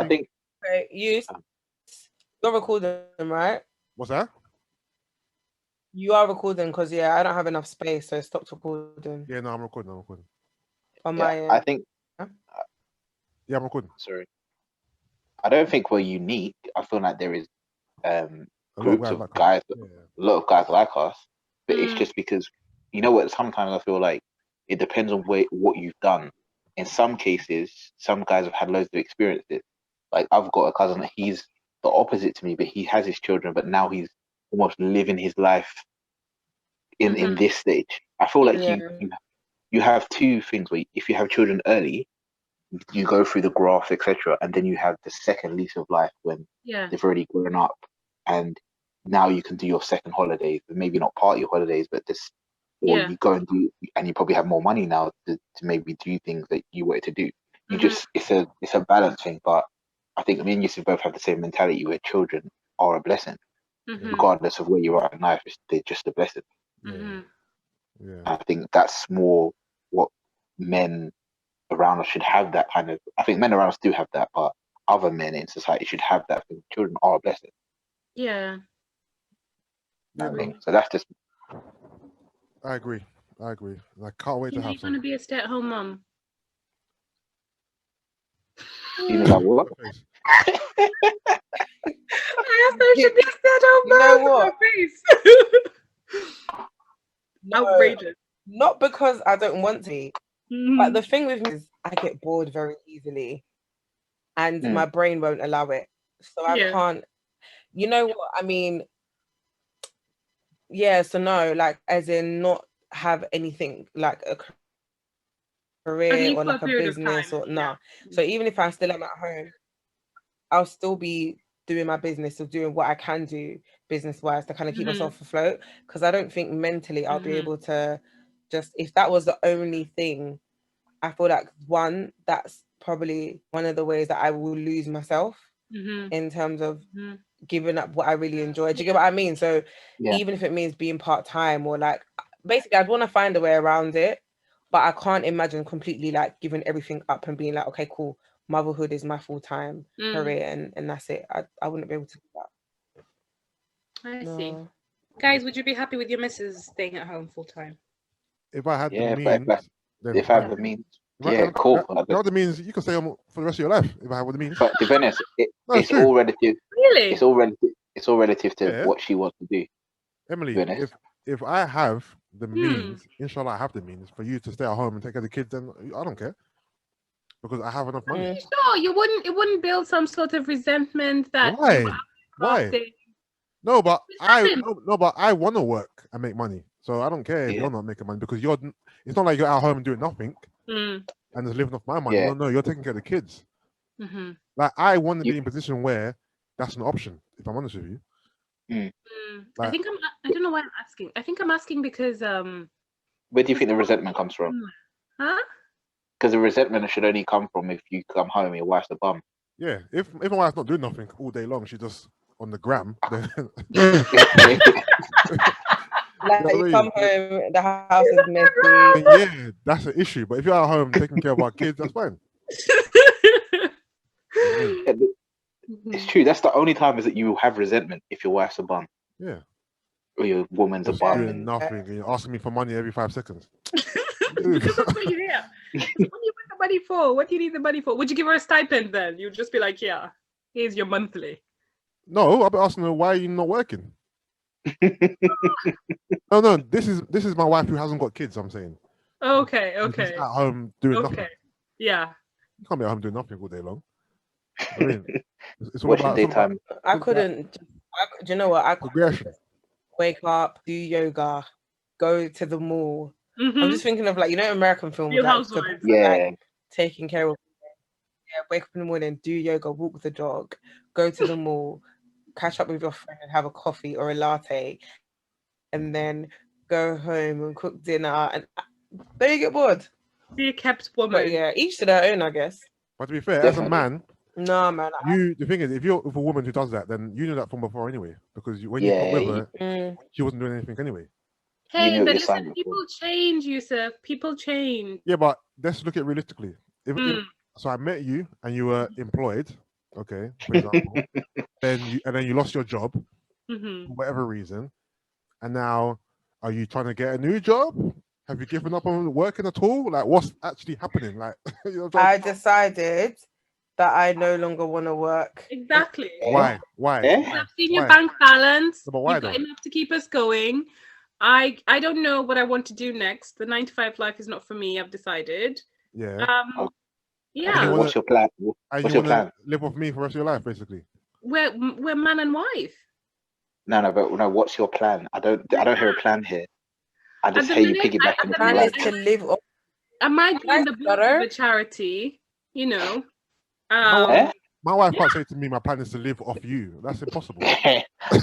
[SPEAKER 3] think.
[SPEAKER 1] Okay, you're recording, right?
[SPEAKER 4] What's that?
[SPEAKER 1] You are recording because I don't have enough space, so stop recording.
[SPEAKER 4] Yeah, no, I'm recording.
[SPEAKER 1] On my end.
[SPEAKER 3] I think.
[SPEAKER 4] Yeah, I'm recording.
[SPEAKER 3] Sorry. I don't think we're unique. I feel like there is groups of guys, a lot of guys like us, but it's just because, you know what, sometimes I feel like it depends on what you've done. In some cases, some guys have had loads of experiences. Like, I've got a cousin that he's the opposite to me, but he has his children, but now he's almost living his life in this stage. I feel like you have two things where if you have children early, you go through the graft, etc., and then you have the second lease of life when they've already grown up, and now you can do your second holidays, maybe not party holidays, but you go and do, and you probably have more money now to maybe do things that you wanted to do. You just it's a balance thing, but I think me and Yusuff both have the same mentality where children are a blessing, regardless of where you are in life. They're just a blessing.
[SPEAKER 4] Yeah.
[SPEAKER 3] I think that's more what men around us should have, that kind of. I think men around us do have that, but other men in society should have that thing. Children are a blessing.
[SPEAKER 2] Yeah.
[SPEAKER 3] I think so. That's just.
[SPEAKER 4] I agree. I can't wait to have some.
[SPEAKER 2] You want to be a stay-at-home mom?
[SPEAKER 3] You know what?
[SPEAKER 2] I asked her if she should be a stay-at-home mom.
[SPEAKER 1] You know what?
[SPEAKER 2] Outrageous.
[SPEAKER 1] Not because I don't want to be, but the thing with me is I get bored very easily, and my brain won't allow it. So I can't. You know what I mean? Yeah. So no, like, as in not have anything like a career or like a business or no. So even if I still am at home, I'll still be doing my business or doing what I can do business-wise to kind of keep myself afloat, because I don't think mentally I'll be able to just, if that was the only thing, I feel like that's probably one of the ways that I will lose myself in terms of giving up what I really enjoy. Do you get what I mean? So even if it means being part-time or like, basically I'd want to find a way around it, but I can't imagine completely like giving everything up and being like, okay, cool, motherhood is my full-time career and that's it. I wouldn't be able to do that.
[SPEAKER 2] I see. Guys, would you be happy with your missus staying at home full-time?
[SPEAKER 4] If I had the means,
[SPEAKER 3] if I have the means, cool.
[SPEAKER 4] If I have the means, you can stay home for the rest of your life. If I have the means,
[SPEAKER 3] but to be honest, it's all relative.
[SPEAKER 2] Really,
[SPEAKER 3] it's all relative. It's all relative to what she wants to do.
[SPEAKER 4] Emily, if I have the means, inshallah, I have the means for you to stay at home and take care of the kids, then I don't care, because I have enough money.
[SPEAKER 2] Sure, it wouldn't build some sort of resentment that
[SPEAKER 4] why? No, but I want to work and make money, so I don't care if you're not making money, because it's not like you're at home and doing nothing and just living off my money. No, you're taking care of the kids. Like, I want to be in a position where that's an option, if I'm honest with you.
[SPEAKER 2] Like, I don't know why I'm asking. I think I'm asking because
[SPEAKER 3] where do you think the resentment comes from?
[SPEAKER 2] Huh?
[SPEAKER 3] Because the resentment should only come from if you come home and your wife's a bum.
[SPEAKER 4] Yeah, if my wife's not doing nothing all day long, she's just on the gram. Then...
[SPEAKER 1] like, you come home, the house is messy.
[SPEAKER 4] Yeah, that's an issue. But if you're at home taking care of our kids, that's fine.
[SPEAKER 3] It's true. That's the only time is that you have resentment, if your wife's a bum.
[SPEAKER 4] Yeah.
[SPEAKER 3] Or your woman's a bum.
[SPEAKER 4] Doing nothing. And you're asking me for money every 5 seconds.
[SPEAKER 2] Because that's what you're here. What do you want the money for? What do you need the money for? Would you give her a stipend then? You'd just be like, yeah, here's your monthly.
[SPEAKER 4] No, I'll be asking her, why are you not working? No, this is my wife who hasn't got kids, I'm saying.
[SPEAKER 2] Okay.
[SPEAKER 4] She's at home doing nothing.
[SPEAKER 2] Yeah.
[SPEAKER 4] You can't be at home doing nothing all day long. I mean, it's all
[SPEAKER 3] watching
[SPEAKER 4] about
[SPEAKER 3] daytime.
[SPEAKER 1] I couldn't. Do you know what? I
[SPEAKER 4] progression.
[SPEAKER 1] Wake up, do yoga, go to the mall, I'm just thinking of like, you know, American films,
[SPEAKER 2] Real
[SPEAKER 1] like,
[SPEAKER 2] Housewives.
[SPEAKER 3] Yeah.
[SPEAKER 1] taking care of. Yeah, wake up in the morning, do yoga, walk with the dog, go to the mall, catch up with your friend and have a coffee or a latte, and then go home and cook dinner, and then you get bored.
[SPEAKER 2] Be a kept woman.
[SPEAKER 1] But yeah, each to their own, I guess.
[SPEAKER 4] But to be fair, as a man,
[SPEAKER 1] no man,
[SPEAKER 4] the thing is, if you're with a woman who does that, then you knew that from before anyway, because when you got with her, she wasn't doing anything anyway.
[SPEAKER 2] Hey, but listen, people change, Yusuff. People change.
[SPEAKER 4] Yeah, but let's look at it realistically. So I met you and you were employed, okay, for example, then you lost your job for whatever reason, and now are you trying to get a new job? Have you given up on working at all? Like, what's actually happening? Like, you know,
[SPEAKER 1] I decided that I no longer want to work.
[SPEAKER 2] Exactly.
[SPEAKER 4] Why?
[SPEAKER 2] I've seen your bank balance.
[SPEAKER 4] But why
[SPEAKER 2] You've got enough to keep us going. I don't know what I want to do next. The 9-to-5 life is not for me. I've decided.
[SPEAKER 4] Yeah.
[SPEAKER 2] Yeah.
[SPEAKER 3] What's your plan?
[SPEAKER 4] What's your plan? Live off me for the rest of your life, basically.
[SPEAKER 2] We're man and wife.
[SPEAKER 3] No. What's your plan? I don't hear a plan here. I just hear you piggybacking.
[SPEAKER 1] The plan is to live off.
[SPEAKER 2] I might join the board of a charity. You know.
[SPEAKER 4] My wife can't say to me, "My plan is to live off you." That's impossible.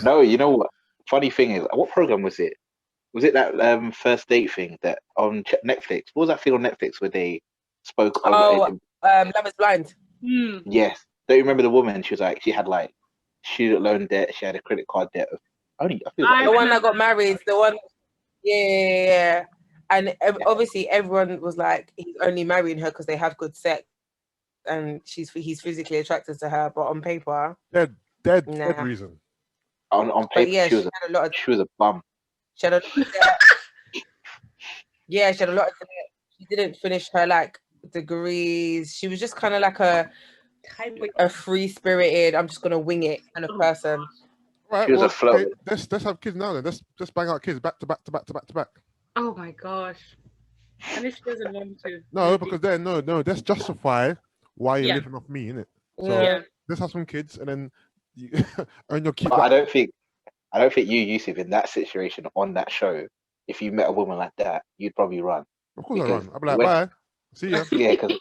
[SPEAKER 3] No, you know what? Funny thing is, what program was it? Was it that first date thing that on Netflix? What was that thing on Netflix where they spoke over?
[SPEAKER 1] Love is Blind.
[SPEAKER 3] Yes. Don't you remember the woman? She was like, she had like student loan debt. She had a credit card debt of only. I feel like
[SPEAKER 1] the one that got married. The one. Yeah. And obviously, everyone was like, he's only marrying her because they have good sex, and he's physically attracted to her. But on paper,
[SPEAKER 4] dead reason.
[SPEAKER 3] On paper,
[SPEAKER 1] yeah,
[SPEAKER 3] she was a bum.
[SPEAKER 1] She had a lot of debt. Yeah, she had a lot of debt. She didn't finish her like degrees. She was just kind of like a free-spirited, I'm just gonna wing it kind of person.
[SPEAKER 4] Right,
[SPEAKER 3] she was a float.
[SPEAKER 4] Okay, let's have kids now then. Let's bang out kids back to back.
[SPEAKER 2] Oh my gosh. And if she doesn't want to.
[SPEAKER 4] No, because then no, let's justify why you're living off me, innit? So let's have some kids and then you earn your keep.
[SPEAKER 3] But I don't think you, Yusuff, in that situation on that show, if you met a woman like that, you'd probably run.
[SPEAKER 4] Of course I run. I'd be like, bye. See ya.
[SPEAKER 3] Yeah, because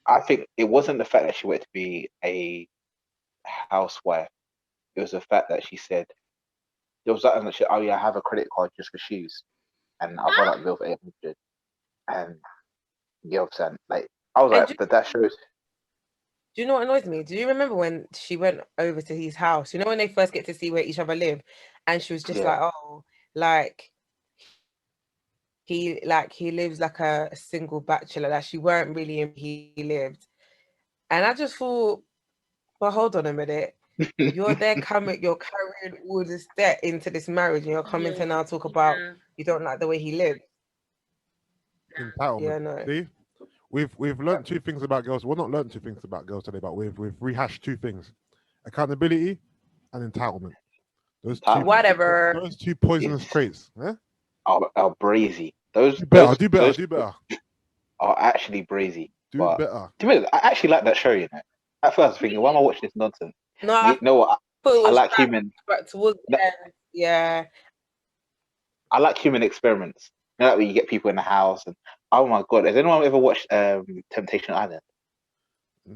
[SPEAKER 3] I think it wasn't the fact that she wanted to be a housewife. It was the fact that she said there was something that she, I have a credit card just for shoes, and I got up bill for 800, and you know what I'm saying? Like I was like, but that shows.
[SPEAKER 1] Do you know what annoys me? Do you remember when she went over to his house? You know when they first get to see where each other live, and she was just like, oh, like he lives like a single bachelor. Like she weren't really in he lived, and I just thought, well, hold on a minute. You're carrying all this debt into this marriage, and you're coming to now talk about you don't like the way he lived.
[SPEAKER 4] Entitlement. Yeah, no. See? We've learned two things about girls. Well, not learned two things about girls today, but we've rehashed two things: accountability and entitlement. Those two poisonous traits. Yeah?
[SPEAKER 3] Are brazy. Do better. Are actually brazy.
[SPEAKER 4] Do better.
[SPEAKER 3] I actually like that show. You know, at first I was thinking, why am I watching this nonsense?
[SPEAKER 1] No,
[SPEAKER 3] you know what? I like human.
[SPEAKER 1] Yeah.
[SPEAKER 3] I like human experiments. You know, like when you get people in the house and oh my god, has anyone ever watched Temptation Island?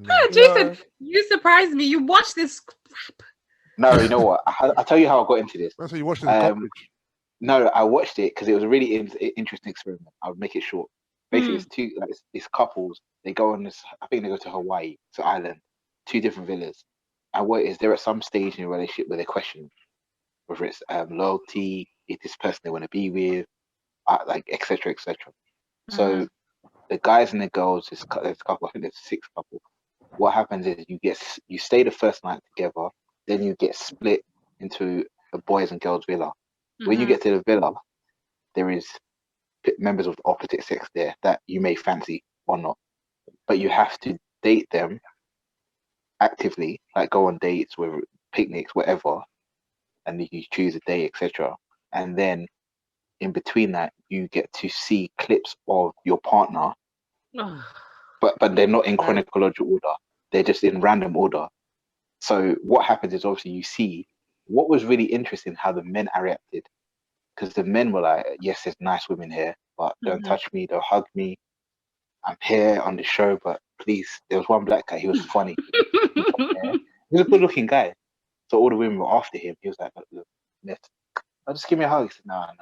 [SPEAKER 2] Oh, Jason, you surprised me. You watched this crap.
[SPEAKER 3] No, you know what? I'll tell you how I got into this.
[SPEAKER 4] So you watched it.
[SPEAKER 3] No, I watched it because it was a really interesting experiment. I would make it short. Basically, it's two it's couples. They go on this. I think they go to Hawaii, to Ireland, 2 different villas. And what is there at some stage in a relationship where they question whether it's loyalty, is this person they want to be with, like etc. So the guys and the girls, there's a couple. I think there's 6 couples. What happens is you stay the first night together, then you get split into a boys and girls villa. When you get to the villa, there is members of the opposite sex there that you may fancy or not, but you have to date them actively, like go on dates, with picnics, whatever, and you choose a day, etc. And then in between that, you get to see clips of your partner, but they're not in chronological order. They're just in random order. So what happens is obviously you see what was really interesting how the men reacted, because the men were like, yes, there's nice women here, but don't touch me, don't hug me. I'm here on the show, but please. There was one black guy. He was funny. He was a good-looking guy. So all the women were after him. He was like, look, just give me a hug. He said, no, I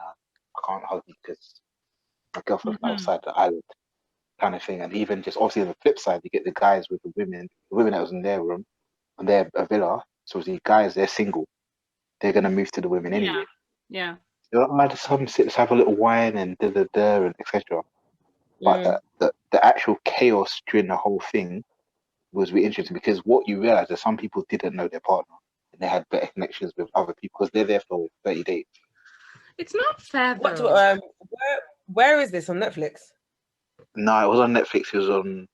[SPEAKER 3] can't hug you because my girlfriend's outside the island, kind of thing. And even just obviously on the flip side, you get the guys with the women that was in their room, in their villa. So the guys, they're single. They're gonna move to the women anyway.
[SPEAKER 2] Yeah.
[SPEAKER 3] So I just let's have a little wine and and etc. But the actual chaos during the whole thing was really interesting because what you realize is some people didn't know their partner and they had better connections with other people because they're there for 30 days.
[SPEAKER 2] It's not fair though.
[SPEAKER 1] Where is this on Netflix?
[SPEAKER 3] No, it was on Netflix.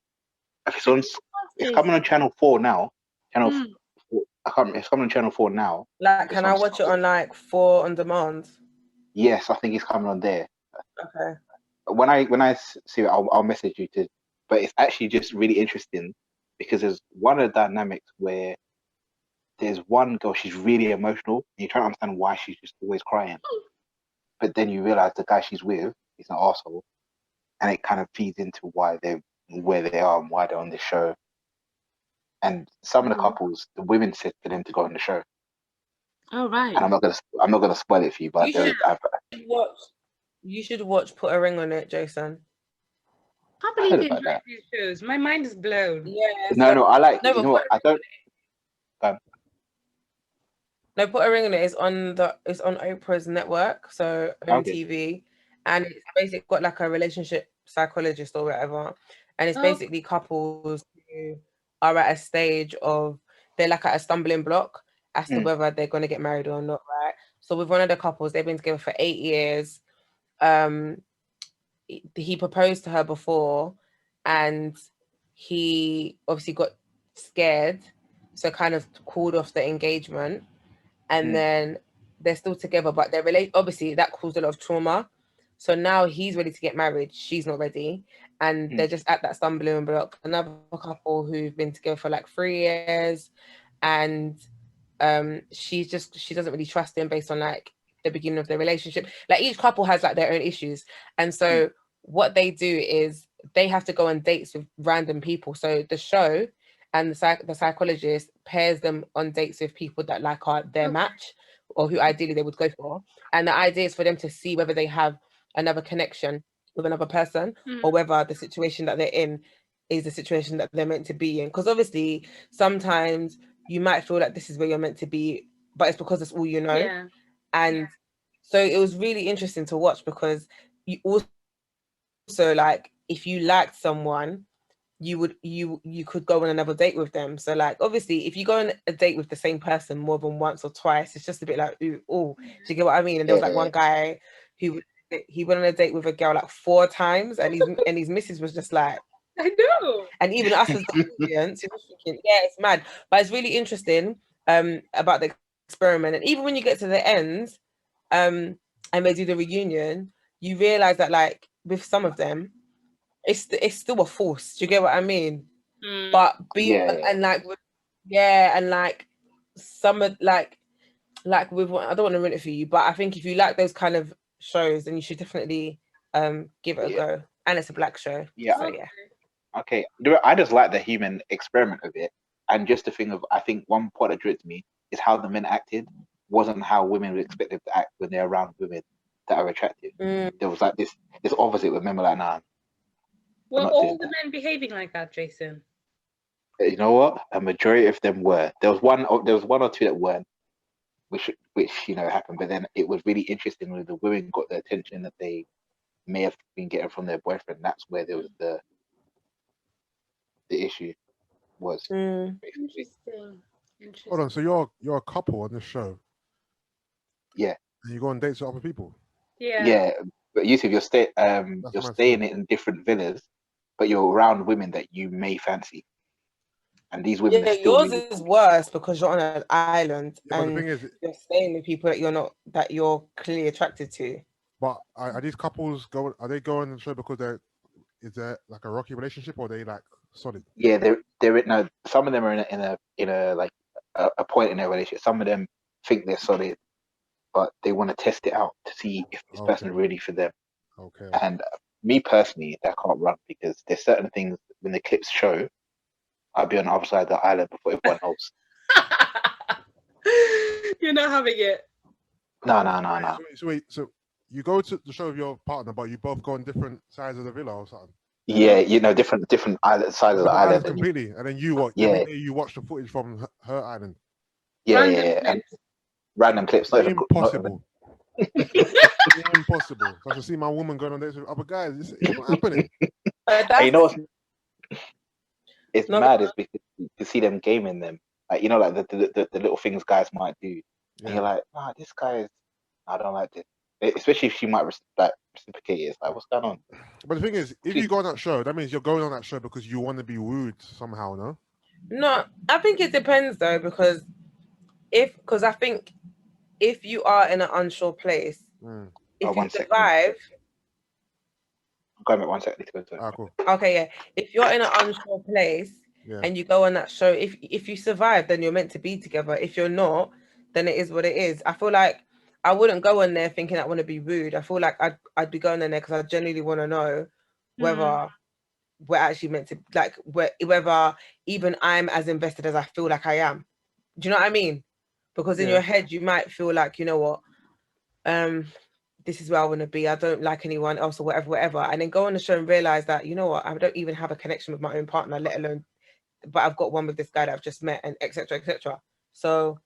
[SPEAKER 3] It's coming on Channel 4 now. Channel 4, I can't remember. It's coming on Channel 4 now.
[SPEAKER 1] Like, can I watch it on like 4 on demand?
[SPEAKER 3] Yes, I think it's coming on there.
[SPEAKER 1] Okay.
[SPEAKER 3] When I see it, I'll message you too. But it's actually just really interesting because there's one of the dynamics where there's one girl, she's really emotional, and you're trying to understand why she's just always crying. But then you realize the guy she's with is an arsehole, and it kind of feeds into where they are and why they're on the show. And some of the couples, the women said for them to go on the show.
[SPEAKER 2] Oh right.
[SPEAKER 3] And I'm not gonna spoil it for you, but
[SPEAKER 1] you should watch Put a Ring on It, Jason.
[SPEAKER 2] I can't believe you enjoy these shows. My mind is blown.
[SPEAKER 1] Yeah.
[SPEAKER 3] No, I like. No, you know what? I don't.
[SPEAKER 1] No, Put a Ring on It is on Oprah's network, so OMTV, and it's basically got like a relationship psychologist or whatever, and it's basically couples who are at a stage of they're like at a stumbling block as to whether they're going to get married or not, right? So with one of the couples, they've been together for 8 years. He proposed to her before, and he obviously got scared, so kind of called off the engagement. And then they're still together, but they're obviously that caused a lot of trauma. So now he's ready to get married. She's not ready. And they're just at that stumbling block. Another couple who've been together for like 3 years. And she doesn't really trust him based on like the beginning of their relationship. Like each couple has like their own issues. And so what they do is they have to go on dates with random people. So the show and the psychologist pairs them on dates with people that like are their match or who ideally they would go for. And the idea is for them to see whether they have another connection with another person or whether the situation that they're in is the situation that they're meant to be in. Because obviously sometimes you might feel like this is where you're meant to be, but it's because it's all you know.
[SPEAKER 2] Yeah.
[SPEAKER 1] And so it was really interesting to watch because you also like if you liked someone, you could go on another date with them. So like obviously if you go on a date with the same person more than once or twice, it's just a bit like do you get what I mean? And there was like one guy who he went on a date with a girl like 4 times, and his missus was just like,
[SPEAKER 2] I know.
[SPEAKER 1] And even us as the audience, it was thinking, yeah, it's mad. But it's really interesting about the experiment. And even when you get to the end, and they do the reunion, you realize that like with some of them, it's still a force. Do you get what I mean? But and like some of like with I don't want to ruin it for you, but I think if you like those kind of shows, then you should definitely give it a go. And it's a black show.
[SPEAKER 3] Yeah.
[SPEAKER 1] So yeah.
[SPEAKER 3] Okay. I just like the human experiment of it, and just the thing of I think one part that drew it to me is how the men acted wasn't how women would expect them to act when they're around women that are attractive. There was like this opposite with men were like, nah.
[SPEAKER 2] Were all the men behaving like that, Jason?
[SPEAKER 3] You know what? A majority of them were. There was one or two that weren't, which happened. But then it was really interesting when the women got the attention that they may have been getting from their boyfriend. That's where there was the issue was.
[SPEAKER 2] Interesting.
[SPEAKER 4] Hold on, so you're a couple on this show?
[SPEAKER 3] Yeah.
[SPEAKER 4] And you go on dates with other people?
[SPEAKER 2] Yeah.
[SPEAKER 3] Yeah, but Yusuff, you're staying in different villas, but you're around women that you may fancy, and these women.
[SPEAKER 1] Yeah, yours is worse because you're on an island
[SPEAKER 4] and the thing is,
[SPEAKER 1] you're staying with people that you're clearly attracted to.
[SPEAKER 4] But are these couples going? Are they going on the show because is there like a rocky relationship, or are they like solid?
[SPEAKER 3] Yeah, they're some of them are in a like a point in their relationship. Some of them think they're solid, but they want to test it out to see if this person is really for them.
[SPEAKER 4] Okay.
[SPEAKER 3] And me personally, that can't run because there's certain things when the clips show, I'll be on the other side of the island before everyone else.
[SPEAKER 2] You're not having it.
[SPEAKER 3] No.
[SPEAKER 4] So you go to the show with your partner, but you both go on different sides of the villa or something?
[SPEAKER 3] Yeah, different island sides of the island.
[SPEAKER 4] Completely. And then you watch,
[SPEAKER 3] Yeah.
[SPEAKER 4] every day you watch the footage from her island.
[SPEAKER 3] Yeah. And random clips.
[SPEAKER 4] Impossible. Impossible. So I should see my woman going on dates with other guys. It's not happening.
[SPEAKER 3] And you know what's mad is because to see them gaming them. Like, like the little things guys might do. Yeah. And you're like, this guy is, I don't like this. Especially if she might reciprocate it. It's like, what's going on?
[SPEAKER 4] But the thing is, if you go on that show, that means you're going on that show because you want to be wooed somehow, no?
[SPEAKER 1] No, I think it depends though, because I think if you are in an unsure place, if you survive.
[SPEAKER 3] I'm going back 1 second.
[SPEAKER 4] Cool.
[SPEAKER 1] Okay, yeah. If you're in an unsure place and you go on that show, if you survive, then you're meant to be together. If you're not, then it is what it is. I feel like I wouldn't go on there thinking I want to be rude. I feel like I'd be going in there because I genuinely want to know whether we're actually meant to, like, whether even I'm as invested as I feel like I am. Do you know what I mean? Because in your head you might feel like, you know what, this is where I want to be. I don't like anyone else or whatever. And then go on the show and realize that, you know what, I don't even have a connection with my own partner, let alone, but I've got one with this guy that I've just met, and etc. etc. So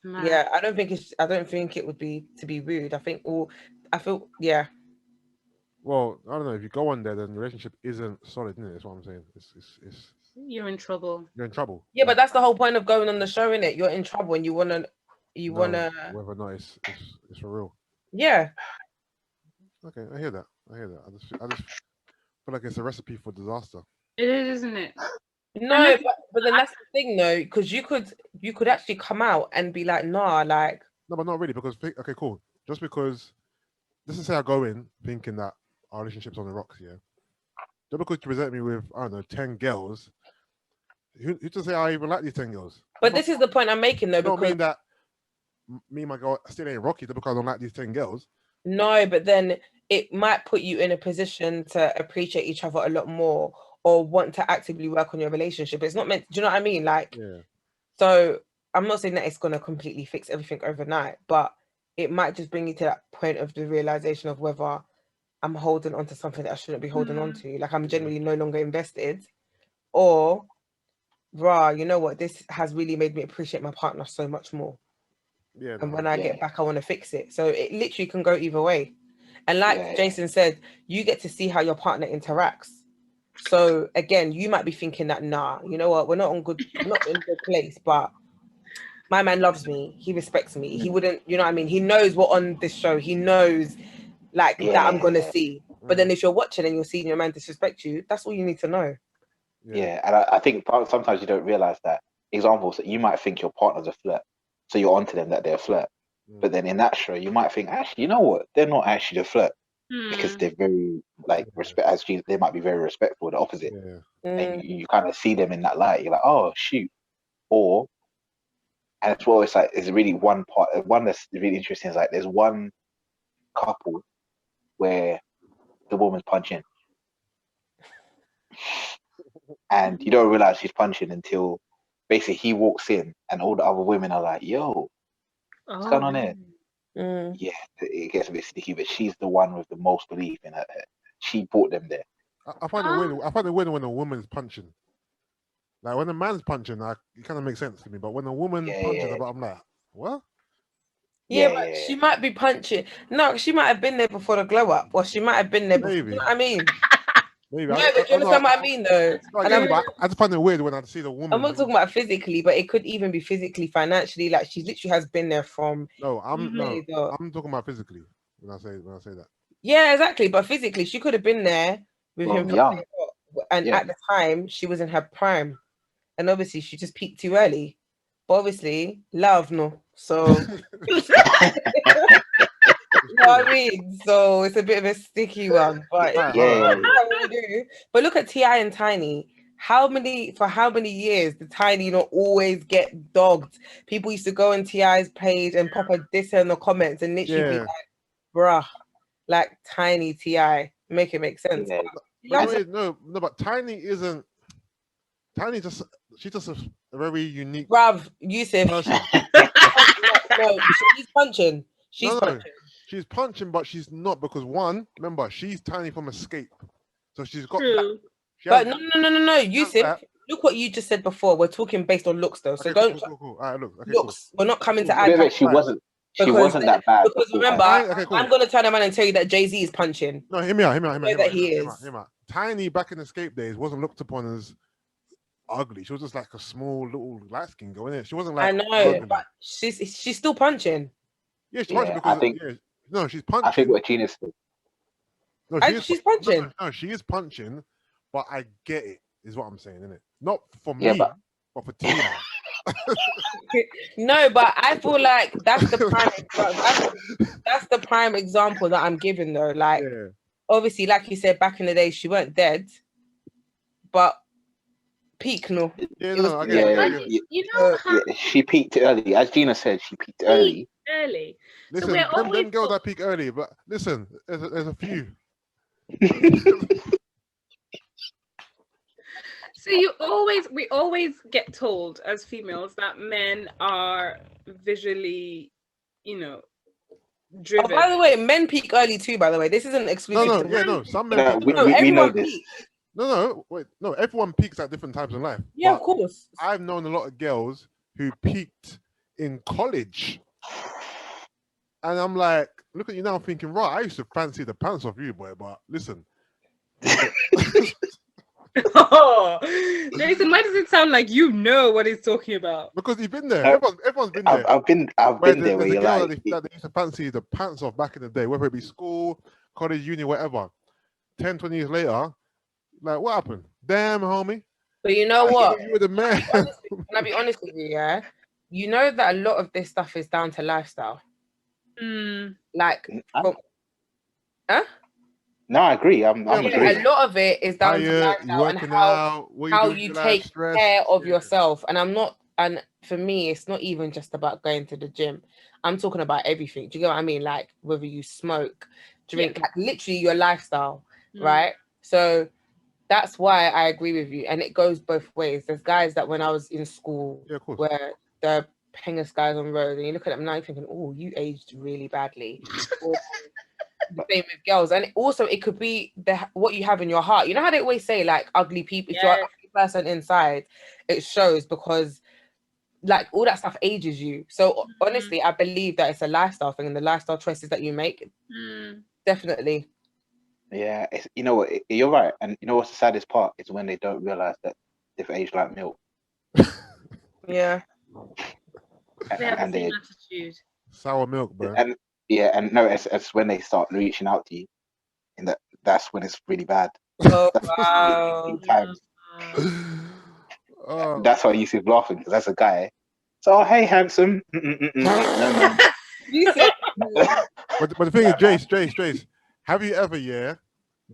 [SPEAKER 1] yeah, I don't think it would be to be rude. I feel
[SPEAKER 4] Well, I don't know. If you go on there, then the relationship isn't solid, isn't it? That's what I'm saying. It's
[SPEAKER 2] you're in trouble.
[SPEAKER 4] You're in trouble.
[SPEAKER 1] Yeah, but that's the whole point of going on the show, innit? You're in trouble, and you wanna.
[SPEAKER 4] Whether or not it's for real.
[SPEAKER 1] Yeah.
[SPEAKER 4] Okay, I hear that. I just feel like it's a recipe for disaster.
[SPEAKER 2] It is, isn't it?
[SPEAKER 1] No, but then that's the thing, though, because you could actually come out and be like, nah, like.
[SPEAKER 4] No, but not really, because okay, cool. Just because, let's just say I go in thinking that our relationship's on the rocks, yeah. Just because you present me with, I don't know, 10 girls, who to say I even like these 10 girls?
[SPEAKER 1] But this is the point I'm making, though, because.
[SPEAKER 4] Don't mean that me and my girl still ain't rocky just because I don't like these 10 girls.
[SPEAKER 1] No, but then it might put you in a position to appreciate each other a lot more, or want to actively work on your relationship. It's not meant, do you know what I mean? Like, so I'm not saying that it's going to completely fix everything overnight, but it might just bring you to that point of the realization of whether I'm holding on to something that I shouldn't be holding on to. Like, I'm genuinely no longer invested, or, you know what? This has really made me appreciate my partner so much more. Yeah, and when I get back, I want to fix it. So it literally can go either way. And like Jason said, you get to see how your partner interacts. So again, you might be thinking that, nah, you know what, we're not in a good place, but my man loves me, he respects me, he wouldn't, you know what I mean? He knows what on this show, he knows that I'm gonna see. But then if you're watching and you're seeing your man disrespect you, that's all you need to know.
[SPEAKER 3] Yeah, and I think sometimes you don't realize that. Examples that you might think your partner's a flirt, so you're onto them that they're a flirt. But then in that show, you might think, actually, you know what? They're not actually a flirt because they're very they might be very respectful, the opposite. And you kind of see them in that light. You're like, oh shoot, and it's what it's like. It's really one that's really interesting. Is like there's one couple where the woman's punching, and you don't realize she's punching until basically he walks in, and all the other women are like, yo. What's going on here? Yeah, it gets a bit sticky, but she's the one with the most belief in her. She brought them there.
[SPEAKER 4] I find it weird. I find it weird when a woman's punching. Like when a man's punching, it kind of makes sense to me. But when a woman punches, I'm like, what?
[SPEAKER 1] Yeah, but she might be punching. No, she might have been there before the glow up, or she might have been there before.
[SPEAKER 4] Maybe.
[SPEAKER 1] You know what I mean?
[SPEAKER 4] Maybe.
[SPEAKER 1] No, but you understand what I mean, though?
[SPEAKER 4] I just find it weird when I see the woman.
[SPEAKER 1] I'm not talking about physically, but it could even be physically, financially. Like she literally has been there from.
[SPEAKER 4] I'm talking about physically when I say that.
[SPEAKER 1] Yeah, exactly. But physically, she could have been there with him
[SPEAKER 3] young,
[SPEAKER 1] and at the time she was in her prime, and obviously she just peaked too early. But obviously, love no. So. You know what I mean? So it's a bit of a sticky one, but what we do. But look at T.I. and Tiny. For how many years did Tiny not always get dogged? People used to go on T.I.'s page and pop a diss in the comments and literally be like, bruh. like tiny Ti. Make it make sense.
[SPEAKER 3] Yeah.
[SPEAKER 4] But Tiny isn't. Tiny she's just a very unique
[SPEAKER 1] Bruv, Yusuff.
[SPEAKER 4] person.
[SPEAKER 1] No, she's punching. Punching.
[SPEAKER 4] She's punching, but she's not because one, remember, she's tiny from Escape, so she's got.
[SPEAKER 2] True.
[SPEAKER 1] But no, Yusuff. Look what you just said before. We're talking based on looks, though. So don't.
[SPEAKER 4] Cool. All right, look. Okay,
[SPEAKER 1] looks. Cool. We're not coming to
[SPEAKER 3] add. She wasn't. She wasn't that bad.
[SPEAKER 1] Because remember, I'm going to turn around and tell you that Jay-Z is punching.
[SPEAKER 4] No, hear me out.
[SPEAKER 1] He is.
[SPEAKER 4] Tiny back in Escape days wasn't looked upon as ugly. She was just like a small little light skin girl, innit? She wasn't like.
[SPEAKER 1] I know, but she's still punching.
[SPEAKER 4] Yeah, she's punching because no, she's punching.
[SPEAKER 3] I think what Gina said.
[SPEAKER 4] No,
[SPEAKER 1] she's punching.
[SPEAKER 4] No, she is punching, but I get it. Is what I'm saying, innit? Not for me, but for Tina.
[SPEAKER 1] No, but I feel like that's the prime example that I'm giving though. Like, obviously, like you said, back in the day, she weren't dead, but peak no.
[SPEAKER 2] You know how
[SPEAKER 3] she peaked early, as Gina said. She peaked early.
[SPEAKER 4] Listen,
[SPEAKER 2] so
[SPEAKER 4] them girls that peak early, but listen, there's a few.
[SPEAKER 2] So we always get told as females that men are visually, driven.
[SPEAKER 1] Oh, by the way, men peak early too. By the way, this isn't exclusive.
[SPEAKER 4] Some men.
[SPEAKER 3] We know this.
[SPEAKER 4] No, everyone peaks at different times in life.
[SPEAKER 1] Yeah, of course.
[SPEAKER 4] I've known a lot of girls who peaked in college, and I'm like, look at you now, thinking, right? I used to fancy the pants off you, boy, but listen.
[SPEAKER 2] Oh, Jason, why does it sound like you know what he's talking about?
[SPEAKER 4] Because you've been there. Everyone's been there.
[SPEAKER 3] I've been there. Where you're like,
[SPEAKER 4] that they used to fancy the pants off back in the day, whether it be school, college, uni, whatever. 10, 20 years later, like, what happened? Damn, homie.
[SPEAKER 1] But you know what?
[SPEAKER 4] You were the man.
[SPEAKER 1] Can I be honest with you? Yeah, you know that a lot of this stuff is down to lifestyle. Like,
[SPEAKER 3] No, I agree. I'm
[SPEAKER 1] a lot of it is down to lifestyle and how you take care of yourself. And for me, it's not even just about going to the gym. I'm talking about everything. Do you get what I mean? Like whether you smoke, drink, like literally your lifestyle, right? So that's why I agree with you. And it goes both ways. There's guys that when I was in school where the pengest guys on road, and you look at them now, you're thinking, oh, you aged really badly. Or, the same with girls, and also it could be what you have in your heart. You know how they always say, like, ugly people, if you're an ugly person inside, it shows, because like all that stuff ages you. So honestly, I believe that it's a lifestyle thing, and the lifestyle choices that you make, definitely.
[SPEAKER 3] Yeah, you know what, you're right. And you know what's the saddest part is when they don't realize that they've aged like milk.
[SPEAKER 1] Yeah.
[SPEAKER 2] They have the same attitude.
[SPEAKER 4] Sour milk, bro.
[SPEAKER 3] And no, it's when they start reaching out to you, and that's when it's really bad.
[SPEAKER 1] Oh, wow.
[SPEAKER 3] That's why Yusuff laughing, because that's a guy. So, hey, handsome. No.
[SPEAKER 4] But the thing is, Jace, have you ever,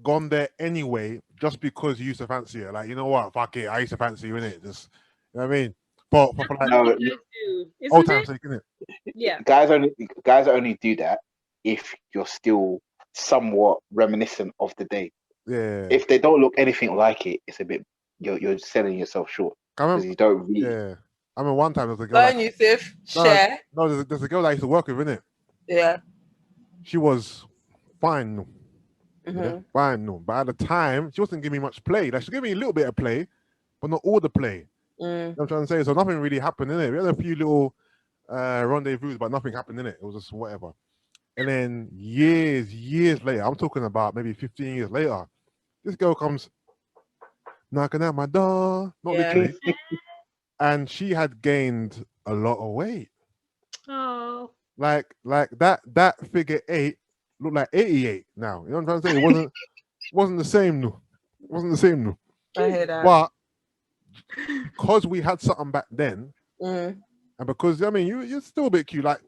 [SPEAKER 4] gone there anyway just because you used to fancy her? Like, you know what? Fuck it, I used to fancy you, innit? Just, you know what I mean? For like, old time's sake, innit?
[SPEAKER 2] Yeah.
[SPEAKER 3] Guys only do that if you're still somewhat reminiscent of the day.
[SPEAKER 4] Yeah.
[SPEAKER 3] If they don't look anything like it, it's a bit, you're selling yourself short. Because you don't really.
[SPEAKER 4] Yeah. I mean, one time there was a girl.
[SPEAKER 1] Yusuff, share.
[SPEAKER 4] No, there's a girl that I used to work with, innit?
[SPEAKER 1] Yeah.
[SPEAKER 4] She was fine. Fine, no. But at the time, she wasn't giving me much play. Like, she gave me a little bit of play, but not all the play. You know what I'm trying to say? So nothing really happened in it. We had a few little rendezvous, but nothing happened in it. It was just whatever. And then years later, I'm talking about maybe 15 years later, this girl comes knocking at my door, not literally, and she had gained a lot of weight.
[SPEAKER 2] Oh,
[SPEAKER 4] like that figure 8 looked like 88 now. You know what I'm trying to say? It wasn't the same. No, it wasn't the same. No,
[SPEAKER 1] I hear that.
[SPEAKER 4] But because we had something back then, and because I mean you're still a bit cute, like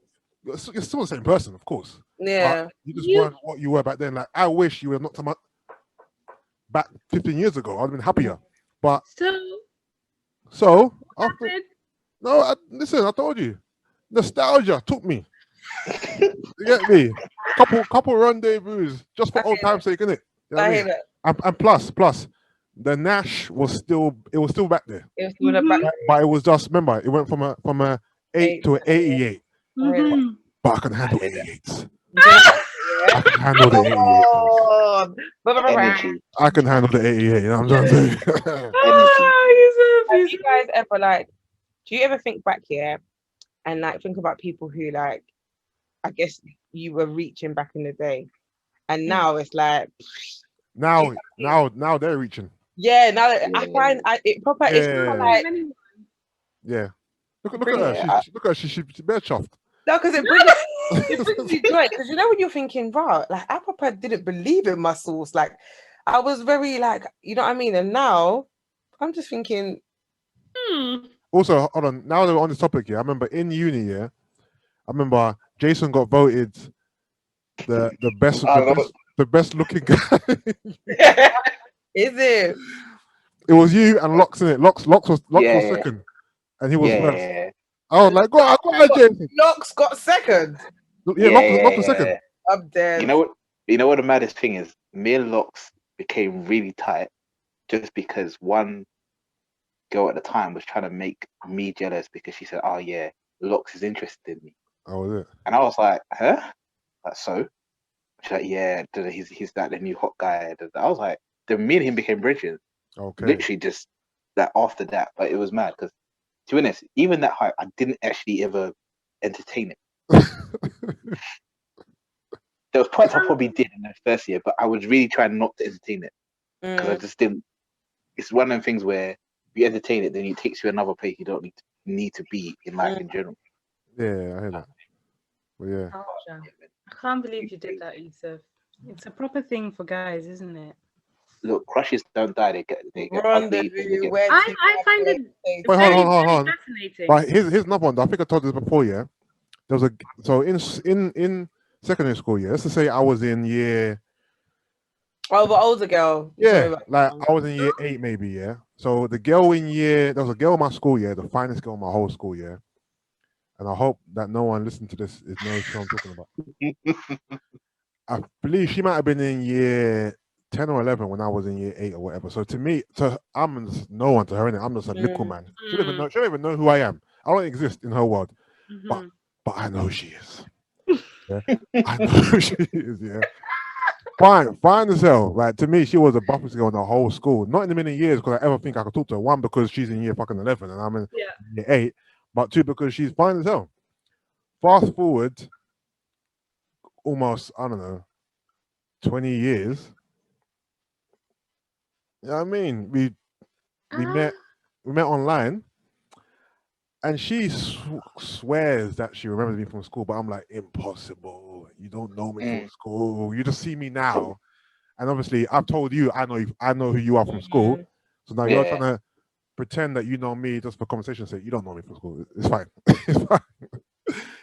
[SPEAKER 4] you're still the same person, of course.
[SPEAKER 1] Yeah,
[SPEAKER 4] but you just weren't what you were back then. Like, I wish you were not back 15 years ago. I'd have been happier. But so after, listen, I told you, nostalgia took me. You get me? couple rendezvous just for old time's sake, innit? You know what I mean? And plus, the Nash was still back there.
[SPEAKER 1] It was still back,
[SPEAKER 4] but it was just, remember, it went from a 8 to an 88. But I can handle 88s. I can handle the 88. I can handle the 88. You know what I'm trying to say?
[SPEAKER 1] Have you guys ever do you ever think back here and think about people who I guess you were reaching back in the day, and now it's
[SPEAKER 4] now they're reaching.
[SPEAKER 1] Yeah, now I find it proper. It's
[SPEAKER 4] yeah. Look at her. Look at her. She's bare chuffed.
[SPEAKER 1] No, because it brings you joy. Because you know when you're thinking, right, I proper didn't believe in muscles. I was very you know what I mean. And now I'm just thinking.
[SPEAKER 4] Also, hold on. Now that we're on this topic, I remember in uni, I remember Jason got voted the best looking guy.
[SPEAKER 1] Is it?
[SPEAKER 4] It was you and Locks, in it. Locks was second, and he was first. I was like, go on, Jason.
[SPEAKER 1] Locks got second.
[SPEAKER 4] Yeah, Locks was second.
[SPEAKER 1] I'm dead.
[SPEAKER 3] You know what the maddest thing is? Me and Locks became really tight just because one girl at the time was trying to make me jealous because she said, "Oh yeah, Locks is interested in me."
[SPEAKER 4] Oh, was it?
[SPEAKER 3] And I was like, "Huh?" So? She's like, "Yeah, he's the new hot guy." I was like, then me and him became bridges.
[SPEAKER 4] Okay.
[SPEAKER 3] Literally just after that, but it was mad because, to be honest, even that hype, I didn't actually ever entertain it. There was points I probably did in the first year, but I was really trying not to entertain it because I just didn't. It's one of them things where you entertain it, then it takes you another place you don't need to be in life in general.
[SPEAKER 4] Yeah, I hear that. But yeah.
[SPEAKER 2] I can't believe you did that, Yusuff. It's a proper thing for guys, isn't it?
[SPEAKER 3] Look, crushes don't die. They get
[SPEAKER 2] I find it
[SPEAKER 4] Wait, hold on.
[SPEAKER 2] fascinating.
[SPEAKER 4] But here's another one. I think I told this before. Yeah, there was in secondary school. Yeah, let's just say I was in year.
[SPEAKER 1] Oh, the older girl.
[SPEAKER 4] Yeah, I was in year 8 maybe. Yeah. So there was a girl in my school. Yeah, the finest girl in my whole school. Yeah. And I hope that no one listening to this knows who I'm talking about. I believe she might have been in year 10 or 11 when I was in year 8 or whatever. So to me, I'm just no one to her, innit? I'm just a little man. She don't even know who I am. I don't exist in her world. But I know who she is. Yeah? I know who she is, yeah. Fine as hell. Like, to me, she was the buffest girl in the whole school. Not in a million years because I ever think I could talk to her. One, because she's in year fucking 11 and I'm in year 8. But two, because she's fine as hell. Fast forward almost, I don't know, 20 years. You know what I mean? We met online, and she swears that she remembers me from school, but I'm like, impossible. You don't know me from school. You just see me now. And obviously, I've told you I know who you are from school. So now you're trying to pretend that you know me just for conversation's sake. You don't know me from school. It's fine. It's fine.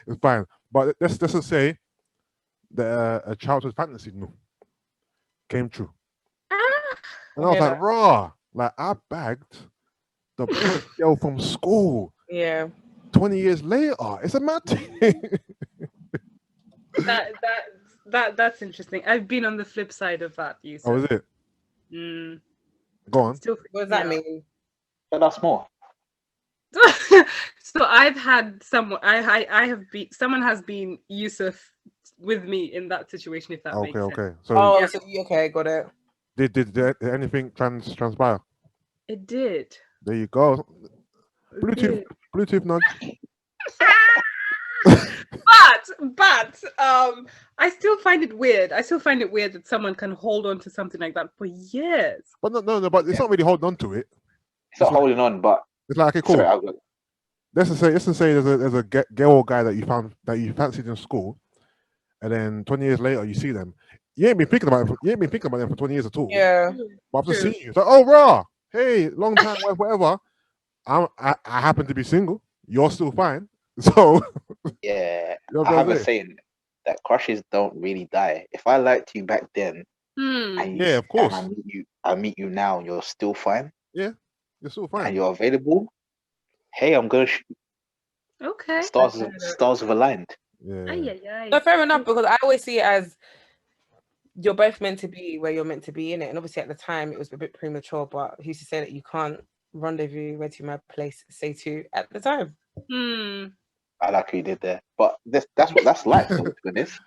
[SPEAKER 4] It's fine. But let's just say that a childhood fantasy came true. And I was like, raw. Like, I bagged the girl from school.
[SPEAKER 1] Yeah.
[SPEAKER 4] 20 years later. It's a mad thing.
[SPEAKER 2] That's interesting. I've been on the flip side of that, Yusuff.
[SPEAKER 4] Oh, is it? Go on.
[SPEAKER 1] What does that mean?
[SPEAKER 3] Tell us more.
[SPEAKER 2] So I've had someone. Someone has been Yusuff with me in that situation. If that makes sense.
[SPEAKER 4] Okay. So
[SPEAKER 1] okay, got it.
[SPEAKER 4] Did anything transpire?
[SPEAKER 2] It did.
[SPEAKER 4] There you go. Bluetooth nudge.
[SPEAKER 2] But I still find it weird. That someone can hold on to something like that for years.
[SPEAKER 4] But no, but it's not really holding on to it.
[SPEAKER 3] It's not holding on, but
[SPEAKER 4] it's like, okay, cool.
[SPEAKER 3] Sorry,
[SPEAKER 4] let's just say there's a girl or guy that you fancied in school, and then 20 years later you see them. You ain't been thinking about them for 20 years at all.
[SPEAKER 1] Yeah.
[SPEAKER 4] But I've just seen you. It's like, oh, rah, hey, long time, whatever. I happen to be single. You're still fine. So
[SPEAKER 3] yeah, I have a saying that crushes don't really die. If I liked you back then,
[SPEAKER 4] of course,
[SPEAKER 3] and I meet you now, and you're still fine.
[SPEAKER 4] Yeah, you're still fine,
[SPEAKER 3] and you're available. Hey, I'm gonna shoot.
[SPEAKER 2] Okay.
[SPEAKER 3] Stars have aligned.
[SPEAKER 4] Yeah.
[SPEAKER 1] No, fair enough, because I always see it as you're both meant to be where you're meant to be in it. And obviously at the time it was a bit premature, but who's to say that you can't rendezvous, where to my place, say to at the time.
[SPEAKER 3] I like who you did there. But that's life though, to be honest.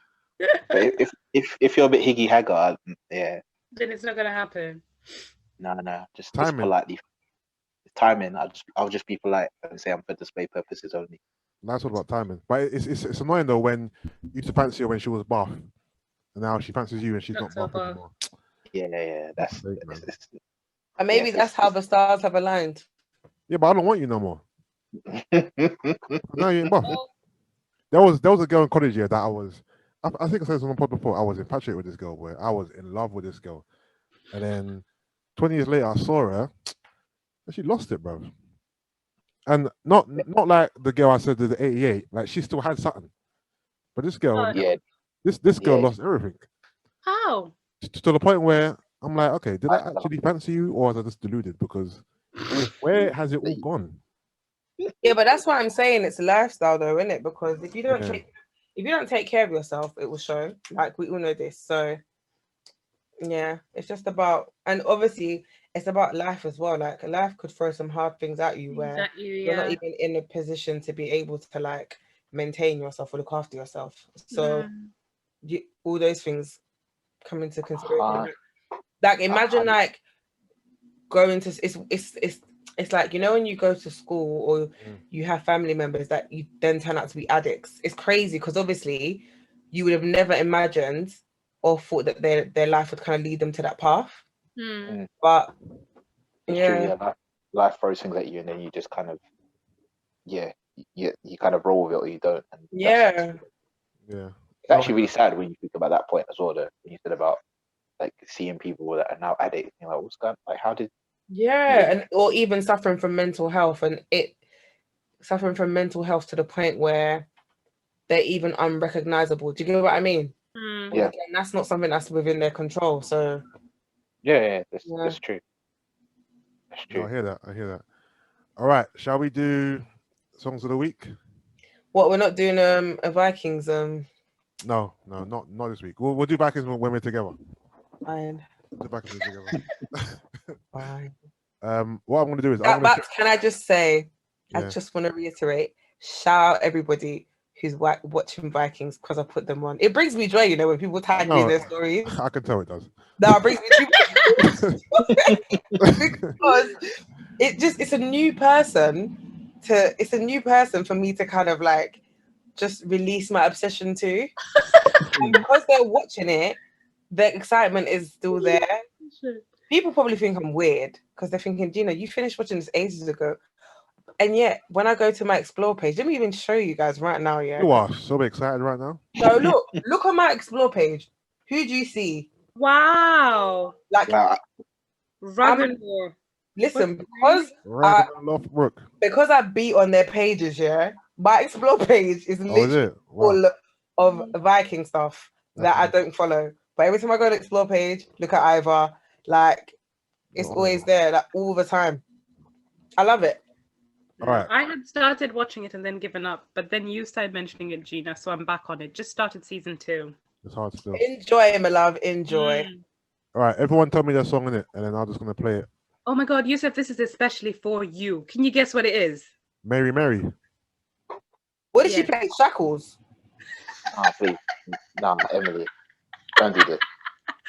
[SPEAKER 3] But if you're a bit higgy hagger, yeah.
[SPEAKER 2] Then it's not gonna happen.
[SPEAKER 3] No, just
[SPEAKER 4] Timing.
[SPEAKER 3] politely. Timing. I'll just be polite and say I'm for display purposes only.
[SPEAKER 4] That's all about timing. But it's annoying though when you used to fancy her when she was buff, and now she fancies you and she's not buff anymore.
[SPEAKER 3] Yeah. That's
[SPEAKER 1] and maybe that's how the stars have aligned.
[SPEAKER 4] Yeah, but I don't want you no more. Now you ain't buff. There was a girl in college here that I think I said this on the pod before. I was infatuated with this girl, boy. I was in love with this girl. And then 20 years later I saw her and she lost it, bro. And not like the girl I said to the 88, like she still had something. But this girl, this girl lost everything.
[SPEAKER 2] How?
[SPEAKER 4] To the point where I'm like, okay, did I actually fancy you, or was I just deluded? Because where has it all gone?
[SPEAKER 1] Yeah, but that's why I'm saying it's a lifestyle, though, isn't it? Because if you don't take care of yourself, it will show. Like, we all know this. So yeah, it's just about, and obviously it's about life as well. Like, life could throw some hard things at you where you're not even in a position to be able to like maintain yourself or look after yourself. So all those things come into consideration. Like, imagine like going to it's like, you know, when you go to school or you have family members that you then turn out to be addicts. It's crazy because obviously you would have never imagined or thought that their life would kind of lead them to that path. But
[SPEAKER 3] it's true, life throws things at you and then you just kind of you kind of roll with it or you don't. And it's actually really sad when you think about that point as well, though, when you said about like seeing people that are now addicts, you're like, what's going, like, how did
[SPEAKER 1] and or even suffering from mental health, and suffering from mental health to the point where they're even unrecognizable. Do you get what I mean?
[SPEAKER 3] Yeah,
[SPEAKER 1] and that's not something that's within their control. So
[SPEAKER 3] that's true. That's true.
[SPEAKER 4] No, I hear that. All right, shall we do songs of the week?
[SPEAKER 1] What, we're not doing a Vikings
[SPEAKER 4] No, not this week. We'll do Vikings when we're together.
[SPEAKER 1] Fine.
[SPEAKER 4] Do Vikings together.
[SPEAKER 1] Fine.
[SPEAKER 4] What I'm gonna do is
[SPEAKER 1] can I just say, I just want to reiterate, shout out everybody who's watching Vikings because I put them on. It brings me joy, you know, when people tag me in their stories.
[SPEAKER 4] I can tell it does.
[SPEAKER 1] No, it brings me joy because it's a new person for me to kind of like just release my obsession to. And because they're watching it, the excitement is still there. People probably think I'm weird because they're thinking, Gina, you finished watching this ages ago. And yet, when I go to my explore page, let me even show you guys right now. Yeah,
[SPEAKER 4] you are so excited right now.
[SPEAKER 1] So look on my explore page. Who do you see?
[SPEAKER 2] Wow!
[SPEAKER 1] Like, listen, because I beat on their pages. Yeah, my explore page is literally full of Viking stuff that I don't follow. But every time I go to explore page, look at Ivor. Like, it's always there, like all the time. I love it.
[SPEAKER 4] All right.
[SPEAKER 2] I had started watching it and then given up, but then you started mentioning it, Gina, so I'm back on it. Just started season 2.
[SPEAKER 4] It's hard still.
[SPEAKER 1] Enjoy, my love. Enjoy.
[SPEAKER 4] All right, everyone tell me their song in it, and then I'm just going to play it.
[SPEAKER 2] Oh my God, Yusuff, this is especially for you. Can you guess what it is?
[SPEAKER 4] Mary.
[SPEAKER 1] What did she play? Shakles?
[SPEAKER 3] Please. No, Emily. Don't do this.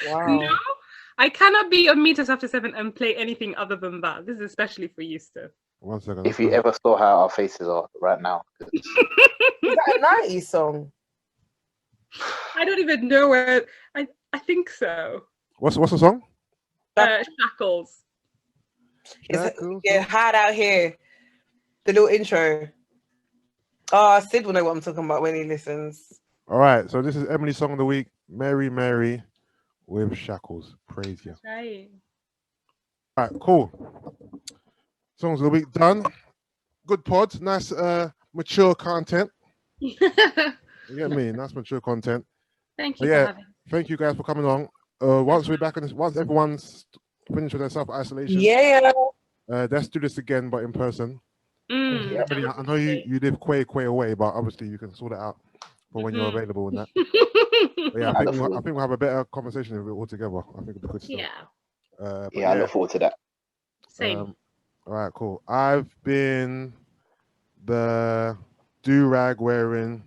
[SPEAKER 1] Wow.
[SPEAKER 2] No, I cannot be on Meters After 7 and play anything other than that. This is especially for you, Yusuff.
[SPEAKER 4] 1 second.
[SPEAKER 3] If you ever saw how our faces are right now.
[SPEAKER 1] Is that a 90s song?
[SPEAKER 2] I don't even know where. I think so.
[SPEAKER 4] What's the song?
[SPEAKER 2] Shakles.
[SPEAKER 1] It's hard out here. The little intro. Oh, Sid will know what I'm talking about when he listens.
[SPEAKER 4] All right, so this is Emily's song of the week, Mary with Shakles. Praise you.
[SPEAKER 2] Right.
[SPEAKER 4] All right, cool. Songs of the week done. Good pod. Nice mature content. You get me? Nice mature content.
[SPEAKER 2] Thank you for having me.
[SPEAKER 4] Thank you guys for coming on. Once we're back on this, once everyone's finished with their self-isolation, let's do this again, but in person. Emily, I know you live quay away, but obviously you can sort it out. for when you're available and that. But yeah, I think we'll have a better conversation if we're all together. I think it'll be good stuff.
[SPEAKER 2] Yeah.
[SPEAKER 3] I look forward to that.
[SPEAKER 2] Same.
[SPEAKER 4] All right, cool. I've been the do-rag wearing,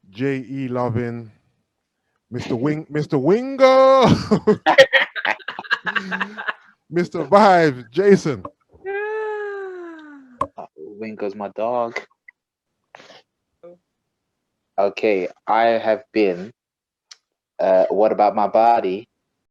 [SPEAKER 4] JE loving, Mr. Wingo, Mr. Vibes, Jason.
[SPEAKER 3] Wingo's my dog. Okay, I have been. What about my body?